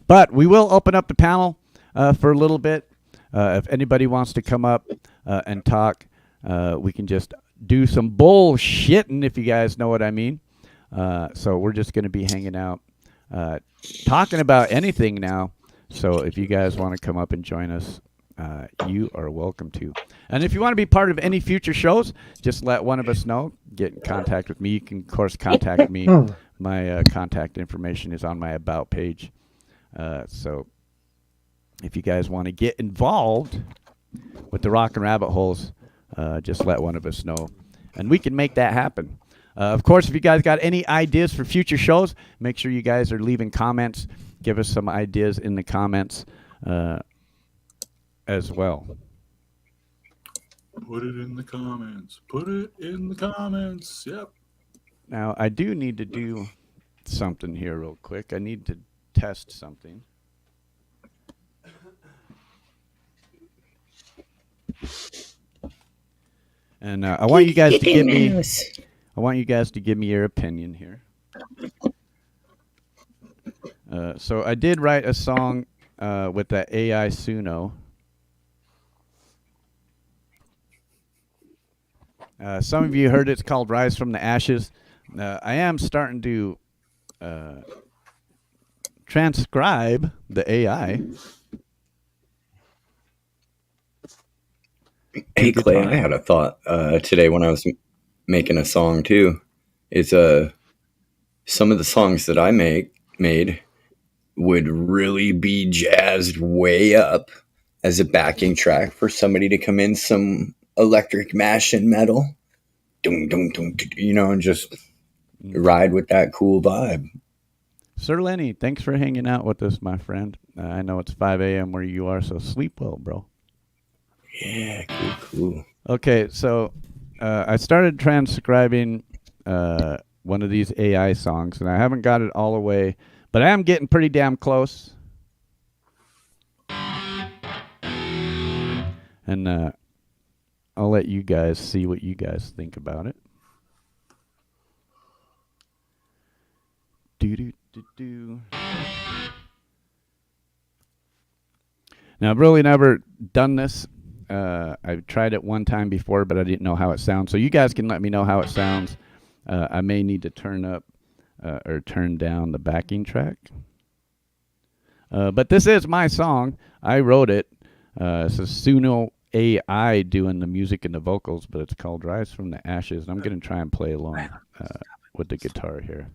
Speaker 3: But we will open up the panel for a little bit. If anybody wants to come up and talk, we can just do some bullshitting, if you guys know what I mean. So we're just going to be hanging out, talking about anything now. So if you guys want to come up and join us, you are welcome to. And if you want to be part of any future shows, just let one of us know. Get in contact with me. You can, of course, contact me. My contact information is on my About page. So if you guys want to get involved with the Rock and Rabbit Holes, just let one of us know. And we can make that happen. Of course, if you guys got any ideas for future shows, make sure you guys are leaving comments. Give us some ideas in the comments as well.
Speaker 4: Put it in the comments. Put it in the comments. Yep.
Speaker 3: Now, I do need to do something here real quick. I need to test something. And I want you guys to give me. I want you guys to give me your opinion here. So I did write a song with that AI Suno. Some of you heard it's called Rise from the Ashes. I am starting to transcribe the AI.
Speaker 6: Hey, Clay, I had a thought today when I was making a song, too. It's some of the songs that I made would really be jazzed way up as a backing track for somebody to come in, some electric mash and metal, and just ride with that cool vibe.
Speaker 3: Sir Lenny, thanks for hanging out with us, my friend. I know it's 5 a.m. where you are, so sleep well, bro.
Speaker 6: Yeah, cool.
Speaker 3: Okay, so I started transcribing one of these AI songs, and I haven't got it all the way, but I am getting pretty damn close. And I'll let you guys see what you guys think about it. Now, I've really never done this. I've tried it one time before, but I didn't know how it sounds. So you guys can let me know how it sounds. I may need to turn up or turn down the backing track. But this is my song. I wrote it. It's a Suno AI doing the music and the vocals, but it's called Rise from the Ashes. And I'm going to try and play along with the guitar here.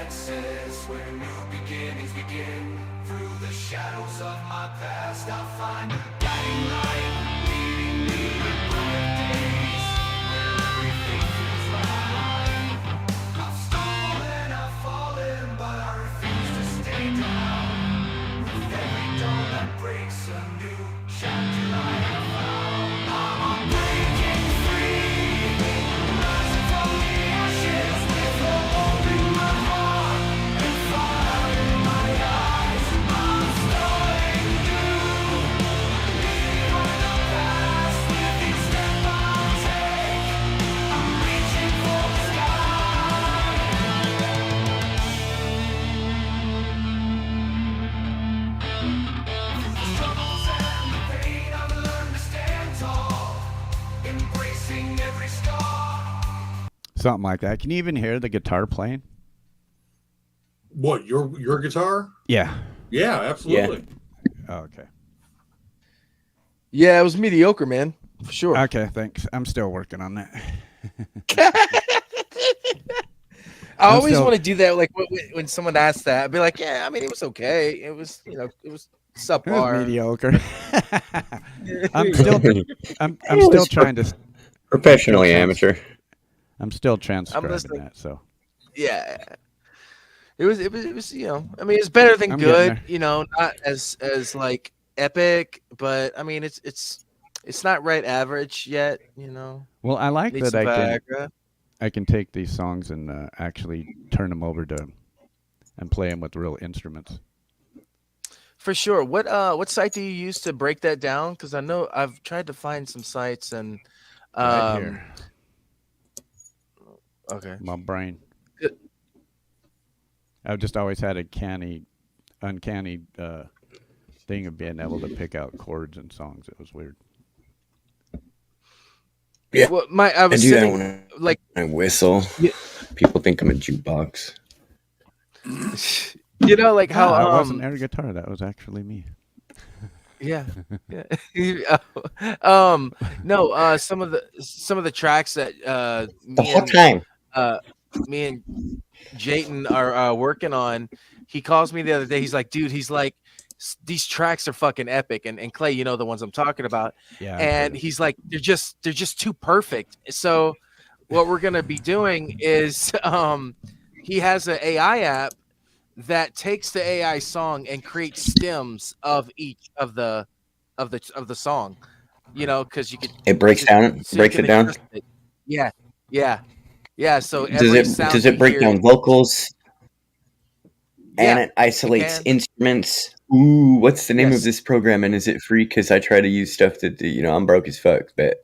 Speaker 2: chances where new beginnings begin. Through the shadows of my past, I'll find a guiding light, leading me to brighter days where everything feels right. I've stumbled and I've fallen, but I refuse to stay down. With every dawn that breaks, a new chapter I have found. I'm breaking free, rising from the ashes with hope in my heart and fire in my eyes. I'm starting new, leaving behind the past with each step I take. I'm reaching for the sky. Through the struggles and the pain, I've learned to stand tall, embracing every scar.
Speaker 3: Something like that. Can you even hear the guitar playing?
Speaker 4: What, your guitar?
Speaker 3: Yeah.
Speaker 4: Yeah, absolutely.
Speaker 3: Oh, okay.
Speaker 5: Yeah, it was mediocre, man. For sure.
Speaker 3: Okay, thanks. I'm still working on that.
Speaker 5: I always
Speaker 3: still-
Speaker 5: want to do that. Like when someone asks that, I'd be like, yeah, I mean, it was okay. It was, it was
Speaker 3: It was
Speaker 5: subpar.
Speaker 3: mediocre. I'm still trying to.
Speaker 6: Professionally amateur.
Speaker 3: I'm still transcribing
Speaker 5: listening.
Speaker 3: that. So
Speaker 5: Yeah. It was, I mean, it's better than
Speaker 3: I'm getting
Speaker 5: good, not as like epic, but I mean, it's not right average yet,
Speaker 3: well, I like
Speaker 5: Needs
Speaker 3: that
Speaker 5: some
Speaker 3: I
Speaker 5: Viagra.
Speaker 3: can take these songs and actually turn them over to and play them with real instruments.
Speaker 5: For sure. What site do you use to break that down? Because I know I've tried to find some sites and
Speaker 3: Right here,
Speaker 5: okay.
Speaker 3: my brain.
Speaker 5: Good.
Speaker 3: I've just always had a uncanny thing of being able to pick out chords and songs. It was weird.
Speaker 6: Yeah.
Speaker 5: Well, I
Speaker 6: I
Speaker 5: was
Speaker 6: do that
Speaker 5: sitting,
Speaker 6: when
Speaker 5: like
Speaker 6: I whistle.
Speaker 5: Yeah.
Speaker 6: People think I'm a jukebox.
Speaker 5: like how
Speaker 3: that wasn't air guitar. That was actually me.
Speaker 5: yeah. No, some of the tracks that
Speaker 6: The whole time.
Speaker 5: me and Jayton are working on. He calls me the other day. He's like, dude, these tracks are fucking epic. And Clay, the ones I'm talking about.
Speaker 3: Yeah.
Speaker 5: And he's like, they're just too perfect. So what we're gonna be doing is he has an AI app that takes the AI song and creates stems of each of the song. Because you could
Speaker 6: It breaks it down.
Speaker 5: Yeah. So
Speaker 6: Does it break down vocals? And
Speaker 5: Yeah,
Speaker 6: it isolates
Speaker 5: can.
Speaker 6: instruments. Ooh, what's the name
Speaker 5: Yes.
Speaker 6: of this program? And is it free? Because I try to use stuff that I'm broke as fuck, but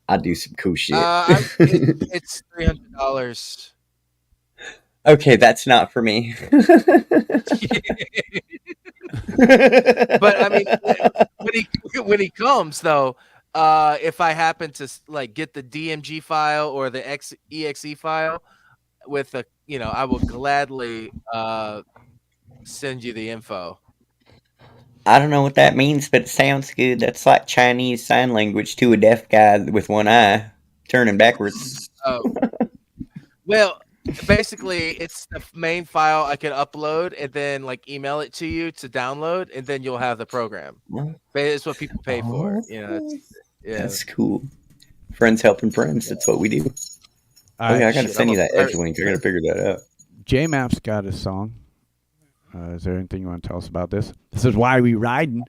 Speaker 6: I do some cool shit.
Speaker 5: It's $300.
Speaker 6: Okay, that's not for me.
Speaker 5: But I mean, when he comes though, if I happen to get the DMG file or the exe file with I will gladly send you the info.
Speaker 6: I don't know what that means, but it sounds good. That's like Chinese sign language to a deaf guy with one eye turning backwards.
Speaker 5: Oh, well, basically, it's the main file I can upload and then email it to you to download, and then you'll have the program.
Speaker 6: Well,
Speaker 5: It's what people pay for. Yeah.
Speaker 6: That's cool. Friends helping friends. That's what we do. Okay, I gotta send you that edge link. I gotta figure that out.
Speaker 3: J-Map's got his song. Is there anything you want to tell us about this? This is Why We Riding.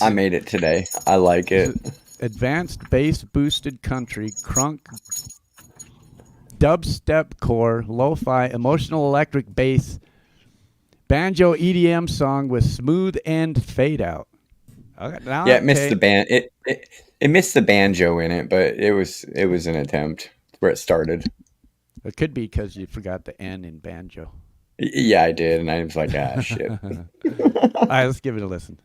Speaker 6: I made it today. I like it.
Speaker 3: Advanced bass boosted country, crunk, dubstep core, lo-fi, emotional electric bass, banjo EDM song with smooth end fade out. Okay,
Speaker 6: It missed the band. It missed the banjo in it, but it was an attempt where it started.
Speaker 3: It could be because you forgot the N in banjo.
Speaker 6: Yeah, I did, and I was like, shit.
Speaker 3: All right, let's give it a listen.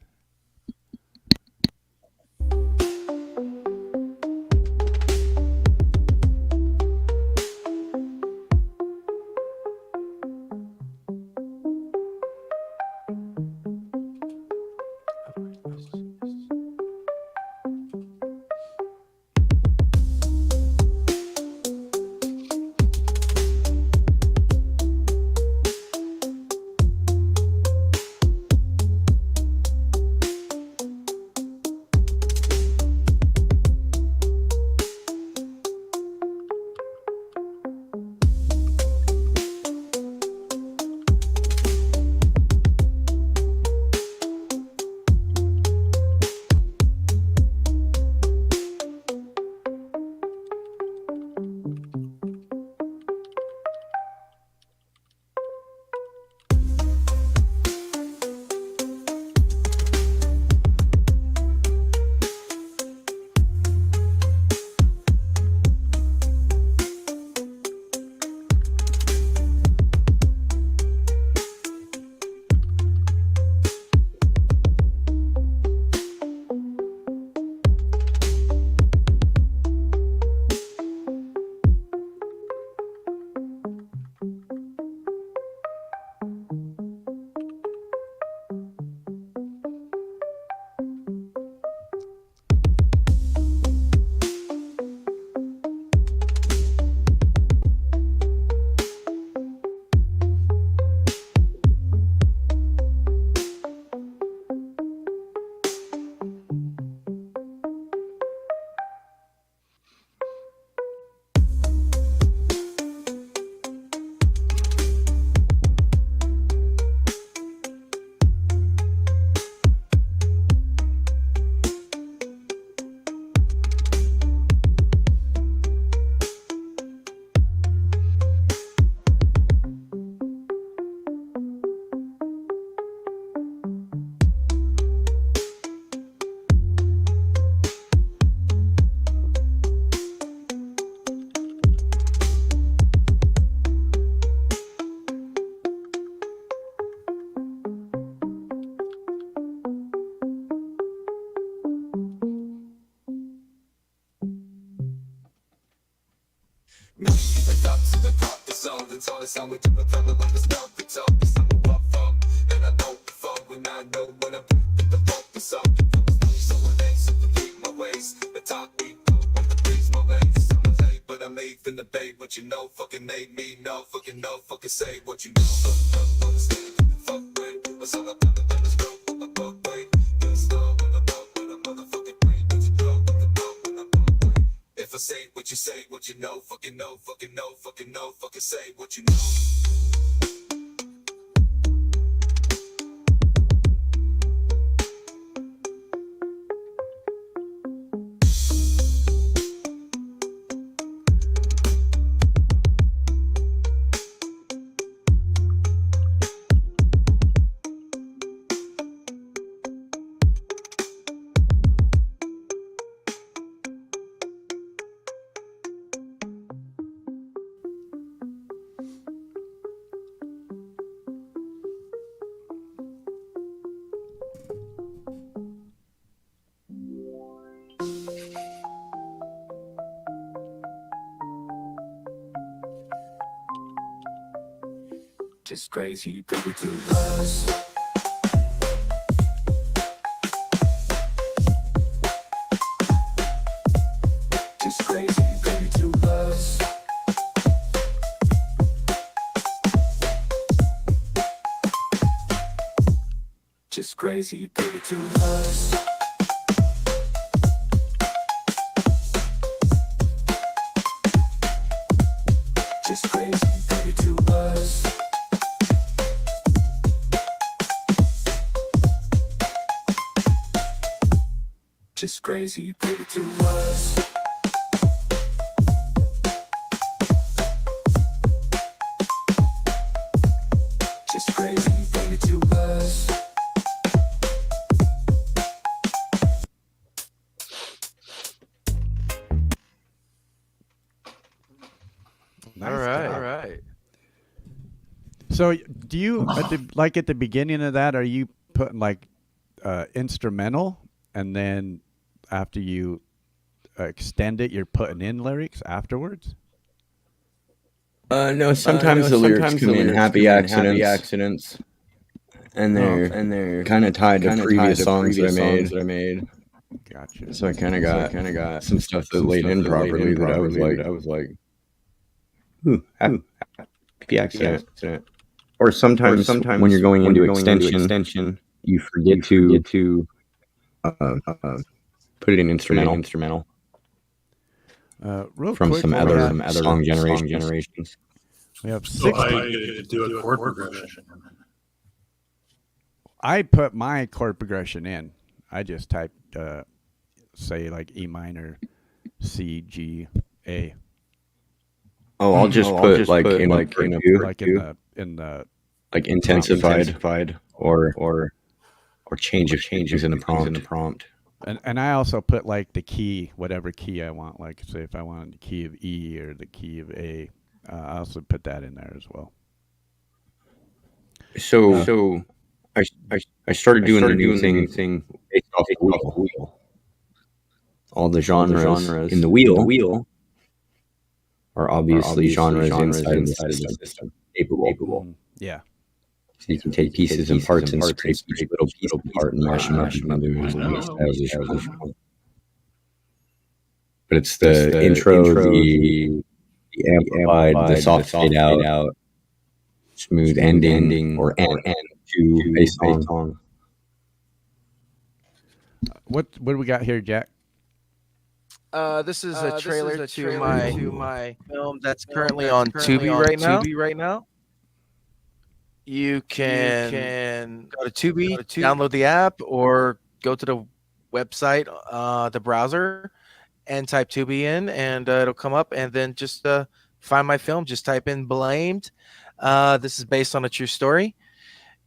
Speaker 2: Me, the ducks, the top, the sound, the tall, the sound, we do the fellow, like the stuff, the top, the sum of up, and I know the fun when I know when I put the funk, the sound, so when they supersede my ways, the top we go with the breeze, my ways, but I made from the bay, what you know, fucking made me know, fucking say what you know, fuck with, what's all about the business, bro, fuck way, it's love, when I'm up, when I'm motherfucking brain, what you know, when I'm up, if I say what you say, what you know, fucking know, fucking know, fucking know, fucking say what you know. Just crazy, baby, to us. Just crazy, baby, to us. Just crazy, baby, to us. Just crazy, baby, to us. Just crazy, baby, to us. Just crazy, baby, to us.
Speaker 3: Nice
Speaker 5: All right,
Speaker 3: job.
Speaker 5: all right.
Speaker 3: So do you at the beginning of that, are you putting like instrumental, and then after you extend it, you're putting in lyrics afterwards?
Speaker 6: No, sometimes the lyrics come in happy accidents, and they're kind of tied to previous songs that I made.
Speaker 3: Gotcha.
Speaker 6: So I kind of got some stuff that laid in properly that I was like, ooh, happy accident. Or sometimes when you're going into extension, you forget to put it in instrumental
Speaker 3: Real
Speaker 6: from
Speaker 3: quick,
Speaker 6: some
Speaker 3: what we
Speaker 6: other
Speaker 3: have-
Speaker 6: song generations.
Speaker 3: We have
Speaker 4: So
Speaker 3: 60.
Speaker 4: I get to do a chord progression.
Speaker 3: I put my chord progression in. I just typed, say, like E minor, C, G, A,
Speaker 6: Oh, I'll just put like in a
Speaker 3: like in the
Speaker 6: like intensified or changes in the prompt.
Speaker 3: and I also put like the key, whatever key I want. Like say if I want the key of E or the key of A, I also put that in there as well.
Speaker 6: So I started doing the new thing based off the wheel. All the genres in the wheel are obviously genres inside of the system. Capable.
Speaker 3: Yeah.
Speaker 6: So you can take pieces and parts and scrape each little piece apart and mash them into But it's the intro, the amplified, the soft fade out, smooth ending or end to a song.
Speaker 3: What do we got here, Jack?
Speaker 5: This is a trailer to my film that's currently on Tubi right now. You can go to Tubi, download the app, or go to the website, the browser, and type Tubi in, and it'll come up. And then just find my film. Just type in "Blamed." This is based on a true story,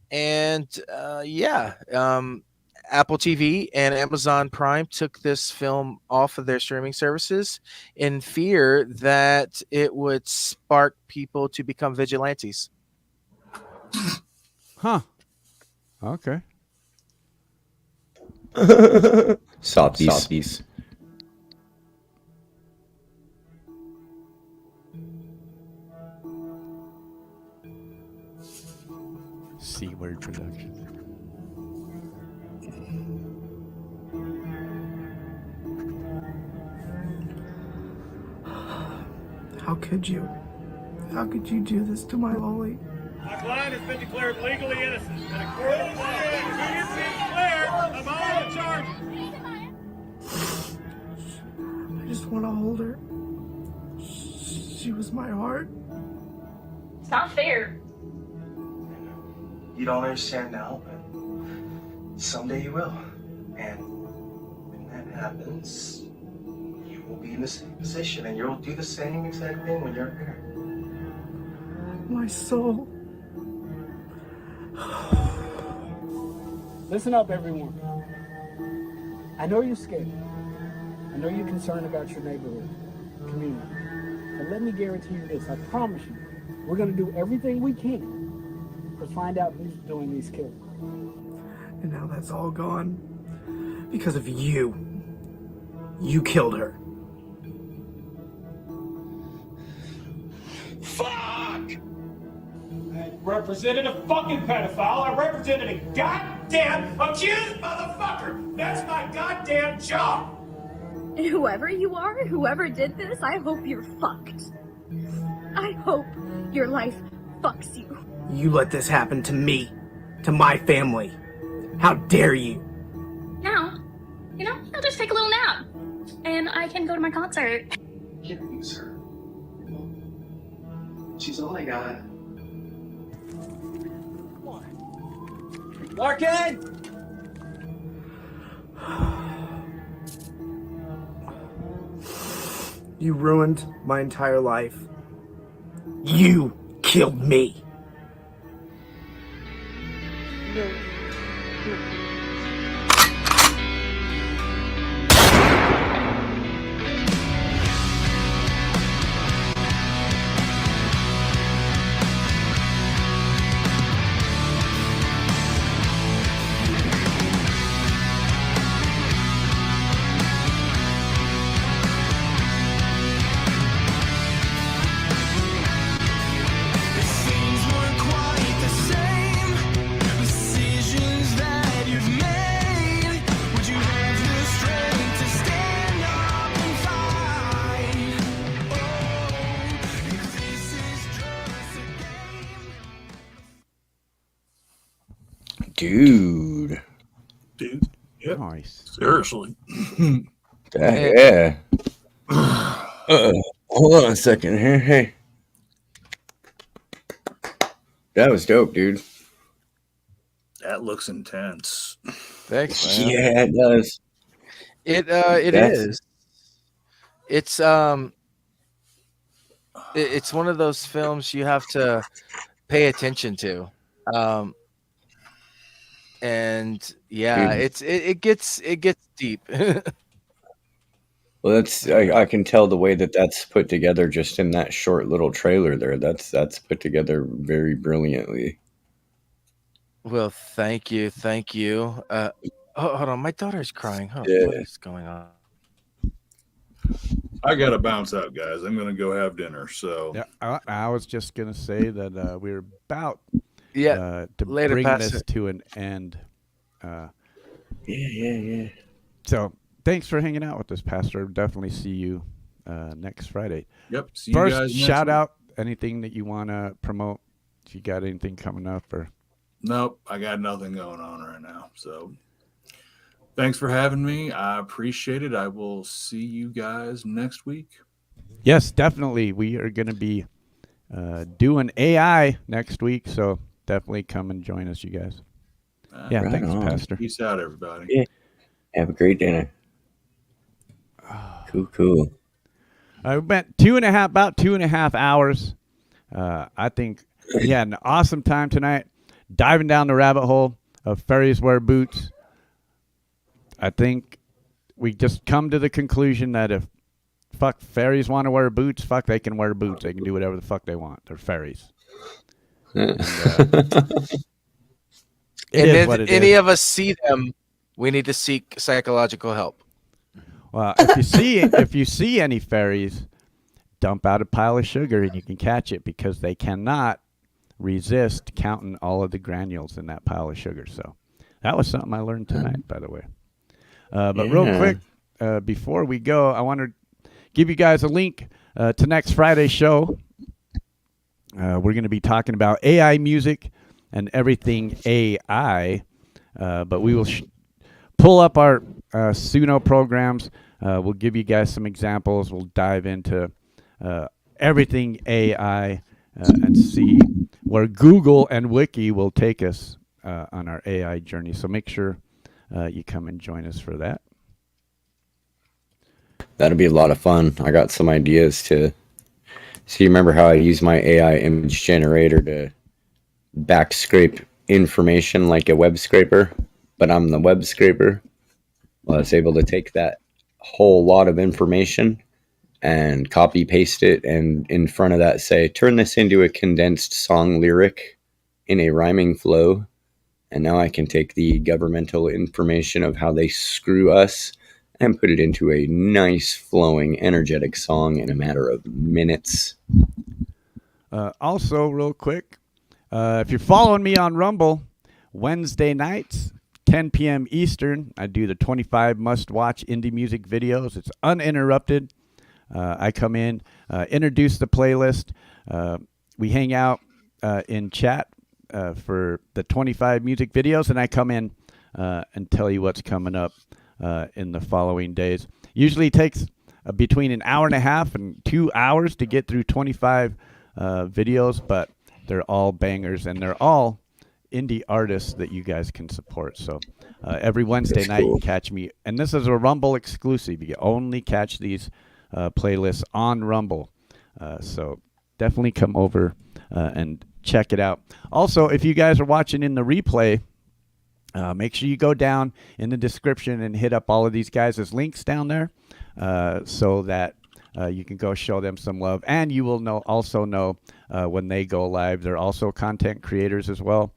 Speaker 5: and Apple TV and Amazon Prime took this film off of their streaming services in fear that it would spark people to become vigilantes.
Speaker 3: Huh. Okay.
Speaker 6: Softies.
Speaker 3: C-word production.
Speaker 11: How could you? How could you do this to my Loli?
Speaker 12: My client has been declared legally innocent, and according to the law, he is being cleared of all the charges.
Speaker 11: I just want to hold her. She was my heart.
Speaker 13: It's not fair.
Speaker 14: You don't understand now, but someday you will. And when that happens, you will be in the same position, and you'll do the same exact thing when you're a parent.
Speaker 11: My soul.
Speaker 15: Listen up, everyone. I know you're scared. I know you're concerned about your neighborhood, community. But let me guarantee you this, I promise you, we're going to do everything we can to find out who's doing these killings.
Speaker 11: And now that's all gone because of you. You killed her.
Speaker 12: Fuck! I represented a fucking pedophile. I represented a goddamn accused motherfucker. That's my goddamn job.
Speaker 13: Whoever you are, whoever did this, I hope you're fucked. I hope your life fucks you.
Speaker 11: You let this happen to me, to my family. How dare you?
Speaker 13: Now, I'll just take a little nap. And I can go to my concert.
Speaker 14: You can't lose her. She's all I got.
Speaker 12: Larkin!
Speaker 11: You ruined my entire life. You killed me.
Speaker 6: Dude.
Speaker 4: Yep.
Speaker 3: Nice.
Speaker 4: Seriously.
Speaker 6: Yeah. Hold on a second here. Hey. That was dope, dude.
Speaker 4: That looks intense.
Speaker 5: Thanks, man.
Speaker 6: Yeah, it does.
Speaker 5: It
Speaker 6: That's-
Speaker 5: is. It's one of those films you have to pay attention to. And yeah,
Speaker 6: Dude.
Speaker 5: it gets deep.
Speaker 6: Well, I can tell the way that's put together just in that short little trailer there. That's put together very brilliantly.
Speaker 5: Well, thank you. Hold on, my daughter's crying. What
Speaker 6: Yeah.
Speaker 5: is going on?
Speaker 4: I gotta bounce out, guys. I'm gonna go have dinner. So
Speaker 3: Yeah, I was just gonna say that we're about
Speaker 5: Yeah,
Speaker 3: to
Speaker 5: later,
Speaker 3: bring
Speaker 5: Pastor.
Speaker 3: this to an end.
Speaker 6: Yeah.
Speaker 3: So thanks for hanging out with us, Pastor. Definitely see you next Friday.
Speaker 4: Yep. See
Speaker 3: First,
Speaker 4: you guys next
Speaker 3: shout
Speaker 4: week.
Speaker 3: out anything that you want to promote. If you got anything coming up, or
Speaker 4: Nope, I got nothing going on right now. So thanks for having me. I appreciate it. I will see you guys next week.
Speaker 3: yes, definitely, we are going to be doing AI next week. So definitely come and join us, you guys. Yeah,
Speaker 6: Right
Speaker 3: thanks,
Speaker 6: on.
Speaker 3: Pastor.
Speaker 4: Peace out, everybody.
Speaker 6: Yeah. Have a great dinner. Cool.
Speaker 3: We went about 2.5 hours. I think we had an awesome time tonight, diving down the rabbit hole of Fairies Wear Boots. I think we just come to the conclusion that if fairies want to wear boots, they can wear boots. They can do whatever the fuck they want. They're fairies. And, it is what it
Speaker 5: any
Speaker 3: is.
Speaker 5: of us see them, we need to seek psychological help.
Speaker 3: Well, if you see any fairies, dump out a pile of sugar and you can catch it, because they cannot resist counting all of the granules in that pile of sugar. So that was something I learned tonight, by the way. But real quick, before we go, I want to give you guys a link to next Friday's show. We're going to be talking about AI music and everything AI, but we will pull up our Suno programs. We'll give you guys some examples. We'll dive into everything AI and see where Google and Wiki will take us on our AI journey. So make sure you come and join us for that.
Speaker 6: That'll be a lot of fun. I got some ideas to. So you remember how I use my AI image generator to back scrape information like a web scraper, but I'm the web scraper. Well, I was able to take that whole lot of information and copy paste it, and in front of that say, turn this into a condensed song lyric in a rhyming flow. And now I can take the governmental information of how they screw us and put it into a nice, flowing, energetic song in a matter of minutes.
Speaker 3: Also, real quick, if you're following me on Rumble, Wednesday nights, 10 p.m. Eastern, I do the 25 must-watch indie music videos. It's uninterrupted. I come in, introduce the playlist. We hang out in chat for the 25 music videos, and I come in and tell you what's coming up in the following days. Usually takes between an hour and a half and 2 hours to get through 25 videos, but they're all bangers, and they're all indie artists that you guys can support. So every Wednesday night you catch me, and this is a Rumble exclusive. You only catch these playlists on Rumble. So definitely come over and check it out. Also, if you guys are watching in the replay, make sure you go down in the description and hit up all of these guys' links down there so that you can go show them some love. And you will also know when they go live. They're also content creators as well.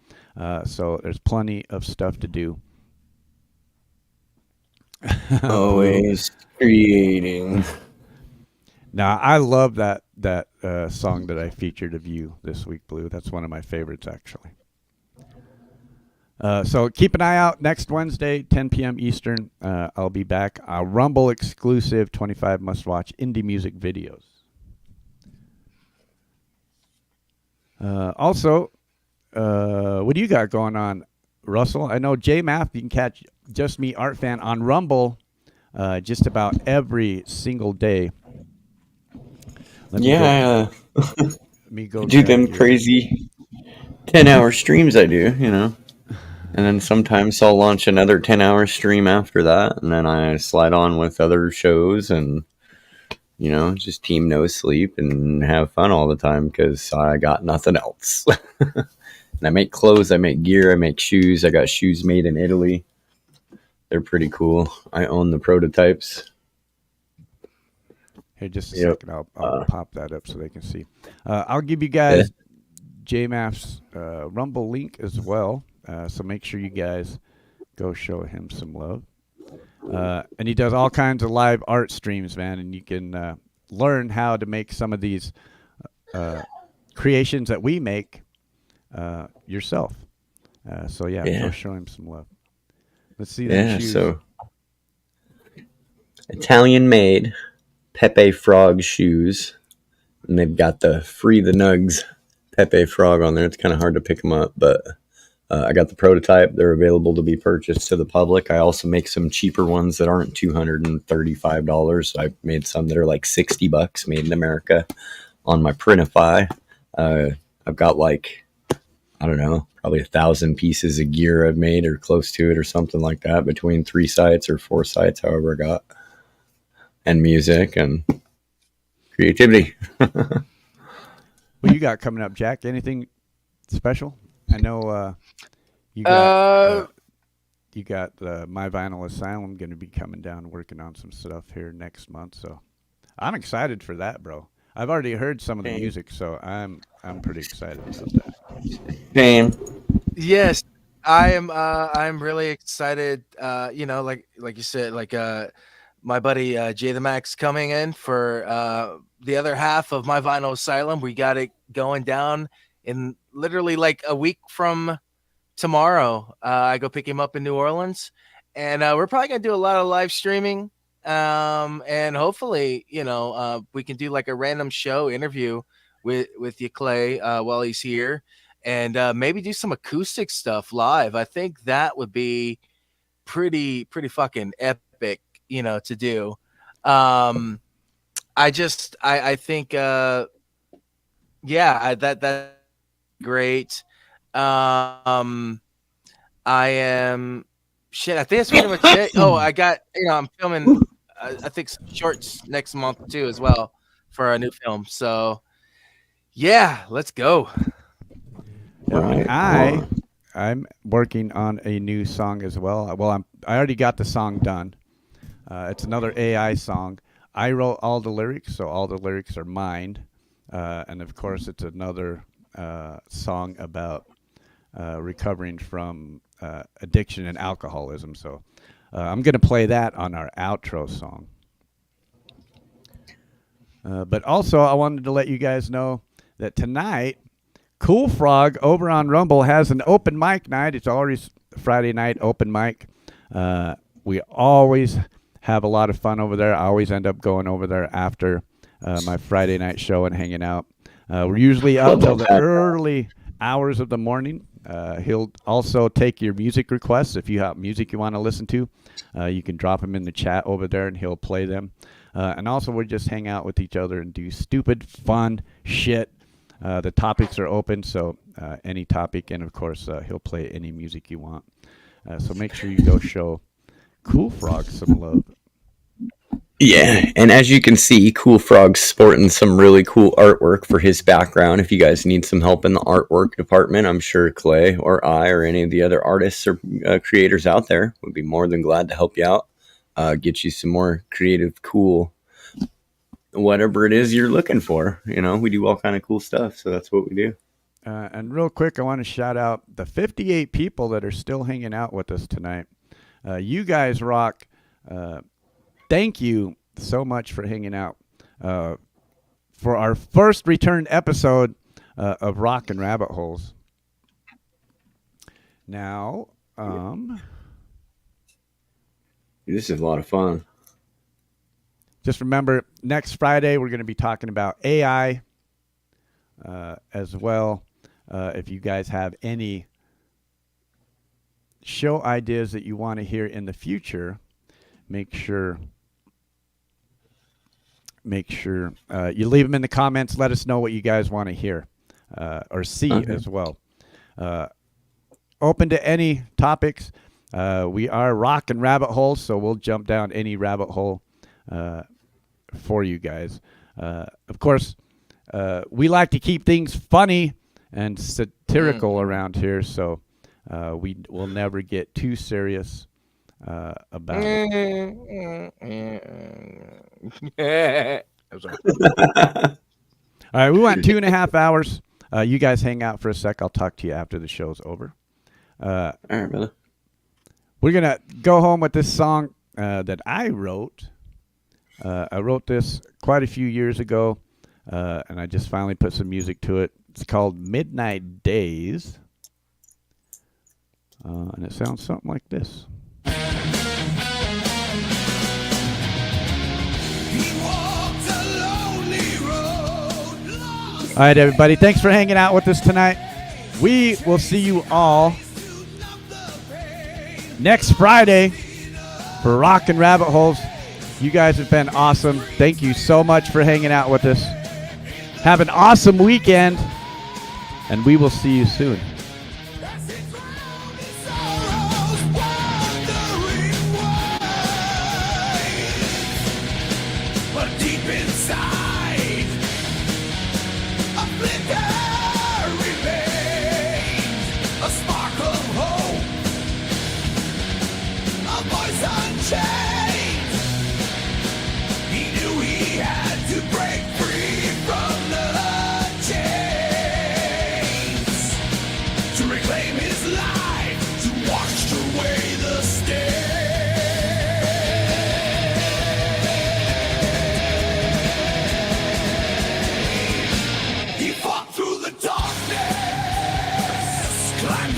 Speaker 3: So there's plenty of stuff to do.
Speaker 6: Always creating.
Speaker 3: Now, I love that song that I featured of you this week, Blue. That's one of my favorites, actually. So keep an eye out next Wednesday, 10 p.m. Eastern. I'll be back. Rumble exclusive 25 must-watch indie music videos. Also, what do you got going on, Russell? I know J-Math, you can catch Just Me Art Fan on Rumble just about every single day. Let me go
Speaker 6: do them crazy 10-hour streams I do, and then sometimes I'll launch another 10-hour stream after that, and then I slide on with other shows and just team no sleep and have fun all the time because I got nothing else. And I make clothes, I make gear, I make shoes. I got shoes made in Italy. They're pretty cool. I own the prototypes.
Speaker 3: Hey, just a second. I'll pop that up so they can see. I'll give you guys JMAF's Rumble link as well. So make sure you guys go show him some love. And he does all kinds of live art streams, man. And you can learn how to make some of these creations that we make yourself. So go show him some love. Let's see that shoes.
Speaker 6: So Italian made Pepe Frog shoes, and they've got the Free the Nugs Pepe Frog on there. It's kind of hard to pick them up, but I got the prototype. They're available to be purchased to the public. I also make some cheaper ones that aren't $235. I made some that are like $60 made in America on my Printify. I've got probably 1,000 pieces of gear I've made or close to it or something like that between 3 sites or 4 sites, however I got. And music and creativity.
Speaker 3: What you got coming up, Jack? Anything special? I know you got My Vinyl Asylum going to be coming down, working on some stuff here next month. So I'm excited for that, bro. I've already heard some of the music, so I'm pretty excited about that.
Speaker 5: Yes, I am. I'm really excited. Like you said, my buddy Jay the Max coming in for the other half of My Vinyl Asylum. We got it going down in literally like a week from tomorrow. I go pick him up in New Orleans, and we're probably gonna do a lot of live streaming. And hopefully, we can do like a random show interview with you, Clay, while he's here, and maybe do some acoustic stuff live. I think that would be pretty fucking epic, to do. I think, that's great. I am shit. I think that's pretty much it. Oh, I got, I'm filming, I think some shorts next month too, as well, for a new film. So yeah, let's go.
Speaker 3: Right. I'm working on a new song as well. Well, I already got the song done. It's another AI song. I wrote all the lyrics, so all the lyrics are mine. And of course, it's another song about recovering from addiction and alcoholism. So I'm going to play that on our outro song. But also, I wanted to let you guys know that tonight, Cool Frog over on Rumble has an open mic night. It's always Friday night open mic. We always have a lot of fun over there. I always end up going over there after my Friday night show and hanging out. We're usually up till the early hours of the morning. He'll also take your music requests. If you have music you want to listen to, you can drop them in the chat over there and he'll play them. And also we just hang out with each other and do stupid, fun shit. The topics are open, so any topic, and of course he'll play any music you want. So make sure you go show Cool Frog some love.
Speaker 6: Yeah, and as you can see, Cool Frog's sporting some really cool artwork for his background. If you guys need some help in the artwork department, I'm sure Clay or I or any of the other artists or creators out there would be more than glad to help you out, get you some more creative, cool, whatever it is you're looking for. We do all kind of cool stuff, so that's what we do.
Speaker 3: And real quick, I want to shout out the 58 people that are still hanging out with us tonight. You guys rock. Thank you so much for hanging out for our first return episode of Rock&Rabbit Holes. Now,
Speaker 6: this is a lot of fun.
Speaker 3: Just remember, next Friday we're going to be talking about AI as well. If you guys have any show ideas that you want to hear in the future, make sure you leave them in the comments. Let us know what you guys want to hear or see as well. Open to any topics. We are Rock&Rabbit Holes, so we'll jump down any rabbit hole for you guys. Of course, we like to keep things funny and satirical around here, so we will never get too serious about it. All right, we went 2.5 hours. You guys hang out for a sec. I'll talk to you after the show's over.
Speaker 6: All right, brother.
Speaker 3: We're going to go home with this song that I wrote. I wrote this quite a few years ago, and I just finally put some music to it. It's called Midnight Days, and it sounds something like this. All right, everybody. Thanks for hanging out with us tonight. We will see you all next Friday for Rock&Rabbit Holes. You guys have been awesome. Thank you so much for hanging out with us. Have an awesome weekend, and we will see you soon.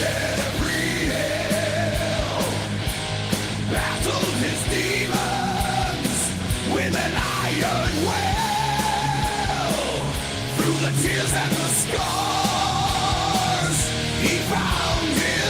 Speaker 2: every hill, battled his demons with an iron will. Through the tears and the scars, he found his